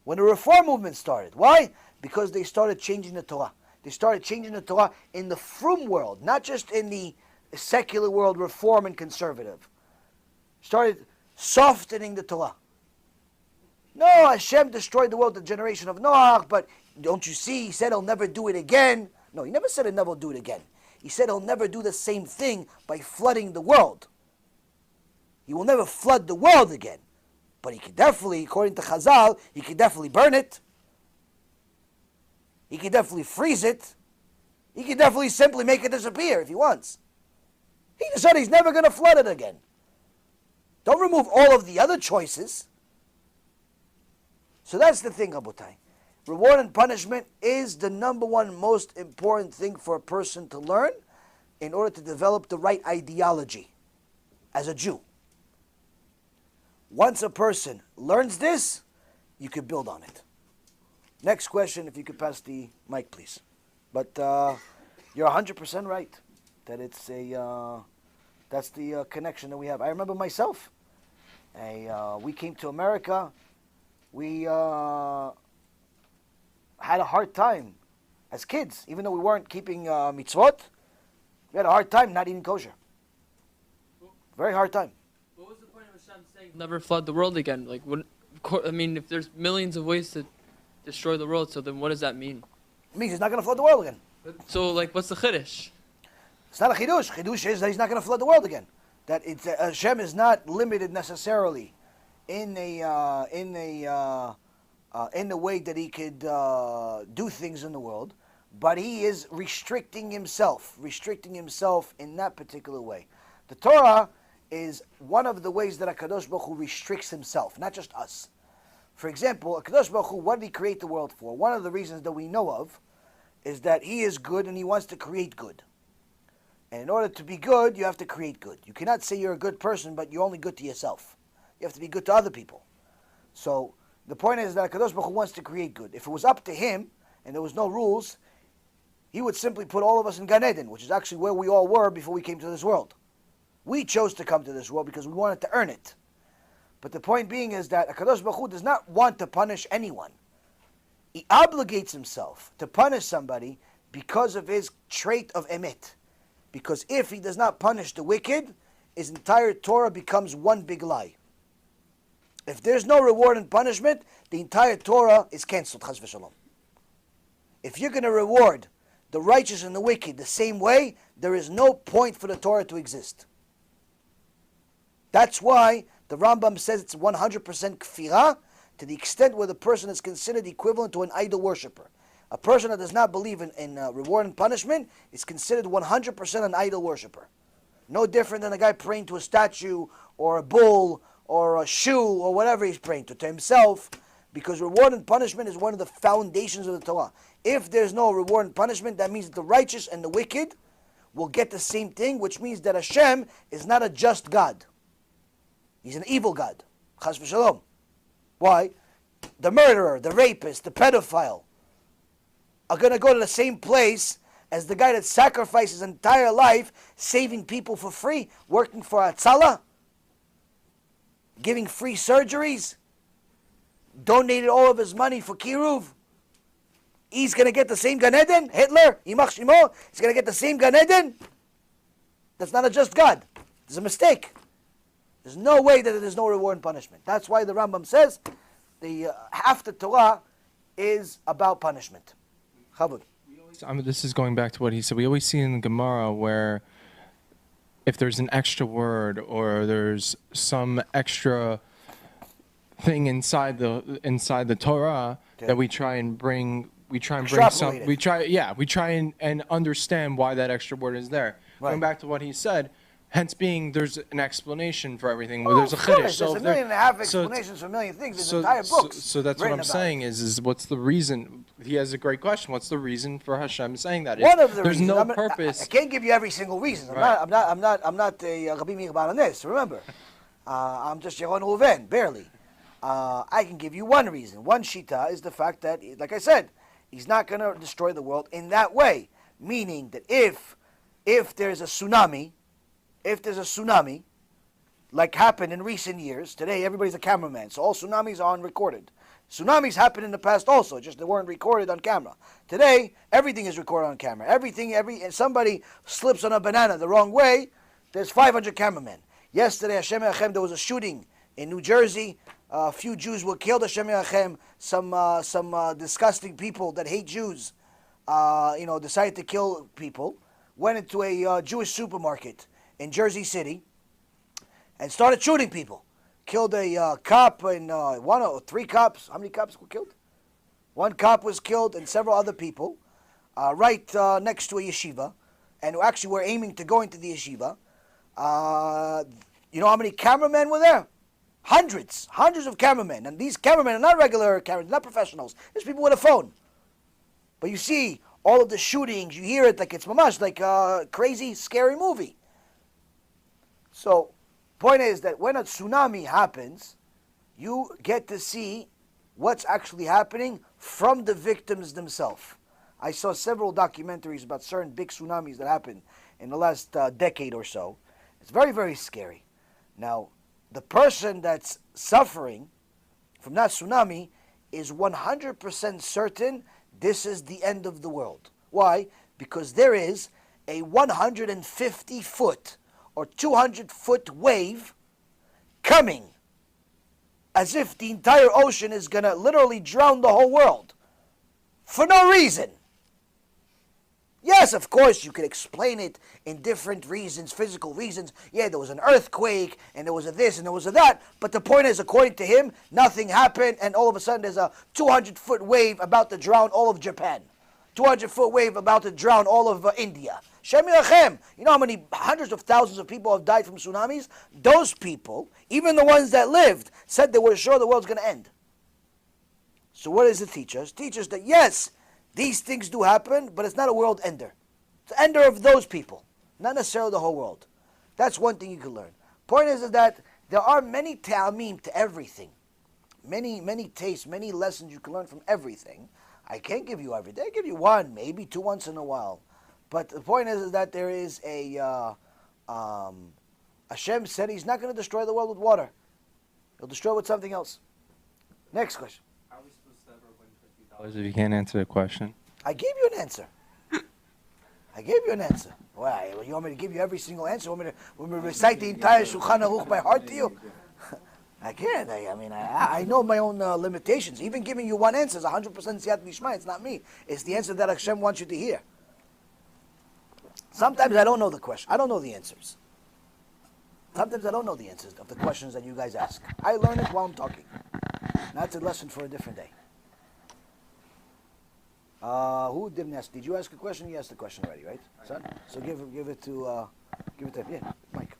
A: When the Reform movement started. Why? Because they started changing the Torah. They started changing the Torah in the frum world, not just in the secular world, Reform and conservative. Started softening the Torah. No, Hashem destroyed the world, the generation of Noah, but don't you see, he said he'll never do it again. No, he never said he'll never do it again. He said he'll never do the same thing by flooding the world. He will never flood the world again. But he could definitely, according to Chazal, he could definitely burn it. He could definitely freeze it. He could definitely simply make it disappear if he wants. He said he's never going to flood it again. Don't remove all of the other choices. So that's the thing, Rabotai. Reward and punishment is the number one most important thing for a person to learn in order to develop the right ideology as a Jew. Once a person learns this, you can build on it. Next question, if you could pass the mic, please. But you're 100% right that it's a That's the connection that we have. I remember myself. We came to America. We had a hard time as kids, even though we weren't keeping mitzvot. We had a hard time not eating kosher. Very hard time.
D: What was the point of Hashem saying never flood the world again? Like, what? I mean, if there's millions of ways to destroy the world, so then what does that mean?
A: It means he's not going to flood the world again.
D: So, like, what's the chiddush?
A: It's not a chidush. Chidush is that he's not going to flood the world again. That it's Hashem is not limited necessarily in the way that he could do things in the world, but he is restricting himself in that particular way. The Torah is one of the ways that HaKadosh Baruch Hu restricts himself, not just us. For example, HaKadosh Baruch Hu, what did he create the world for? One of the reasons that we know of is that he is good and he wants to create good. And in order to be good, you have to create good. You cannot say you're a good person, but you're only good to yourself. You have to be good to other people. So the point is that HaKadosh Baruch Hu wants to create good. If it was up to him and there was no rules, he would simply put all of us in Gan Eden, which is actually where we all were before we came to this world. We chose to come to this world because we wanted to earn it. But the point being is that HaKadosh Baruch Hu does not want to punish anyone. He obligates himself to punish somebody because of his trait of emet. Because if he does not punish the wicked, his entire Torah becomes one big lie. If there's no reward and punishment, the entire Torah is cancelled, chas v'shalom. If you're going to reward the righteous and the wicked the same way, there is no point for the Torah to exist. That's why the Rambam says it's 100% kfirah, to the extent where the person is considered equivalent to an idol worshiper. A person that does not believe in reward and punishment is considered 100% an idol worshiper. No different than a guy praying to a statue or a bull or a shoe or whatever he's praying to himself, because reward and punishment is one of the foundations of the Torah. If there's no reward and punishment, that means that the righteous and the wicked will get the same thing, which means that Hashem is not a just God. He's an evil God. Chas v'shalom. Why? The murderer, the rapist, the pedophile are going to go to the same place as the guy that sacrificed his entire life saving people for free, working for Hatzalah, giving free surgeries, donated all of his money for Kiruv. He's going to get the same Gan Eden? Hitler, Yimach Shimo, he's going to get the same Gan Eden? That's not a just God. There's a mistake. There's no way that there's no reward and punishment. That's why the Rambam says the half the Torah is about punishment. Chabud.
H: This is going back to what he said. We always see in the Gemara where if there's an extra word or there's some extra thing inside the Torah that we try and bring
A: Extrapolate it.
H: we try and understand why that extra word is there.
A: Right.
H: Going back to what he said, hence being there's an explanation for everything. Well, there's a
A: of course,
H: chiddush.
A: there's a million and a half explanations for a million things. There's entire books.
H: So that's what I'm saying is what's the reason? He has a great question. What's the reason for Hashem saying that?
A: One of the
H: there's
A: reasons.
H: no purpose.
A: I can't give you every single reason. I'm not a Rabbi Mirban on this. Remember, I'm just Yaron Reuven, barely. I can give you one reason. One shita is the fact that, like I said, he's not going to destroy the world in that way. Meaning that if there's a tsunami, like happened in recent years, today everybody's a cameraman, so all tsunamis are unrecorded. Tsunamis happened in the past also, just they weren't recorded on camera. Today, everything is recorded on camera. And somebody slips on a banana the wrong way, there's 500 cameramen. Yesterday, Hashem Yachem, there was a shooting in New Jersey. A few Jews were killed, Hashem Yachem. Some disgusting people that hate Jews, decided to kill people. Went into a Jewish supermarket in Jersey City and started shooting people. Killed a cop and one or three cops. How many cops were killed? One cop was killed and several other people right next to a yeshiva, and actually were aiming to go into the yeshiva. You know how many cameramen were there? Hundreds of cameramen. And these cameramen are not regular cameramen, not professionals. There's people with a phone. But you see all of the shootings, you hear it like it's mamash, like a crazy, scary movie. So, point is that when a tsunami happens, you get to see what's actually happening from the victims themselves. I saw several documentaries about certain big tsunamis that happened in the last decade or so. It's very, very scary. Now, the person that's suffering from that tsunami is 100% certain this is the end of the world. Why? Because there is a 150-foot or 200-foot wave coming as if the entire ocean is going to literally drown the whole world for no reason. Yes, of course, you could explain it in different reasons, physical reasons. Yeah, there was an earthquake, and there was a this, and there was a that. But the point is, according to him, nothing happened, and all of a sudden there's a 200-foot wave about to drown all of Japan. 200-foot wave about to drown all of India. Shem Yilachem. You know how many hundreds of thousands of people have died from tsunamis? Those people, even the ones that lived, said they were sure the world's going to end. So what does it teach us? It teaches that, yes, these things do happen, but it's not a world ender. It's the ender of those people, not necessarily the whole world. That's one thing you can learn. Point is that there are many ta'amim to everything. Many tastes, many lessons you can learn from everything. I can't give you every day. I give you one, maybe two once in a while. But the point is that there is a... Hashem said He's not going to destroy the world with water. He'll destroy it with something else. Next question.
H: How are we supposed to ever win $50 if you can't answer the question?
A: I gave you an answer. I gave you an answer. Why? You want me to give you every single answer? Want me to recite the entire Shulchan Aruch by heart to you? I can't. I know my own limitations. Even giving you one answer is 100% siyat mishma. It's not me. It's the answer that Hashem wants you to hear. Sometimes I don't know the question. I don't know the answers. Sometimes I don't know the answers of the questions that you guys ask. I learn it while I'm talking. That's a lesson for a different day. Who didn't ask? Did you ask a question? You asked the question already, right, son? So give it to Mike.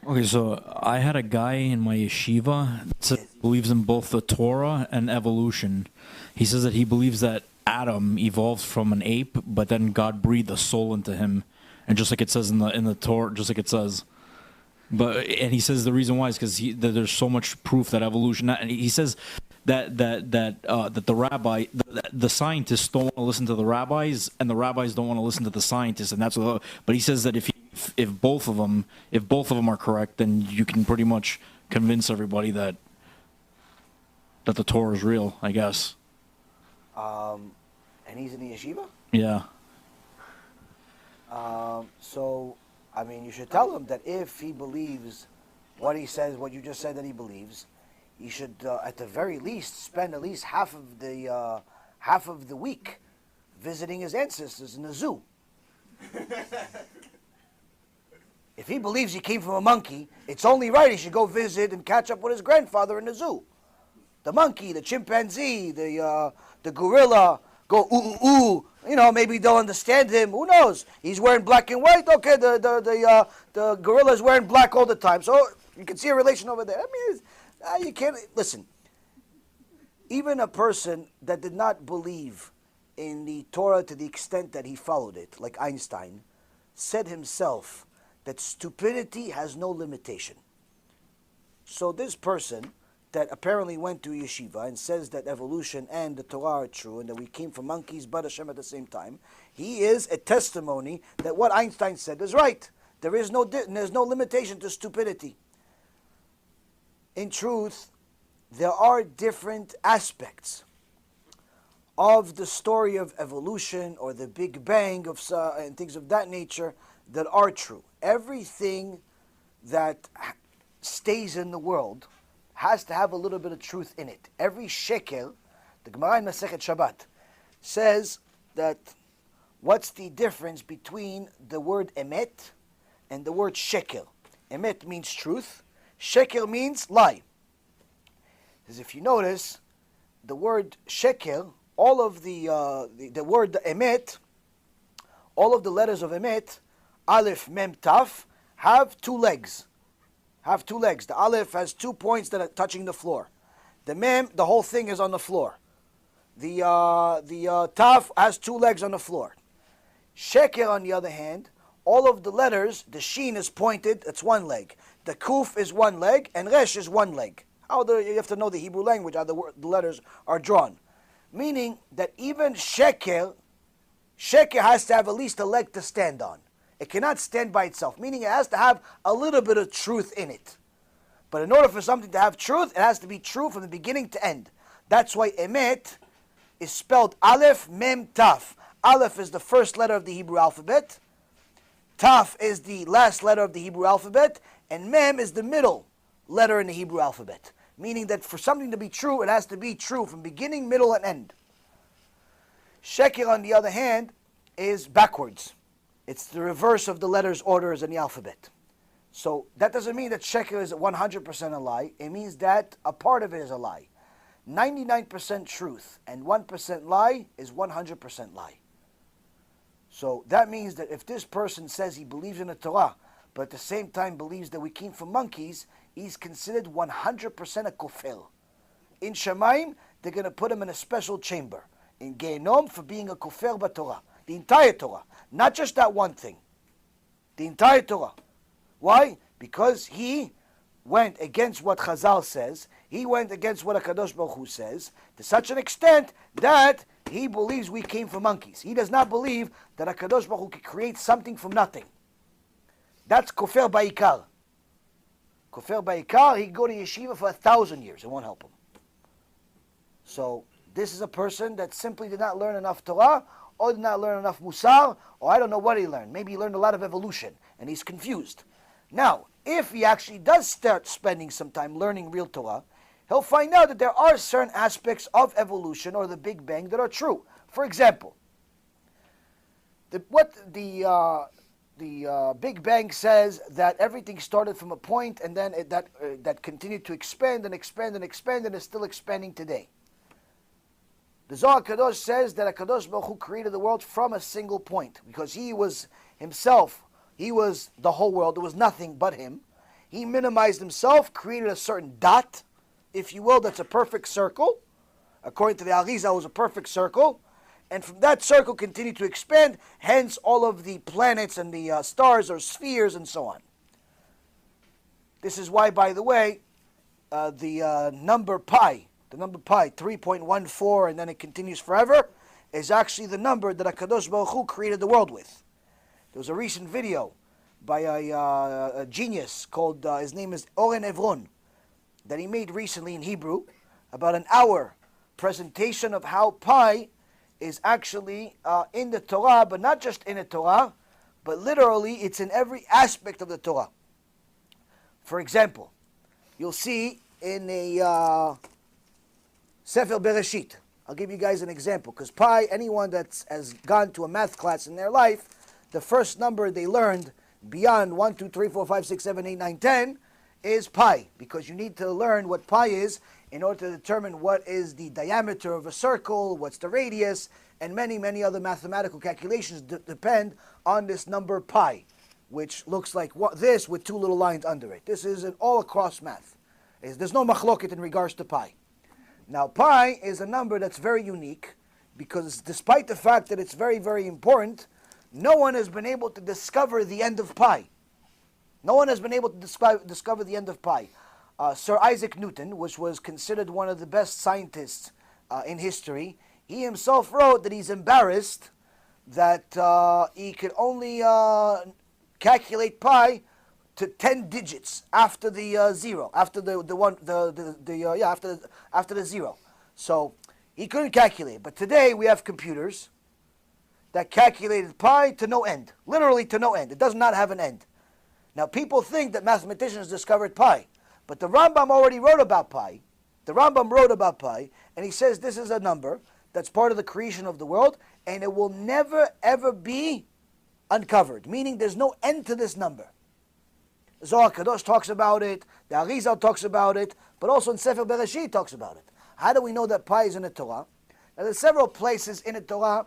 I: Okay, so I had a guy in my yeshiva that says he believes in both the Torah and evolution. He says that he believes that Adam evolved from an ape, but then God breathed a soul into him, and just like it says in the Torah, just like it says. And he says the reason why is because that there's so much proof that evolution. And he says that the rabbi, the scientists don't want to listen to the rabbis, and the rabbis don't want to listen to the scientists, and that's what. But he says that if both of them are correct, then you can pretty much convince everybody that the Torah is real, I guess.
A: And he's in the yeshiva?
I: Yeah.
A: So, you should tell him that if he believes what he says, what you just said that he believes, he should, at the very least, spend at least half of the week visiting his ancestors in the zoo. If he believes he came from a monkey, it's only right he should go visit and catch up with his grandfather in the zoo. The monkey, the chimpanzee, the gorilla, go ooh. Maybe they'll understand him. Who knows? He's wearing black and white. Okay, the gorilla's wearing black all the time. So you can see a relation over there. You can't listen. Even a person that did not believe in the Torah to the extent that he followed it, like Einstein, said himself that stupidity has no limitation. So this person that apparently went to yeshiva and says that evolution and the Torah are true and that we came from monkeys but Hashem at the same time, he is a testimony that what Einstein said is right. There's no limitation to stupidity. In truth, there are different aspects of the story of evolution or the Big Bang and things of that nature that are true. Everything that stays in the world has to have a little bit of truth in it. Every shekel, the Gemara in Masechet Shabbat says that what's the difference between the word emet and the word shekel? Emet means truth. Shekel means lie. Because if you notice, the word shekel, all of the word emet, all of the letters of emet, aleph, mem, taf, have two legs. The aleph has 2 points that are touching the floor. The mem, the whole thing is on the floor. The taf has 2 legs on the floor. Shekel, on the other hand, all of the letters, the sheen is pointed, it's 1 leg. The kuf is 1 leg, and resh is 1 leg. You have to know the Hebrew language, how the letters are drawn. Meaning that even shekel has to have at least a leg to stand on. It cannot stand by itself, meaning it has to have a little bit of truth in it. But in order for something to have truth, it has to be true from the beginning to end. That's why emet is spelled Aleph, Mem, Taf. Aleph is the first letter of the Hebrew alphabet. Taf is the last letter of the Hebrew alphabet. And Mem is the middle letter in the Hebrew alphabet. Meaning that for something to be true, it has to be true from beginning, middle, and end. Sheker, on the other hand, is backwards. It's the reverse of the letters orders in the alphabet. So that doesn't mean that sheker is 100% a lie. It means that a part of it is a lie. 99% truth and 1% lie is 100% lie. So that means that if this person says he believes in the Torah, but at the same time believes that we came from monkeys, he's considered 100% a kofel. In Shemaim, they're going to put him in a special chamber. In Gehenom, for being a kofel b'Torah. The entire Torah. Not just that one thing. The entire Torah. Why? Because he went against what Chazal says. He went against what HaKadosh Baruch Hu says, to such an extent that he believes we came from monkeys. He does not believe that HaKadosh Baruch Hu can create something from nothing. That's Kofer Ba'ikar. Kofer Ba'ikar, he can go to yeshiva for 1,000 years. It won't help him. So, this is a person that simply did not learn enough Torah, or did not learn enough Musar, or I don't know what he learned. Maybe he learned a lot of evolution, and he's confused. Now, if he actually does start spending some time learning real Torah, he'll find out that there are certain aspects of evolution or the Big Bang that are true. For example, the Big Bang says that everything started from a point and then that continued to expand and expand and expand and is still expanding today. The Zohar Kadosh says that HaKadosh Baruch Hu created the world from a single point because he was himself. He was the whole world. There was nothing but him. He minimized himself, created a certain dot, if you will, that's a perfect circle. According to the Arizal, it was a perfect circle. And from that circle continued to expand, hence all of the planets and the stars or spheres and so on. This is why, by the way, the number pi, 3.14, and then it continues forever, is actually the number that HaKadosh Baruch Hu created the world with. There was a recent video by a genius called, his name is Oren Evron, that he made recently in Hebrew, about an hour presentation of how pi is actually in the Torah, but not just in the Torah, but literally it's in every aspect of the Torah. For example, you'll see in a Sefer Bereshit, I'll give you guys an example, because pi, anyone that has gone to a math class in their life, the first number they learned beyond 1, 2, 3, 4, 5, 6, 7, 8, 9, 10 is pi, because you need to learn what pi is in order to determine what is the diameter of a circle, what's the radius, and many, many other mathematical calculations depend on this number pi, which looks like this with two little lines under it. This is an all-across math. There's no machloket in regards to pi. Now, pi is a number that's very unique, because despite the fact that it's very, very important, no one has been able to discover the end of pi. No one has been able to discover the end of pi. Sir Isaac Newton, which was considered one of the best scientists in history, he himself wrote that he's embarrassed that he could only calculate pi to 10 digits after the zero, after after the zero. So he couldn't calculate. But today we have computers that calculated pi to no end, literally to no end. It does not have an end. Now, people think that mathematicians discovered pi, but the Rambam already wrote about pi. The Rambam wrote about pi, and he says this is a number that's part of the creation of the world, and it will never, ever be uncovered, meaning there's no end to this number. Zohar Kadosh talks about it, the Arizal talks about it, but also in Sefer Bereshit talks about it. How do we know that pi is in the Torah? Now, there's several places in the Torah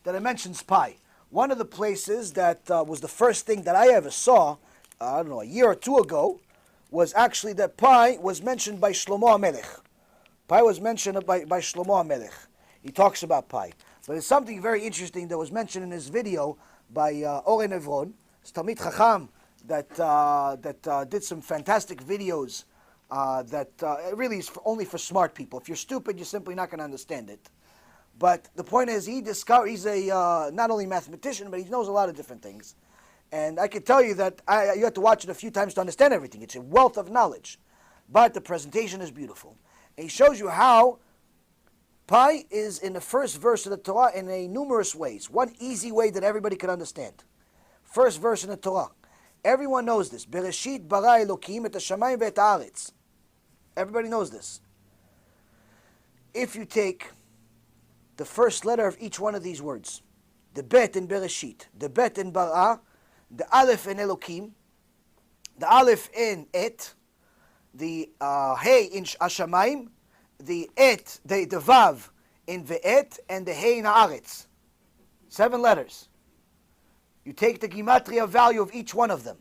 A: that it mentions pi. One of the places that was the first thing that I ever saw, I don't know, a year or two ago, was actually that pi was mentioned by Shlomo HaMelech. Pi was mentioned by Shlomo HaMelech. He talks about pi. But there's something very interesting that was mentioned in his video by Oren Evron. It's Talmid Chacham that did some fantastic videos that really is only for smart people. If you're stupid, you're simply not going to understand it. But the point is, he's a not only mathematician, but he knows a lot of different things. And I can tell you that you have to watch it a few times to understand everything. It's a wealth of knowledge. But the presentation is beautiful. And he shows you how pi is in the first verse of the Torah in a numerous ways. One easy way that everybody can understand. First verse in the Torah. Everyone knows this. Bereshit bara Elokim et hashamayim ve'et haaretz. Everybody knows this. If you take the first letter of each one of these words, the bet in Bereshit, the bet in bara, the aleph in Elokim, the aleph in et, the hey in hashamayim, the et, the vav in ve'et, and the hey in haaretz. 7 letters. You take the gematria value of each one of them.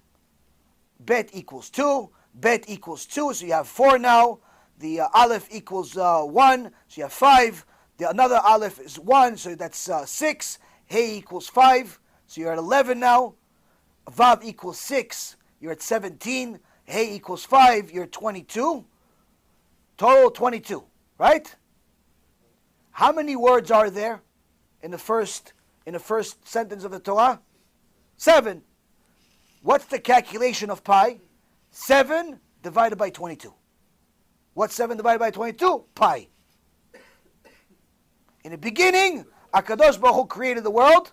A: Bet equals 2, bet equals 2, so you have 4 now. The aleph equals 1, so you have 5. Another aleph is 1, so that's 6. Hey equals 5, so you're at 11 now. Vav equals 6, you're at 17. Hey equals 5, you're at 22. Total 22, right? How many words are there in the first sentence of the Torah? 7. What's the calculation of pi? 7 divided by 22. What's 7 divided by 22? Pi. In the beginning, HaKadosh Baruch Hu created the world.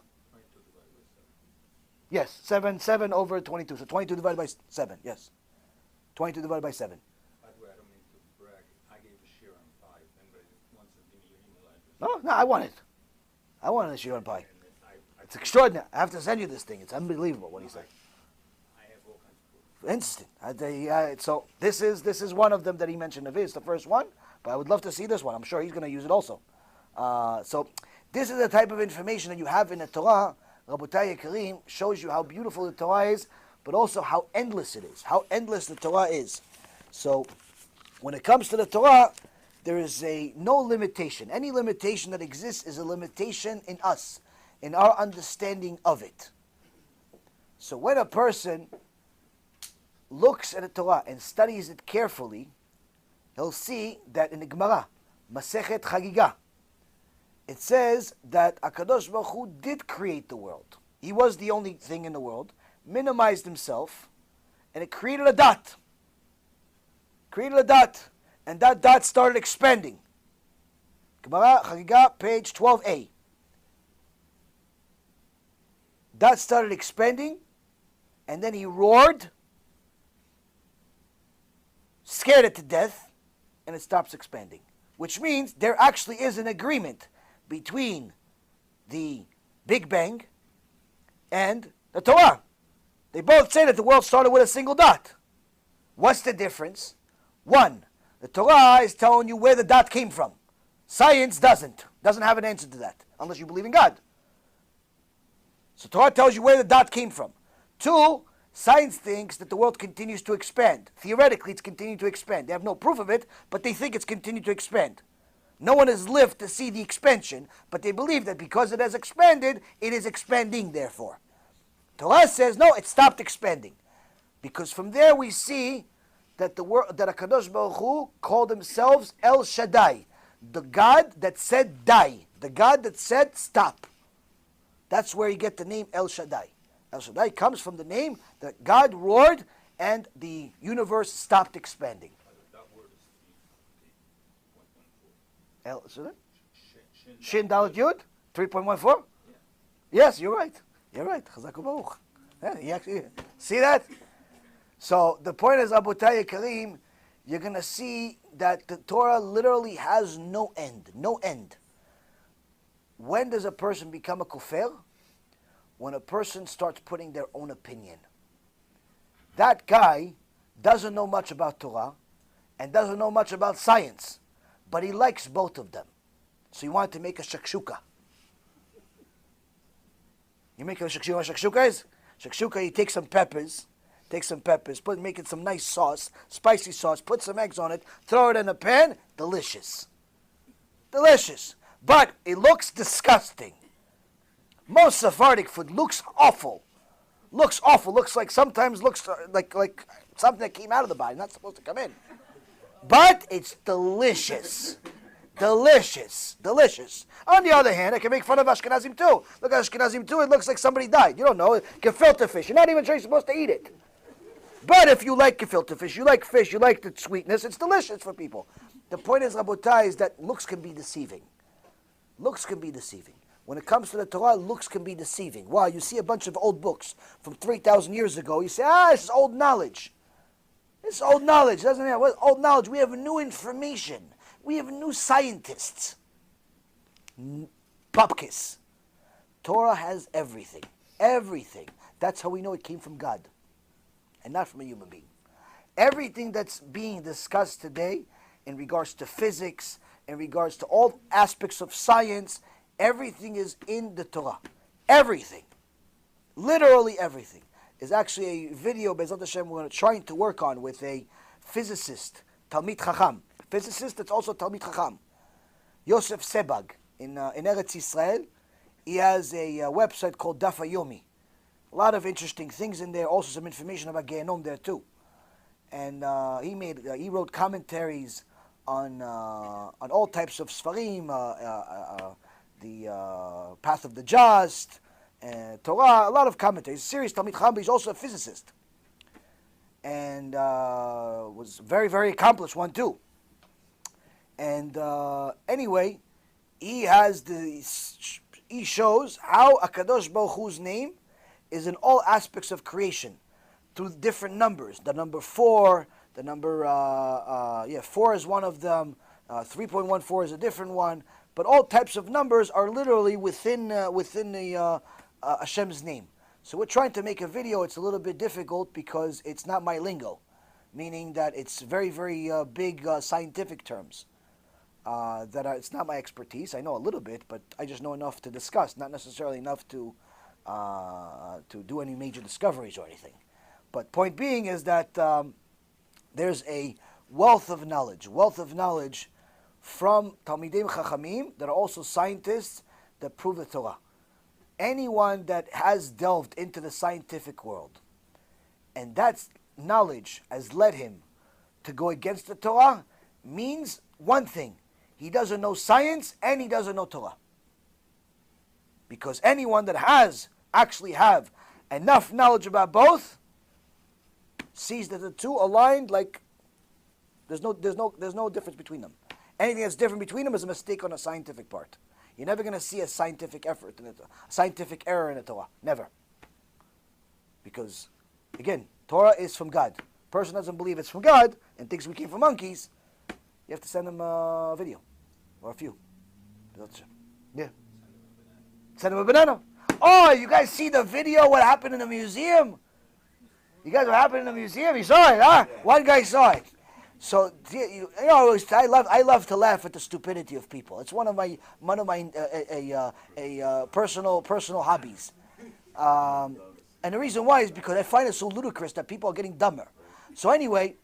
A: Yes, 7 over 22. So 22 divided by 7, yes. 22 divided by 7.
G: By the way, I don't mean to brag. I gave a share on pi. If anybody wants to give me your email address.
A: No, I want it. I want a share on pi. It's extraordinary. I have to send you this thing. It's unbelievable what he said.
G: I have all kinds of proof.
A: Interesting. So this is one of them that he mentioned of his, the first one. But I would love to see this one. I'm sure he's going to use it also. So this is the type of information that you have in the Torah. Rabotai Kareem shows you how beautiful the Torah is, but also how endless it is. How endless the Torah is. So when it comes to the Torah, there is no limitation. Any limitation that exists is a limitation in us, in our understanding of it. So when a person looks at the Torah and studies it carefully, he'll see that in the Gemara, Masechet Chagiga, it says that HaKadosh Baruch Hu did create the world. He was the only thing in the world, minimized himself, and it created a dot. Created a dot, and that dot started expanding. Gemara Chagiga, page 12a. Dot started expanding, and then he roared, scared it to death, and it stops expanding. Which means there actually is an agreement between the Big Bang and the Torah. They both say that the world started with a single dot. What's the difference? One, the Torah is telling you where the dot came from. Science doesn't have an answer to that, unless you believe in God. So Torah tells you where the dot came from. 2, science thinks that the world continues to expand. Theoretically, it's continuing to expand. They have no proof of it, but they think it's continuing to expand. No one has lived to see the expansion, but they believe that because it has expanded, it is expanding, therefore. Torah says, no, it stopped expanding. Because from there we see that that HaKadosh Baruch Hu called themselves El Shaddai, the God that said die, the God that said stop. That's where you get the name El Shaddai. El Shaddai comes from the name that God roared and the universe stopped expanding. El Shaddai? Shin Dalet Yud? 3.14? Yes, you're right. You're right. Chazak Baruch. Yeah, see that? So the point is, Abotai Kareem, you're going to see that the Torah literally has no end. No end. When does a person become a kufir? When a person starts putting their own opinion. That guy doesn't know much about Torah and doesn't know much about science, but he likes both of them. So he wanted to make a shakshuka. You make a shakshuka. You know what shakshuka is? Shakshuka, you take some peppers, make it some nice sauce, spicy sauce, put some eggs on it, throw it in a pan, delicious. Delicious. But it looks disgusting. Most Sephardic food looks awful. Looks awful. Sometimes looks like something that came out of the body, not supposed to come in. But it's delicious. Delicious. Delicious. On the other hand, I can make fun of Ashkenazim too. Look at Ashkenazim too, it looks like somebody died. You don't know. Gefilte fish. You're not even sure you're supposed to eat it. But if you like gefilte fish, you like the sweetness, it's delicious for people. The point is, Rabotai, is that looks can be deceiving. Looks can be deceiving. When it comes to the Torah, looks can be deceiving. Wow, you see a bunch of old books from 3,000 years ago. You say, this is old knowledge. This is old knowledge. Doesn't it? Old knowledge. We have new information. We have new scientists. Pupkis. Torah has everything. Everything. That's how we know it came from God and not from a human being. Everything that's being discussed today in regards to physics, in regards to all aspects of science, everything is in the Torah. Everything. Literally everything. Is actually a video, Be'ezrat Hashem, we're trying to work on with a physicist, Talmid Chacham. Physicist that's also Talmid Chacham. Yosef Sebag in Eretz Yisrael. He has a website called Daf Yomi. A lot of interesting things in there. Also some information about Gehenom there too. And he wrote commentaries on all types of Sfarim, the Path of the Just, Torah, a lot of commentaries. Serious Talmid Chacham, but he's also a physicist. And was very, very accomplished one too. And anyway, he shows how HaKadosh Baruch Hu's name is in all aspects of creation through different numbers. The number 4, the number 4 is one of them. 3.14 is a different one. But all types of numbers are literally within the Hashem's name. So we're trying to make a video. It's a little bit difficult because it's not my lingo, meaning that it's very, very big scientific terms. It's not my expertise. I know a little bit, but I just know enough to discuss, not necessarily enough to do any major discoveries or anything. But point being is that there's a wealth of knowledge from Talmidim Chachamim that are also scientists that prove the Torah. Anyone that has delved into the scientific world and that knowledge has led him to go against the Torah means one thing: he doesn't know science and he doesn't know Torah. Because anyone that actually have enough knowledge about both sees that the two aligned like there's no difference between them. Anything that's different between them is a mistake on a scientific part. You're never going to see a scientific effort in it, a scientific error in the Torah. Never. Because, again, Torah is from God. Person doesn't believe it's from God and thinks we came from monkeys, you have to send them a video. Or a few. Yeah. Send them a banana. Oh, you guys see the video, what happened in the museum? You guys, what happened in the museum? You saw it, huh? One guy saw it. So I love to laugh at the stupidity of people. It's one of my personal hobbies. And the reason why is because I find it so ludicrous that people are getting dumber. So anyway,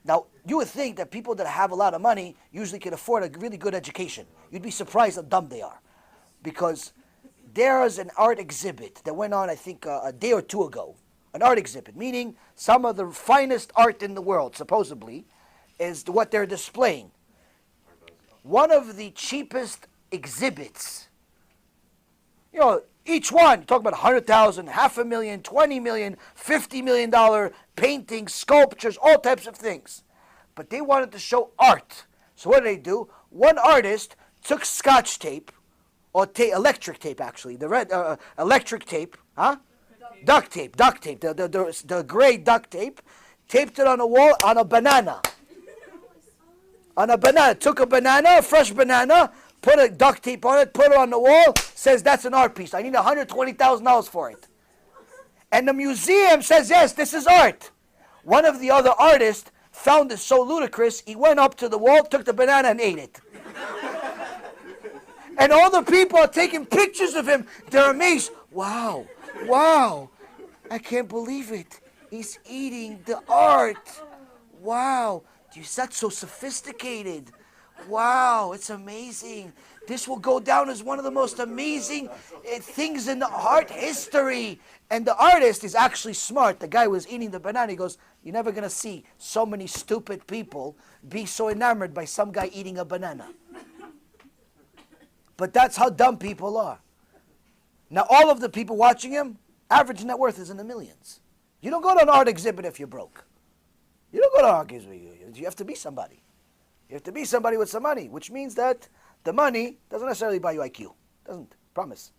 A: now you would think that people that have a lot of money usually can afford a really good education. You'd be surprised how dumb they are, because there's an art exhibit that went on, I think, a day or two ago. An art exhibit, meaning some of the finest art in the world, supposedly, is what they're displaying. One of the cheapest exhibits, each one, talk about 100,000, $500,000, $20 million, $50 million paintings, sculptures, all types of things. But they wanted to show art. So what did they do? One artist took scotch tape, or electric tape actually, the red electric tape, duct tape, the gray duct tape, taped it on a wall on a banana. Took a banana, a fresh banana, put a duct tape on it, put it on the wall, says that's an art piece. I need $120,000 for it. And the museum says, yes, this is art. One of the other artists found this so ludicrous, he went up to the wall, took the banana and ate it. And all the people are taking pictures of him. They're amazed. Wow, I can't believe it. He's eating the art. Wow. That's so sophisticated. Wow, it's amazing. This will go down as one of the most amazing things in the art history. And the artist is actually smart. The guy was eating the banana. He goes, you're never going to see so many stupid people be so enamored by some guy eating a banana. But that's how dumb people are. Now, all of the people watching him, average net worth is in the millions. You don't go to an art exhibit if you're broke. You don't go to an art exhibit. You have to be somebody. You have to be somebody with some money, which means that the money doesn't necessarily buy you IQ. Doesn't. Promise.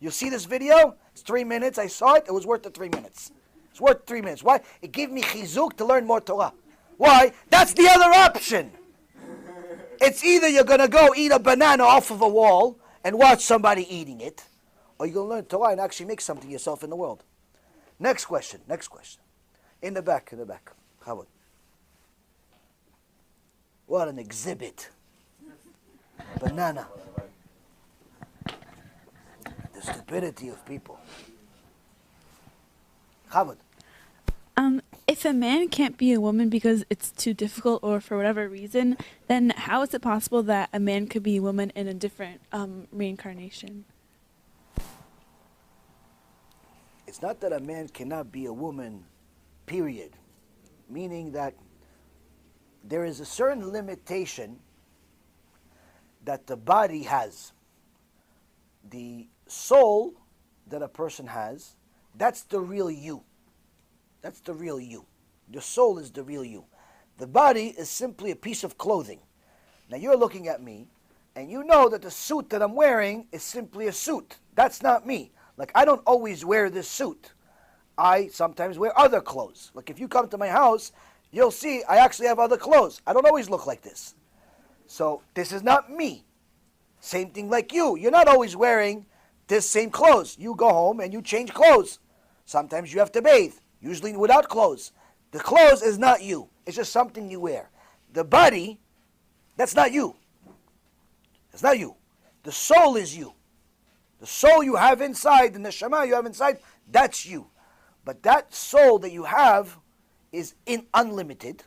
A: You'll see this video. It's 3 minutes. I saw it. It was worth the 3 minutes. It's worth 3 minutes. Why? It gave me chizuk to learn more Torah. Why? That's the other option. It's either you're going to go eat a banana off of a wall and watch somebody eating it, or you're going to learn Torah and actually make something yourself in the world. Next question. In the back. How about? What an exhibit. Banana. The stupidity of people. Chavod.
J: If a man can't be a woman because it's too difficult or for whatever reason, then how is it possible that a man could be a woman in a different reincarnation?
A: It's not that a man cannot be a woman, period. Meaning that there is a certain limitation that the body has. The soul that a person has, that's the real you. That's the real you. Your soul is the real you. The body is simply a piece of clothing. Now you're looking at me, and you know that the suit that I'm wearing is simply a suit. That's not me. Like, I don't always wear this suit. I sometimes wear other clothes. Like, if you come to my house, you'll see I actually have other clothes. I don't always look like this. So this is not me. Same thing like you. You're not always wearing this same clothes. You go home and you change clothes. Sometimes you have to bathe, usually without clothes. The clothes is not you. It's just something you wear. The body, that's not you. It's not you. The soul is you. The soul you have inside, the neshama you have inside, that's you. But that soul that you have is unlimited,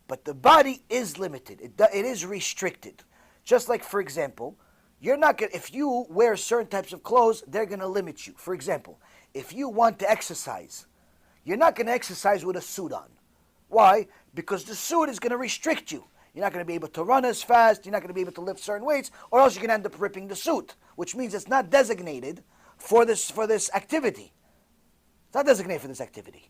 A: but the body is limited. It is restricted. Just like, for example, you're not gonna, if you wear certain types of clothes, they're going to limit you. For example, if you want to exercise, you're not going to exercise with a suit on. Why? Because the suit is going to restrict you. You're not going to be able to run as fast. You're not going to be able to lift certain weights, or else you're going to end up ripping the suit, which means it's not designated for this activity. It's not designated for this activity.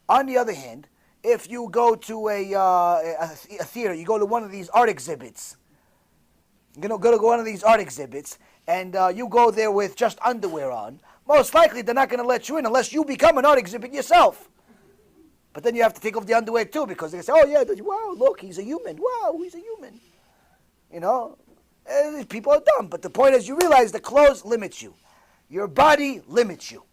A: On the other hand, if you go to a theater, you go to one of these art exhibits, you're going to go to one of these art exhibits, and you go there with just underwear on, most likely they're not going to let you in unless you become an art exhibit yourself. But then you have to take off the underwear too, because they say, oh yeah, wow, look, he's a human. Wow, he's a human. You know, people are dumb. But the point is, you realize the clothes limits you. Your body limits you.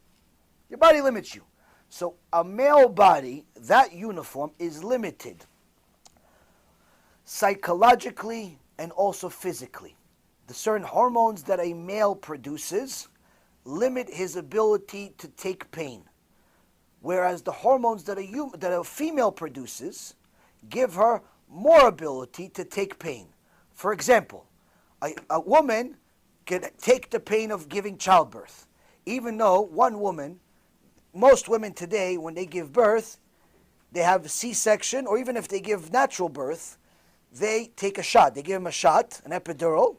A: Your body limits you. So a male body, that uniform is limited psychologically and also physically. The certain hormones that a male produces limit his ability to take pain. Whereas the hormones that a female produces give her more ability to take pain. For example, a woman can take the pain of giving childbirth. Even though one woman, most women today, when they give birth, they have a C-section, or even if they give natural birth, they take a shot. They give them a shot, an epidural,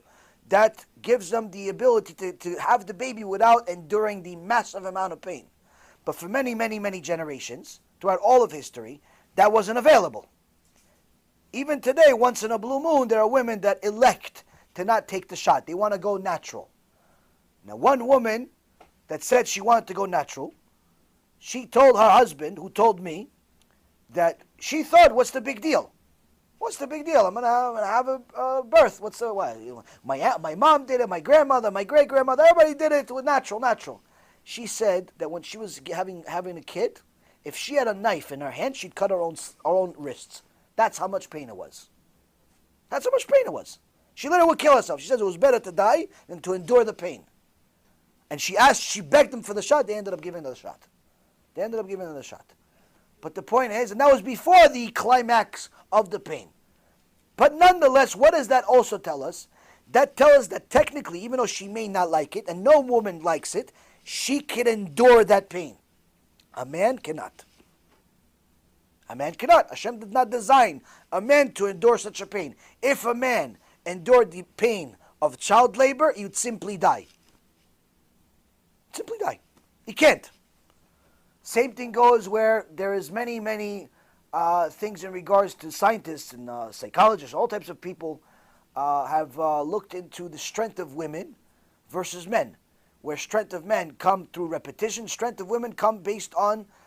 A: that gives them the ability to have the baby without enduring the massive amount of pain. But for many, many, many generations, throughout all of history, that wasn't available. Even today, once in a blue moon, there are women that elect to not take the shot. They want to go natural. Now, one woman that said she wanted to go natural, she told her husband, who told me, that she thought, what's the big deal? What's the big deal? I'm gonna have a birth. What's the what? My mom did it. My grandmother, my great grandmother, everybody did it with natural. She said that when she was having a kid, if she had a knife in her hand, she'd cut her own wrists. That's how much pain it was. That's how much pain it was. She literally would kill herself. She says it was better to die than to endure the pain. And she begged them for the shot. They ended up giving her the shot. But the point is, and that was before the climax of the pain. But nonetheless, what does that also tell us? That tells us that technically, even though she may not like it, and no woman likes it, she can endure that pain. A man cannot. A man cannot. Hashem did not design a man to endure such a pain. If a man endured the pain of child labor, he would simply die. Simply die. He can't. Same thing goes where there is many things in regards to scientists and psychologists, all types of people have looked into the strength of women versus men, where strength of men come through repetition, strength of women come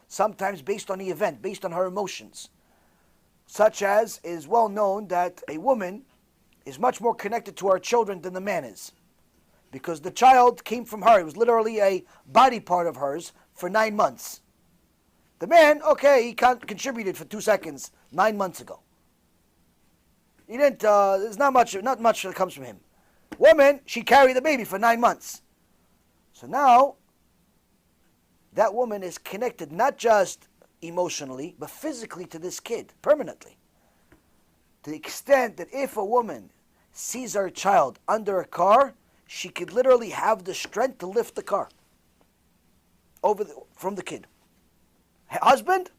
A: sometimes based on the event, based on her emotions. Such as is well known that a woman is much more connected to her children than the man is. Because the child came from her. It was literally a body part of hers for 9 months. The man, okay, he contributed for 2 seconds 9 months ago. He didn't, there's not much that comes from him. Woman, she carried the baby for 9 months. So now, that woman is connected not just emotionally, but physically to this kid, permanently. To the extent that if a woman sees her child under a car, she could literally have the strength to lift the car from the kid. Husband,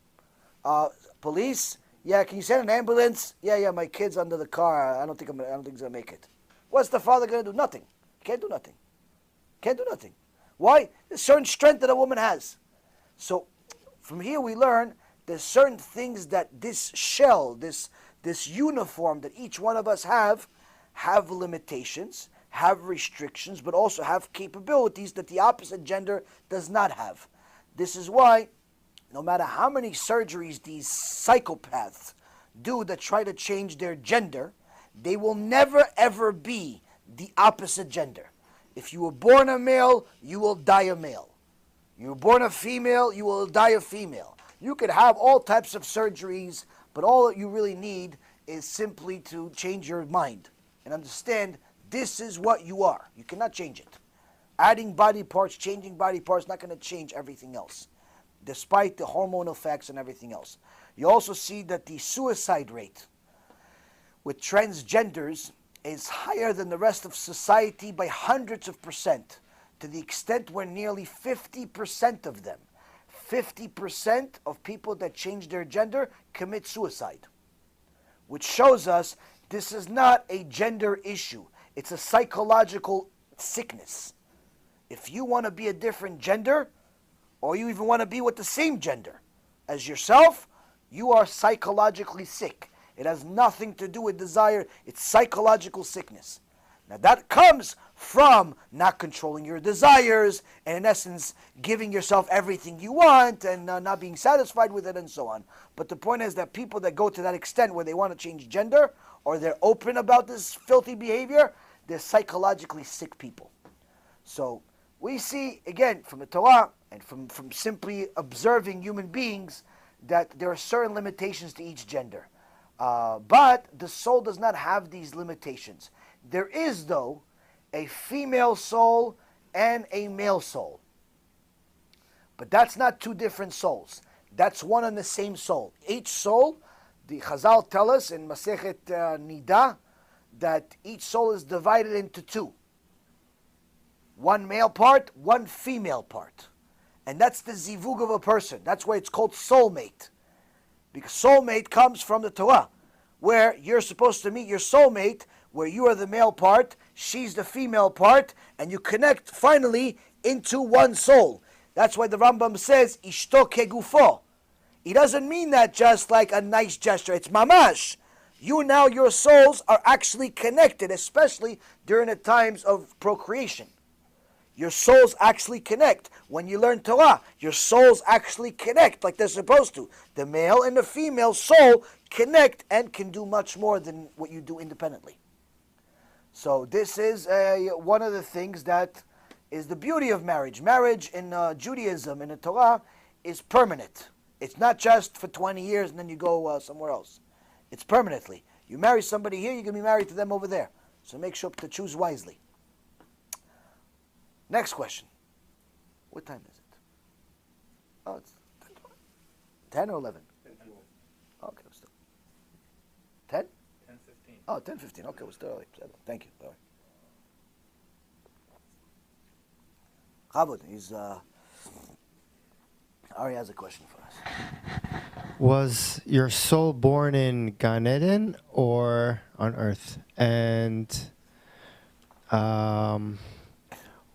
A: police, yeah, can you send an ambulance? Yeah, my kid's under the car. I don't think he's gonna make it. What's the father gonna do? Nothing. Can't do nothing. Can't do nothing. Why? There's certain strength that a woman has. So from here we learn there's certain things that this shell, this uniform that each one of us have limitations, have restrictions, but also have capabilities that the opposite gender does not have. This is why no matter how many surgeries these psychopaths do that try to change their gender, they will never ever be the opposite gender. If you were born a male, you will die a male. You were born a female, you will die a female. You could have all types of surgeries, but all that you really need is simply to change your mind and understand this is what you are. You cannot change it. Adding body parts, changing body parts, not going to change everything else, despite the hormonal effects and everything else. You also see that the suicide rate with transgenders is higher than the rest of society by hundreds of percent, to the extent where nearly 50% of them, 50% of people that change their gender commit suicide, which shows us this is not a gender issue. It's a psychological sickness. If you want to be a different gender, or you even want to be with the same gender as yourself, you are psychologically sick. It has nothing to do with desire. It's psychological sickness. Now that comes from not controlling your desires and in essence giving yourself everything you want and not being satisfied with it and so on. But the point is that people that go to that extent where they want to change gender or they're open about this filthy behavior, they're psychologically sick people. So we see again from the Torah and from simply observing human beings that there are certain limitations to each gender. But the soul does not have these limitations. There is, though, a female soul and a male soul. But that's not two different souls. That's one and the same soul. Each soul, the Chazal tell us in Masechet Nida, that each soul is divided into two. One male part, one female part. And that's the zivug of a person. That's why it's called soulmate. Because soulmate comes from the Torah, where you're supposed to meet your soulmate, where you are the male part, she's the female part, and you connect finally into one soul. That's why the Rambam says, Ishto kegufo. He doesn't mean that just like a nice gesture. It's mamash. Your souls are actually connected, especially during the times of procreation. Your souls actually connect. When you learn Torah, your souls actually connect like they're supposed to. The male and the female soul connect and can do much more than what you do independently. So this is one of the things that is the beauty of marriage. Marriage in Judaism, in the Torah, is permanent. It's not just for 20 years and then you go somewhere else. It's permanently. You marry somebody here, you're going to be married to them over there. So make sure to choose wisely. Next question. What time is it? Oh, it's 10 or 11?
C: 10.
A: Okay, we're still. 10? 10:15. Oh, 10:15. Okay, we're still early. Thank you. All right. Chavod, Ari has a question for us.
K: Was your soul born in Gan Eden or on earth? And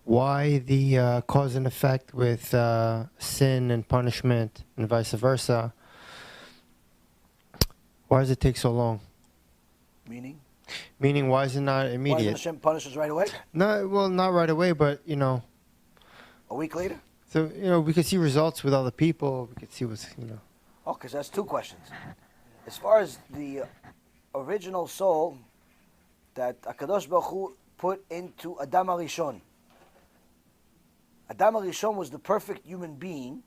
K: why the cause and effect with sin and punishment and vice versa. Why does it take so long?
A: Meaning?
K: Meaning, why is it not
A: Why
K: immediate?
A: doesn't Hashem punish us right away?
K: No, well, not right away, but
A: A week later?
K: So we could see results with other people. We could see what's
A: Okay, so that's two questions. As far as the original soul that HaKadosh Baruch Hu put into Adam HaRishon. Adam HaRishon was the perfect human being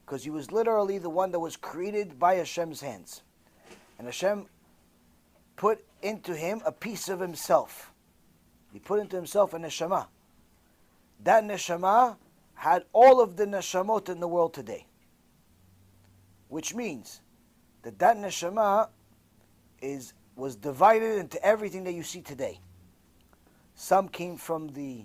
A: because he was literally the one that was created by Hashem's hands. And Hashem put into him a piece of himself. He put into himself a neshama. That neshama had all of the neshamot in the world today. Which means that neshama was divided into everything that you see today. Some came from the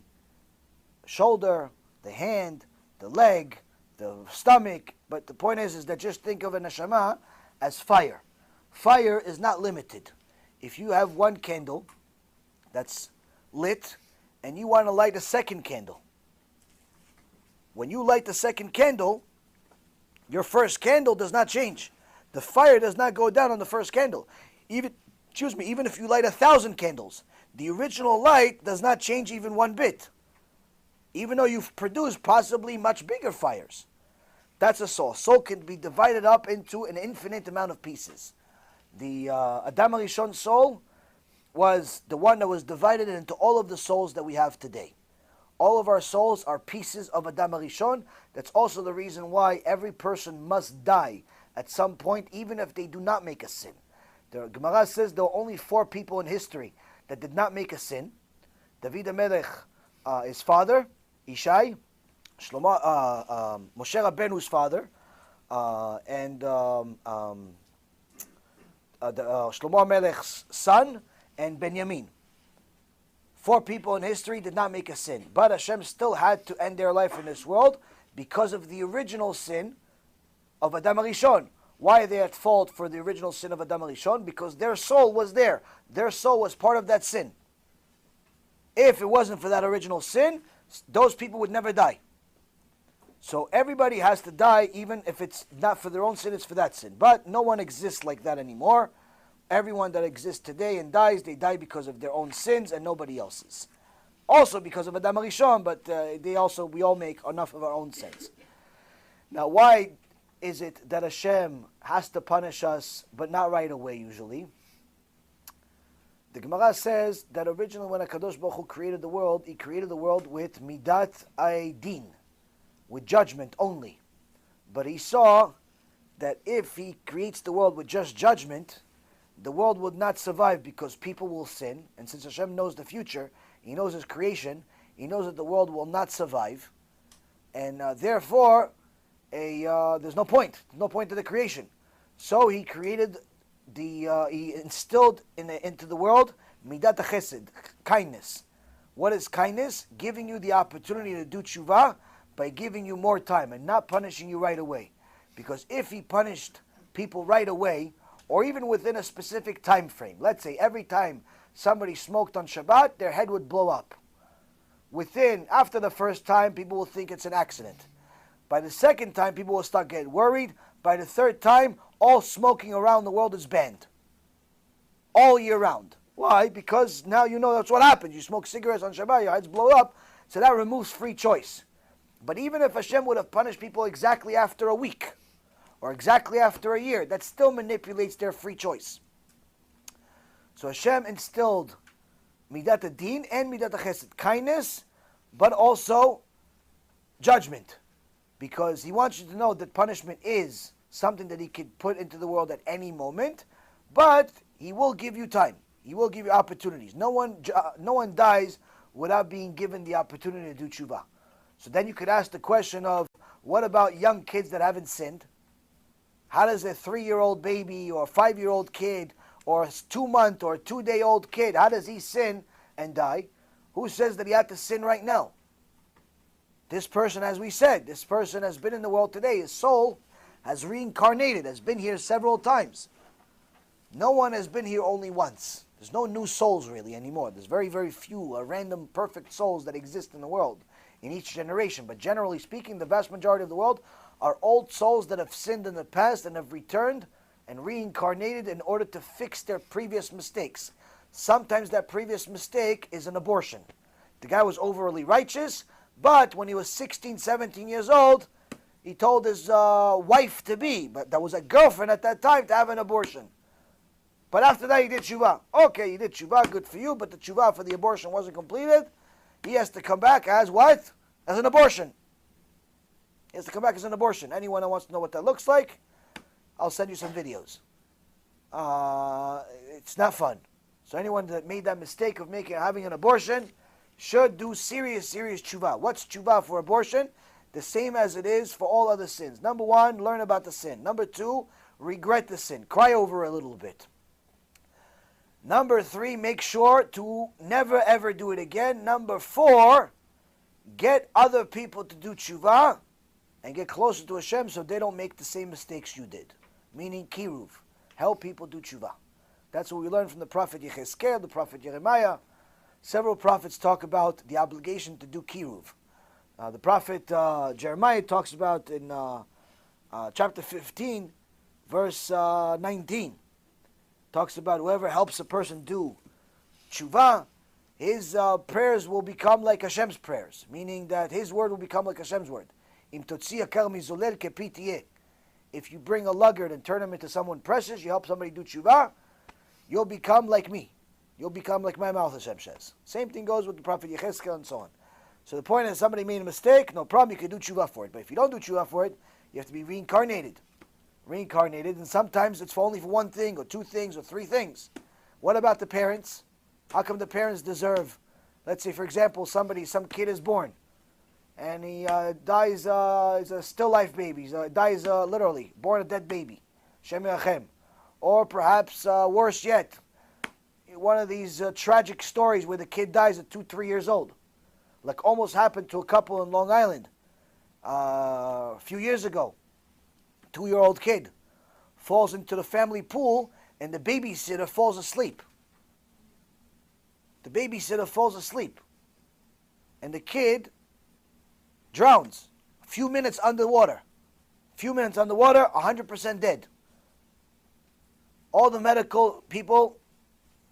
A: shoulder, the hand, the leg, the stomach, but the point is that just think of a neshama as fire. Fire is not limited. If you have one candle that's lit and you want to light a second candle, when you light the second candle, your first candle does not change. The fire does not go down on the first candle. Even if you light 1,000 candles, the original light does not change even one bit. Even though you've produced possibly much bigger fires. That's a soul. Soul can be divided up into an infinite amount of pieces. The Adam HaRishon soul was the one that was divided into all of the souls that we have today. All of our souls are pieces of Adam HaRishon. That's also the reason why every person must die at some point, even if they do not make a sin. The Gemara says there were only 4 people in history that did not make a sin. David HaMelech, his father, Ishai, Moshe Rabbeinu's father, and Shlomo HaMelech's son, and Benjamin. 4 people in history did not make a sin. But Hashem still had to end their life in this world because of the original sin of Adam HaRishon. Why are they at fault for the original sin of Adam HaRishon? Because their soul was there. Their soul was part of that sin. If it wasn't for that original sin, those people would never die. So everybody has to die, even if it's not for their own sin, it's for that sin. But no one exists like that anymore. Everyone that exists today and dies, they die because of their own sins and nobody else's. Also because of Adam HaRishon, but we all make enough of our own sins. Now, why is it that Hashem has to punish us, but not right away usually? The Gemara says that originally when HaKadosh Baruch Hu created the world, He created the world with midat aydin, with judgment only. But He saw that if He creates the world with just judgment, the world would not survive because people will sin. And since Hashem knows the future, He knows His creation, He knows that the world will not survive. And therefore, there's no point. There's no point to the creation. So He created He instilled into the world midat chesed, kindness. What is kindness? Giving you the opportunity to do tshuva by giving you more time and not punishing you right away. Because if He punished people right away, or even within a specific time frame, let's say every time somebody smoked on Shabbat, their head would blow up. After the first time, people will think it's an accident. By the second time, people will start getting worried. By the third time, all smoking around the world is banned. All year round. Why? Because now you know that's what happens. You smoke cigarettes on Shabbat, your heads blow up. So that removes free choice. But even if Hashem would have punished people exactly after a week, or exactly after a year, that still manipulates their free choice. So Hashem instilled midat adin and midat chesed, kindness, but also judgment. Because He wants you to know that punishment is something that He could put into the world at any moment, but He will give you time. He will give you opportunities. No one dies without being given the opportunity to do tshuva. So then you could ask the question of, what about young kids that haven't sinned? How does a 3-year-old baby or a 5-year-old kid or a 2-month or a 2-day-old kid, how does he sin and die? Who says that he had to sin right now? This person, as we said, this person has been in the world today. His soul has reincarnated, has been here several times. No one has been here only once. There's no new souls really anymore. There's very, very few random perfect souls that exist in the world in each generation. But generally speaking, the vast majority of the world are old souls that have sinned in the past and have returned and reincarnated in order to fix their previous mistakes. Sometimes that previous mistake is an abortion. The guy was overly righteous, but when he was 16, 17 years old, he told his wife-to-be, but that was a girlfriend at that time, to have an abortion. But after that, he did tshuva. Okay, he did tshuva, good for you, but the tshuva for the abortion wasn't completed. He has to come back as what? As an abortion. He has to come back as an abortion. Anyone that wants to know what that looks like, I'll send you some videos. It's not fun. So anyone that made that mistake of having an abortion should do serious tshuva. What's tshuva for abortion? The same as it is for all other sins. Number one, learn about the sin. Number two, regret the sin. Cry over it a little bit. Number three, make sure to never ever do it again. Number four, get other people to do tshuva and get closer to Hashem so they don't make the same mistakes you did. Meaning kiruv. Help people do tshuva. That's what we learned from the prophet Yechezkel, the prophet Jeremiah. Several prophets talk about the obligation to do kiruv. The prophet Jeremiah talks about in chapter 15, verse 19. Talks about whoever helps a person do tshuva, his prayers will become like Hashem's prayers, meaning that his word will become like Hashem's word. Im totzia kar mizolel kepi tiyeh. If you bring a luggard and turn him into someone precious, you help somebody do tshuva, you'll become like me. You'll become like my mouth, Hashem says. Same thing goes with the prophet Yechezkel and so on. So the point is, somebody made a mistake, no problem, you can do tshuva for it. But if you don't do tshuva for it, you have to be reincarnated. And sometimes it's only for one thing, or two things, or three things. What about the parents? How come the parents deserve, let's say, for example, some kid is born, and he dies, is a still life baby, he dies literally, born a dead baby, Shem Yachem. Or perhaps, worse yet, one of these tragic stories where the kid dies at 2-3 years old. Like almost happened to a couple in Long Island a few years ago. 2-year-old kid falls into the family pool and the babysitter falls asleep. The babysitter falls asleep. And the kid drowns. A few minutes underwater. 100% dead. All the medical people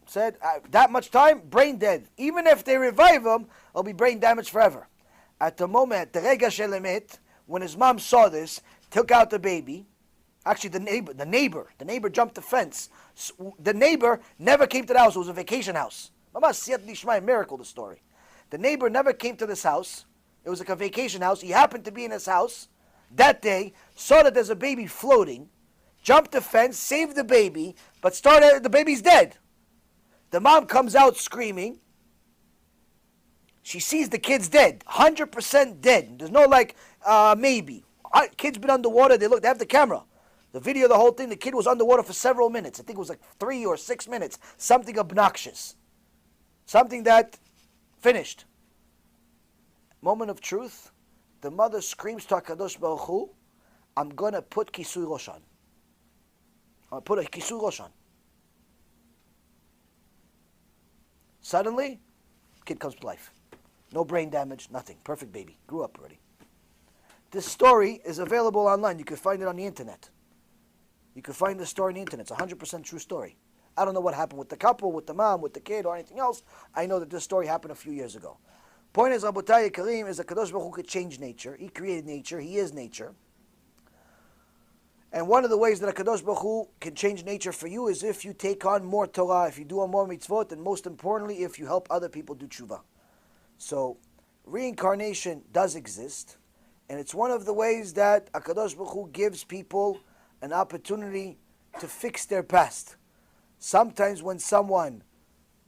A: said, that much time, brain dead. Even if they revive him, it'll be brain damage forever. At the moment, the rega shel emet, when his mom saw this, took out the baby. Actually, the neighbor jumped the fence. The neighbor never came to the house. It was a vacation house. Miracle, the story. The neighbor never came to this house. It was like a vacation house. He happened to be in his house that day, saw that there's a baby floating, jumped the fence, saved the baby, but the baby's dead. The mom comes out screaming. She sees the kid's dead, 100% dead. There's no maybe. Kid's been underwater. They have the camera. The video, the whole thing, the kid was underwater for several minutes. I think it was like 3 or 6 minutes. Something obnoxious. Something that finished. Moment of truth. The mother screams to HaKadosh Baruch Hu, I'm going to put kisui rosh on. I'm going to put a kisui rosh on. Suddenly, kid comes to life. No brain damage, nothing. Perfect baby. Grew up already. This story is available online. You can find it on the internet. You can find the story on the internet. It's a 100% true story. I don't know what happened with the couple, with the mom, with the kid, or anything else. I know that this story happened a few years ago. Point is, Rabotai Karim, is that Kadosh Baruch Hu could change nature. He created nature. He is nature. And one of the ways that Kadosh Baruch Hu can change nature for you is if you take on more Torah, if you do more mitzvot, and most importantly, if you help other people do tshuva. So, reincarnation does exist. And it's one of the ways that HaKadosh Baruch Hu gives people an opportunity to fix their past. Sometimes when someone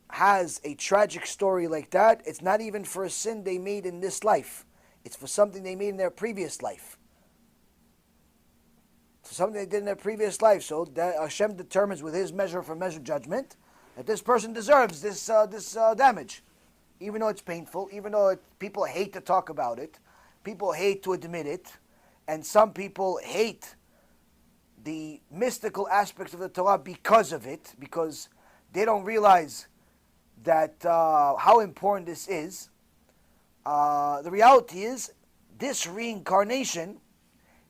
A: has a tragic story like that, it's not even for a sin they made in this life. It's for something they made in their previous life. For something they did in their previous life. So that Hashem determines with his measure for measure judgment that this person deserves this damage. Even though it's painful, even though people hate to talk about it, people hate to admit it, and some people hate the mystical aspects of the Torah because of it, because they don't realize that how important this is. The reality is, this reincarnation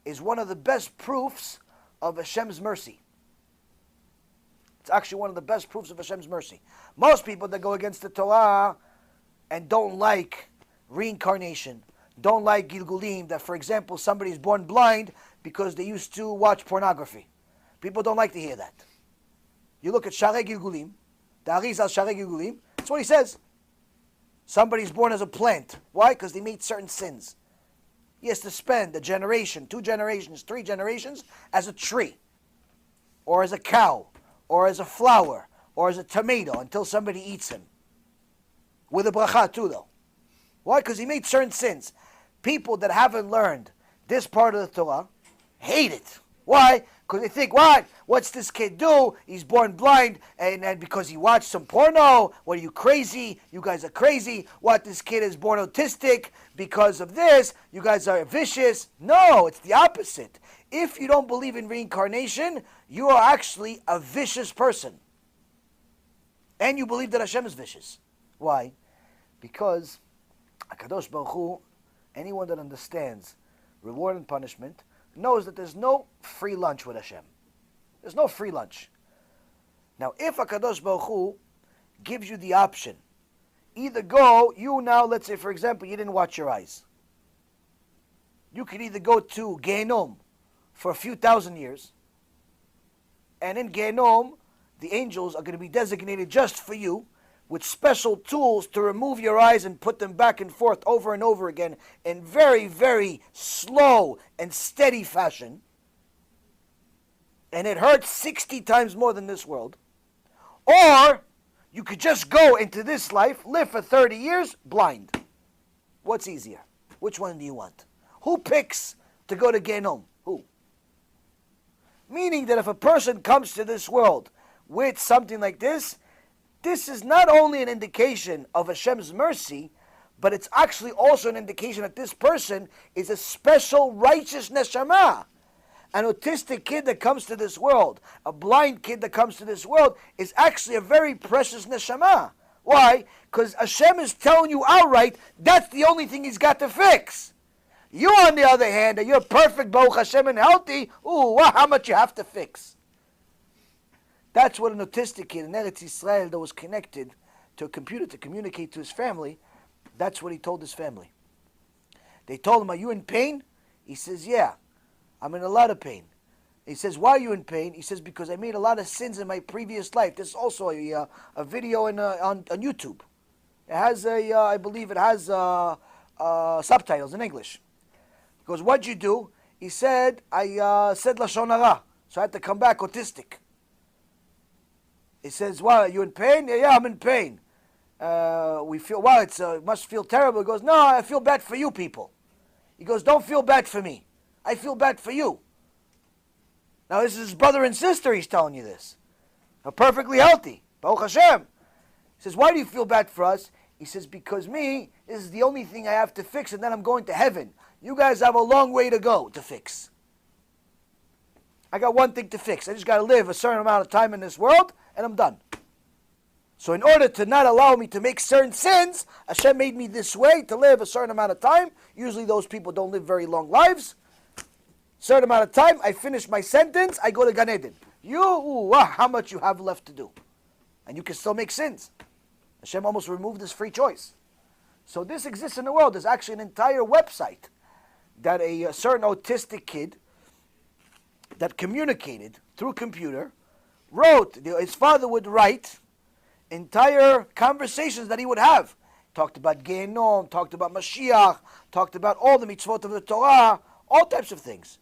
A: is one of the best proofs of Hashem's mercy. It's actually one of the best proofs of Hashem's mercy. Most people that go against the Torah and don't like reincarnation, don't like Gilgulim, that for example somebody is born blind because they used to watch pornography. People don't like to hear that. You look at Sharei Gilgulim, the Arizal Sharei Gilgulim, that's what he says. Somebody's born as a plant. Why? Because they made certain sins. He has to spend a generation, 2 generations, 3 generations as a tree, or as a cow, or as a flower, or as a tomato until somebody eats him. With a bracha too though. Why? Because he made certain sins. People that haven't learned this part of the Torah hate it. Why? Because they think, what? What's this kid do? He's born blind and because he watched some porno. What, are you crazy? You guys are crazy. What, this kid is born autistic because of this? You guys are vicious. No, it's the opposite. If you don't believe in reincarnation, you are actually a vicious person. And you believe that Hashem is vicious. Why? Because HaKadosh Baruch Hu, anyone that understands reward and punishment, knows that there's no free lunch with Hashem. There's no free lunch. Now, if HaKadosh Baruch Hu gives you the option, either go, you now, let's say for example, you didn't watch your eyes. You could either go to Gehenom for a few thousand years, and in Gehenom, the angels are going to be designated just for you, with special tools to remove your eyes and put them back and forth over and over again in very, very slow and steady fashion. And it hurts 60 times more than this world. Or you could just go into this life, live for 30 years, blind. What's easier? Which one do you want? Who picks to go to Gehenom? Who? Meaning that if a person comes to this world with something like this is not only an indication of Hashem's mercy, but it's actually also an indication that this person is a special righteous neshama. An autistic kid that comes to this world, a blind kid that comes to this world, is actually a very precious neshama. Why? Because Hashem is telling you outright, that's the only thing He's got to fix. You, on the other hand, you're perfect, Baruch Hashem, and healthy, how much you have to fix. That's what an autistic kid in Eretz Yisrael that was connected to a computer to communicate to his family, that's what he told his family. They told him, are you in pain? He says, yeah, I'm in a lot of pain. He says, why are you in pain? He says, because I made a lot of sins in my previous life. There's also a video on YouTube. It has I believe it has subtitles in English. He goes, what'd you do? He said, I said Lashon Hara, so I had to come back autistic. He says, "Wow, are you in pain?" Yeah, I'm in pain. We feel, wow, it must feel terrible. He goes, no, I feel bad for you people. He goes, don't feel bad for me. I feel bad for you. Now this is his brother and sister, he's telling you this. They're perfectly healthy. Baruch Hashem. He says, why do you feel bad for us? He says, because me, this is the only thing I have to fix and then I'm going to heaven. You guys have a long way to go to fix. I got one thing to fix. I just got to live a certain amount of time in this world and I'm done. So in order to not allow me to make certain sins, Hashem made me this way to live a certain amount of time. Usually those people don't live very long lives. Certain amount of time, I finish my sentence, I go to Gan Eden. How much you have left to do. And you can still make sins. Hashem almost removed this free choice. So this exists in the world. There's actually an entire website that a certain autistic kid that communicated through computer wrote. His father would write entire conversations that he would have. Talked about Gehenom, talked about Mashiach, talked about all the mitzvot of the Torah, all types of things.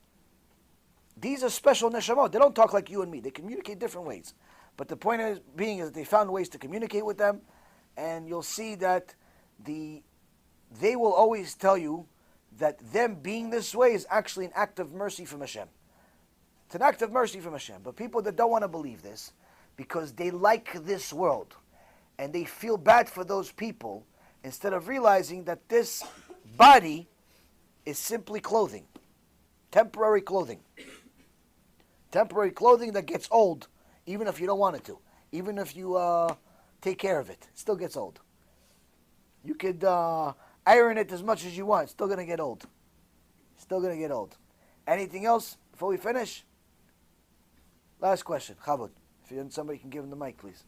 A: These are special neshamot. They don't talk like you and me. They communicate different ways. But the point is that they found ways to communicate with them, and you'll see that they will always tell you that them being this way is actually an act of mercy from Hashem. It's an act of mercy from Hashem. But people that don't want to believe this, because they like this world, and they feel bad for those people, instead of realizing that this body is simply clothing. Temporary clothing. Temporary clothing that gets old, even if you don't want it to. Even if you take care of it, it still gets old. You could iron it as much as you want. It's still going to get old. Still going to get old. Anything else before we finish? Last question. Chavod. If somebody can give him the mic, please.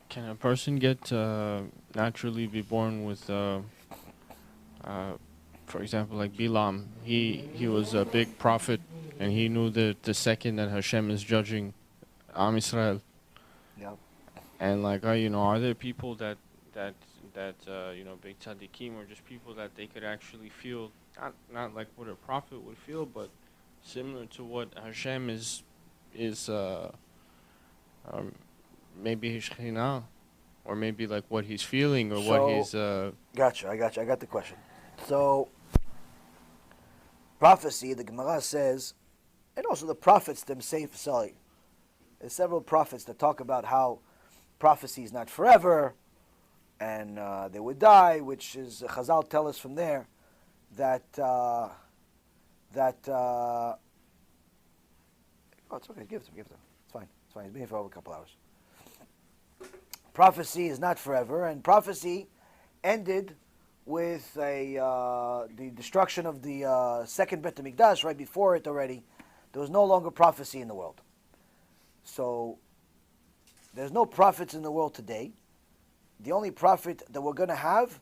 E: Can a person get naturally be born with, for example, like Bilam? He was a big prophet, and he knew that the second that Hashem is judging Am Israel.
A: Yeah.
E: And like, are there people that big tzaddikim, or just people that they could actually feel, not like what a prophet would feel, but similar to what Hashem is maybe his Shekhinah, or maybe like what he's feeling, or what he's.
A: Gotcha. I got the question. So, prophecy, the Gemara says, and also the prophets themselves. Sorry, there's several prophets that talk about how prophecy is not forever, and they would die, which is Chazal tell us from there that oh, it's okay, give it to him. It's fine. He's been here for over a couple hours. Prophecy is not forever, and prophecy ended with the destruction of the second Bet HaMikdash. Right before it already, there was no longer prophecy in the world. So there's no prophets in the world today. The only prophet that we're going to have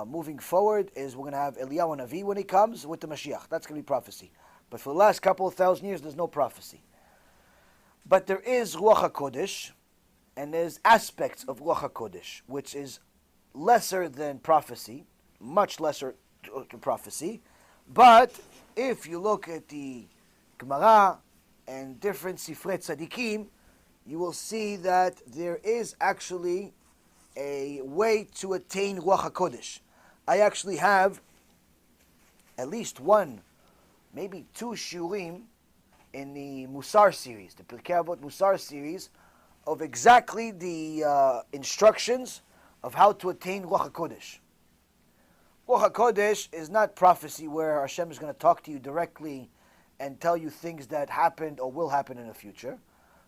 A: moving forward is we're going to have Eliyahu Navi when he comes with the Mashiach. That's going to be prophecy. But for the last couple of thousand years, there's no prophecy. But there is Ruach HaKodesh, and there's aspects of Ruach HaKodesh, which is lesser than prophecy, much lesser to prophecy. But if you look at the Gemara and different Sifrei Tzadikim, you will see that there is actually a way to attain Ruach HaKodesh. I actually have at least one, maybe two shiurim in the Musar series, the Pirkei Avot Musar series, of exactly the instructions of how to attain Ruach HaKodesh. Ruach HaKodesh is not prophecy where Hashem is going to talk to you directly and tell you things that happened or will happen in the future.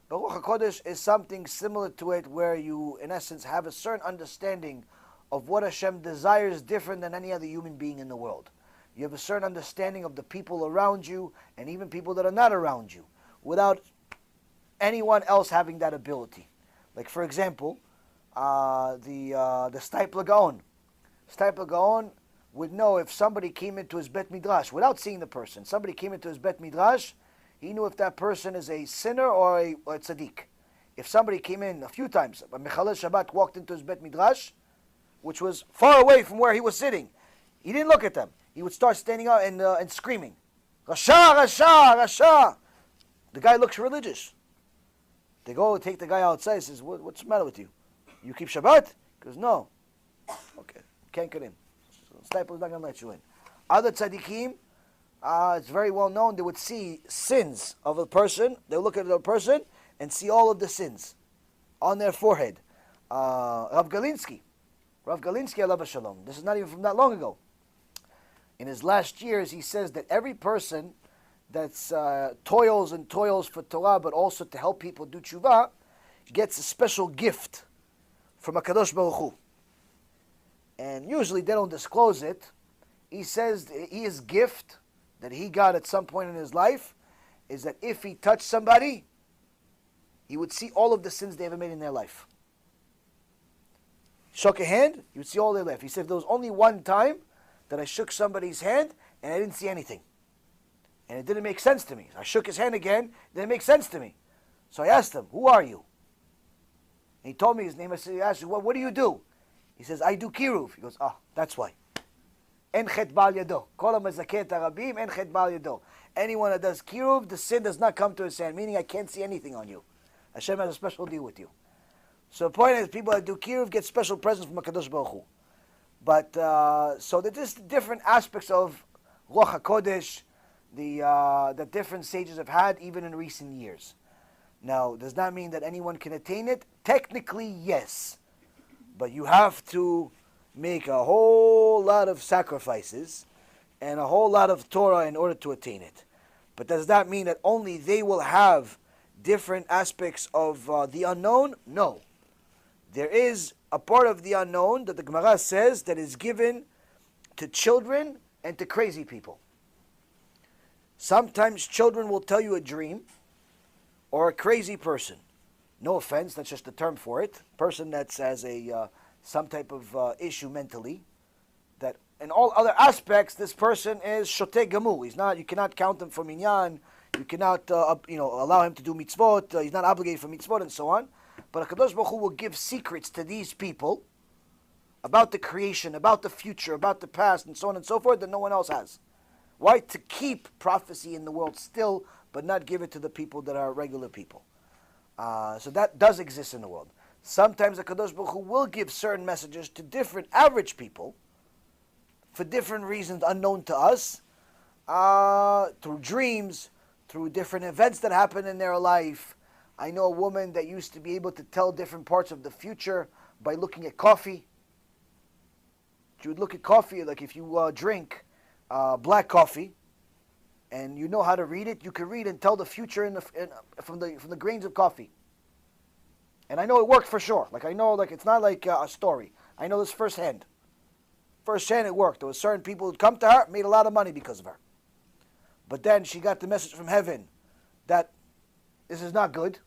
A: But Ruach HaKodesh is something similar to it where you, in essence, have a certain understanding of what Hashem desires different than any other human being in the world. You have a certain understanding of the people around you and even people that are not around you without anyone else having that ability. Like, for example, the Stipler Gaon. Stipler Gaon would know if somebody came into his Bet Midrash without seeing the person. Somebody came into his Bet Midrash, he knew if that person is a sinner or a tzaddik. If somebody came in a few times, but Mechalel Shabbat walked into his Bet Midrash, which was far away from where he was sitting, he didn't look at them. He would start standing up and screaming, Rasha, Rasha, Rasha. The guy looks religious. They go take the guy outside and says, what's the matter with you? You keep Shabbat? He goes, no. Okay, can't get in. So Stipler's not going to let you in. Other tzaddikim, it's very well known, they would see sins of a person. They would look at a person and see all of the sins on their forehead. Rav Galinsky, alav shalom. This is not even from that long ago. In his last years, he says that every person that's toils and toils for Torah, but also to help people do tshuva, gets a special gift from HaKadosh Baruch Hu. And usually they don't disclose it. He says his gift that he got at some point in his life is that if he touched somebody, he would see all of the sins they ever made in their life. Shook a hand, you would see all their life. He said if there was only one time that I shook somebody's hand and I didn't see anything. And it didn't make sense to me. I shook his hand again, it didn't make sense to me. So I asked him, who are you? And he told me his name. I asked him, what do you do? He says, I do kiruv. He goes, that's why. En chet bal yado. Kol ha-mezaket harabim, en chet bal yado. Anyone that does kiruv, the sin does not come to his hand, meaning I can't see anything on you. Hashem has a special deal with you. So the point is, people that do kiruv get special presents from HaKadosh Baruch Hu. But, so that there's different aspects of Ruach HaKodesh, that different sages have had, even in recent years. Now, does that mean that anyone can attain it? Technically, yes. But you have to make a whole lot of sacrifices and a whole lot of Torah in order to attain it. But does that mean that only they will have different aspects of the unknown? No. There is a part of the unknown that the Gemara says that is given to children and to crazy people. Sometimes children will tell you a dream, or a crazy person. No offense, that's just the term for it. Person that has a some type of issue mentally. That in all other aspects, this person is shoteh gamu. He's not. You cannot count him for minyan. You cannot, allow him to do mitzvot. He's not obligated for mitzvot and so on. But HaKadosh Baruch Hu will give secrets to these people about the creation, about the future, about the past, and so on and so forth that no one else has. Why? To keep prophecy in the world still, but not give it to the people that are regular people. So that does exist in the world. Sometimes HaKadosh Baruch Hu will give certain messages to different average people for different reasons unknown to us, through dreams, through different events that happen in their life. I know a woman that used to be able to tell different parts of the future by looking at coffee. She would look at coffee, like if you drink black coffee, and you know how to read it, you can read and tell the future from the grains of coffee. And I know it worked for sure. Like I know, like it's not like a story. I know this firsthand. Firsthand, it worked. There were certain people who'd come to her, made a lot of money because of her. But then she got the message from heaven that this is not good.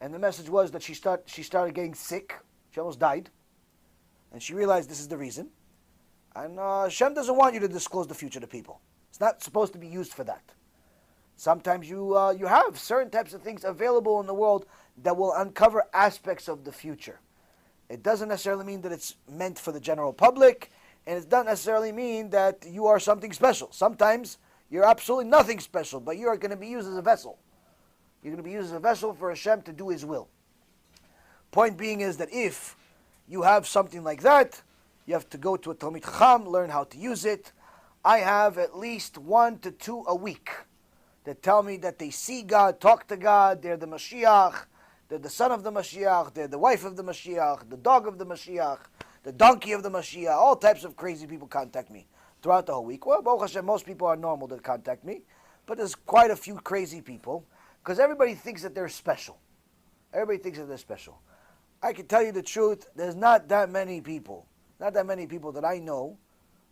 A: And the message was that she started getting sick. She almost died. And she realized this is the reason. And Hashem doesn't want you to disclose the future to people. It's not supposed to be used for that. Sometimes you have certain types of things available in the world that will uncover aspects of the future. It doesn't necessarily mean that it's meant for the general public, and it doesn't necessarily mean that you are something special. Sometimes you're absolutely nothing special, but you are going to be used as a vessel. You're going to be used as a vessel for Hashem to do His will. Point being is that if you have something like that, you have to go to a Talmid Chacham, learn how to use it. I have at least 1 to 2 a week that tell me that they see God, talk to God, they're the Mashiach, they're the son of the Mashiach, they're the wife of the Mashiach, the dog of the Mashiach, the donkey of the Mashiach. All types of crazy people contact me throughout the whole week. Well, Baruch Hashem, most people are normal that contact me, but there's quite a few crazy people because everybody thinks that they're special. Everybody thinks that they're special. I can tell you the truth, there's not that many people that I know,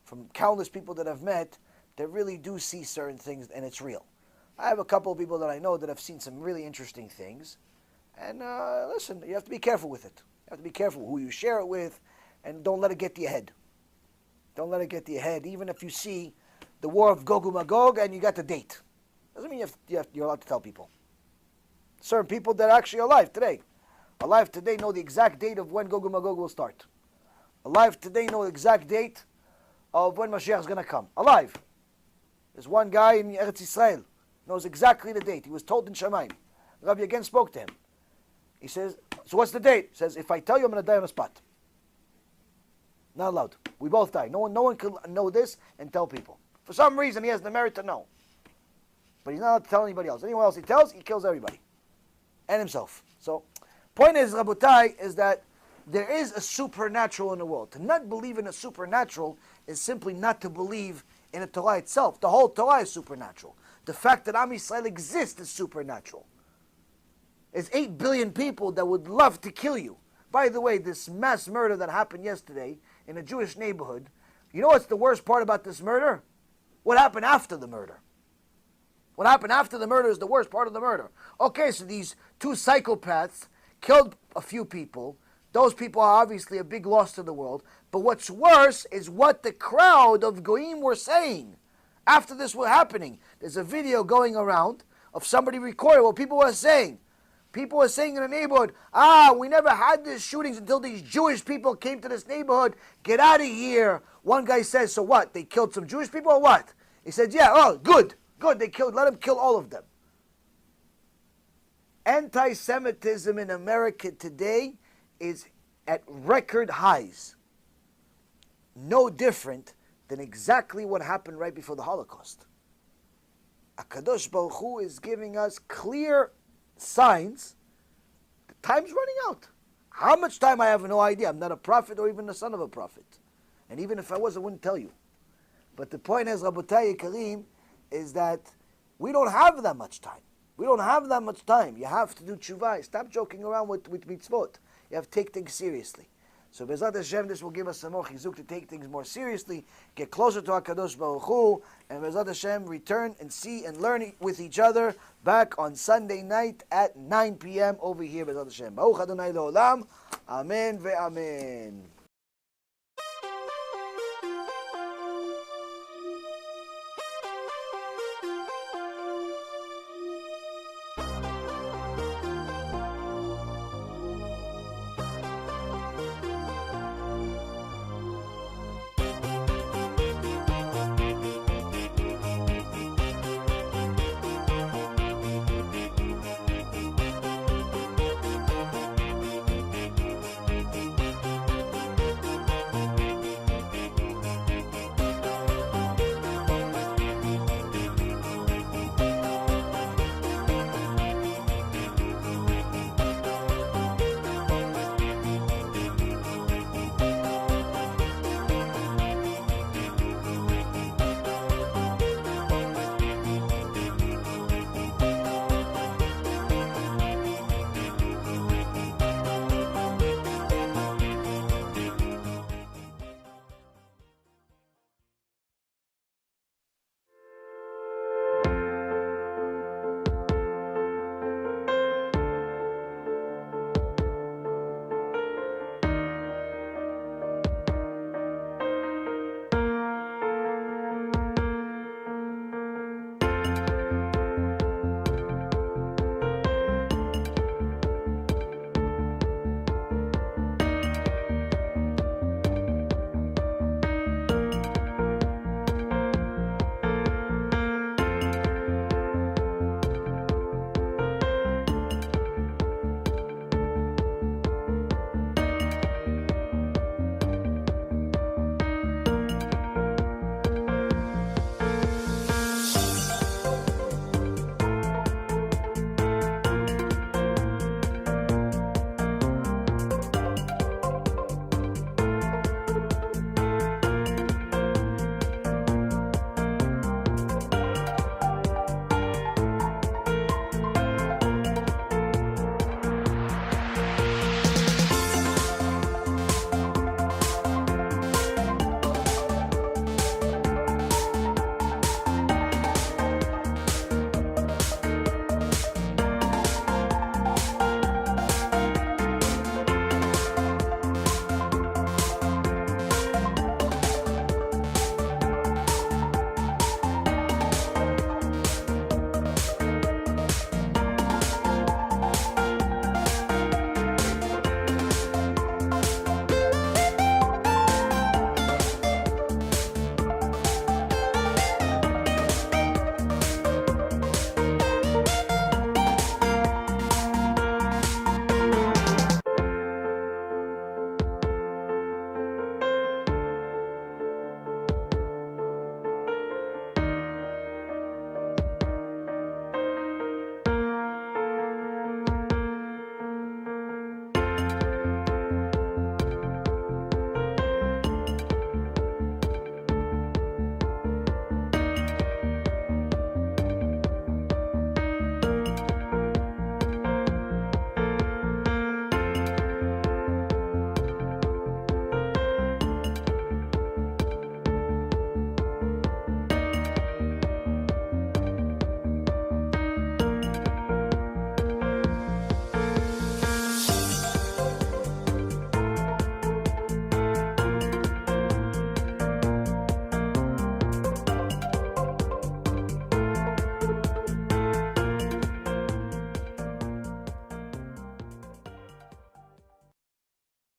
A: from countless people that I've met, that really do see certain things and it's real. I have a couple of people that I know that have seen some really interesting things. And listen, you have to be careful with it. You have to be careful who you share it with, and don't let it get to your head. Don't let it get to your head. Even if you see the war of Gog and Magog and you got the date. Doesn't mean you're allowed to tell people. Certain people that are actually alive today know the exact date of when Gog and Magog will start. Alive today know the exact date of when Mashiach is going to come. Alive. There's one guy in Eretz Yisrael knows exactly the date. He was told in Shamayim. Rabbi again spoke to him. He says, so what's the date? He says, if I tell you, I'm going to die on the spot. Not allowed. We both die. No one can know this and tell people. For some reason, he has the merit to know. But he's not allowed to tell anybody else. Anyone else he tells, he kills everybody. And himself. So, point is, Rabotai, is that there is a supernatural in the world. To not believe in a supernatural is simply not to believe in a Torah itself. The whole Torah is supernatural. The fact that Am Yisrael exists is supernatural. There's 8 billion people that would love to kill you. By the way, this mass murder that happened yesterday in a Jewish neighborhood, you know what's the worst part about this murder? What happened after the murder. What happened after the murder is the worst part of the murder. Okay, so these 2 psychopaths killed a few people. Those people are obviously a big loss to the world. But what's worse is what the crowd of Goyim were saying after this was happening. There's a video going around of somebody recording what people were saying. People were saying in the neighborhood, we never had these shootings until these Jewish people came to this neighborhood. Get out of here. One guy says, so what? They killed some Jewish people or what? He said, yeah, oh, good. Let them kill all of them. Anti-Semitism in America today is at record highs. No different than exactly what happened right before the Holocaust. HaKadosh Baruch Hu is giving us clear signs. The time's running out. How much time, I have no idea. I'm not a prophet or even the son of a prophet. And even if I was, I wouldn't tell you. But the point is, Rabotai Kareem, is that we don't have that much time. We don't have that much time. You have to do tshuva. Stop joking around with mitzvot. You have to take things seriously. So Bezrat Hashem, this will give us some more chizuk to take things more seriously, get closer to HaKadosh Baruch Hu, and Bezrat Hashem, return and see and learn with each other back on Sunday night at 9 p.m. over here, Bezrat Hashem. Baruch Adonai Le'olam. Amen ve'amen.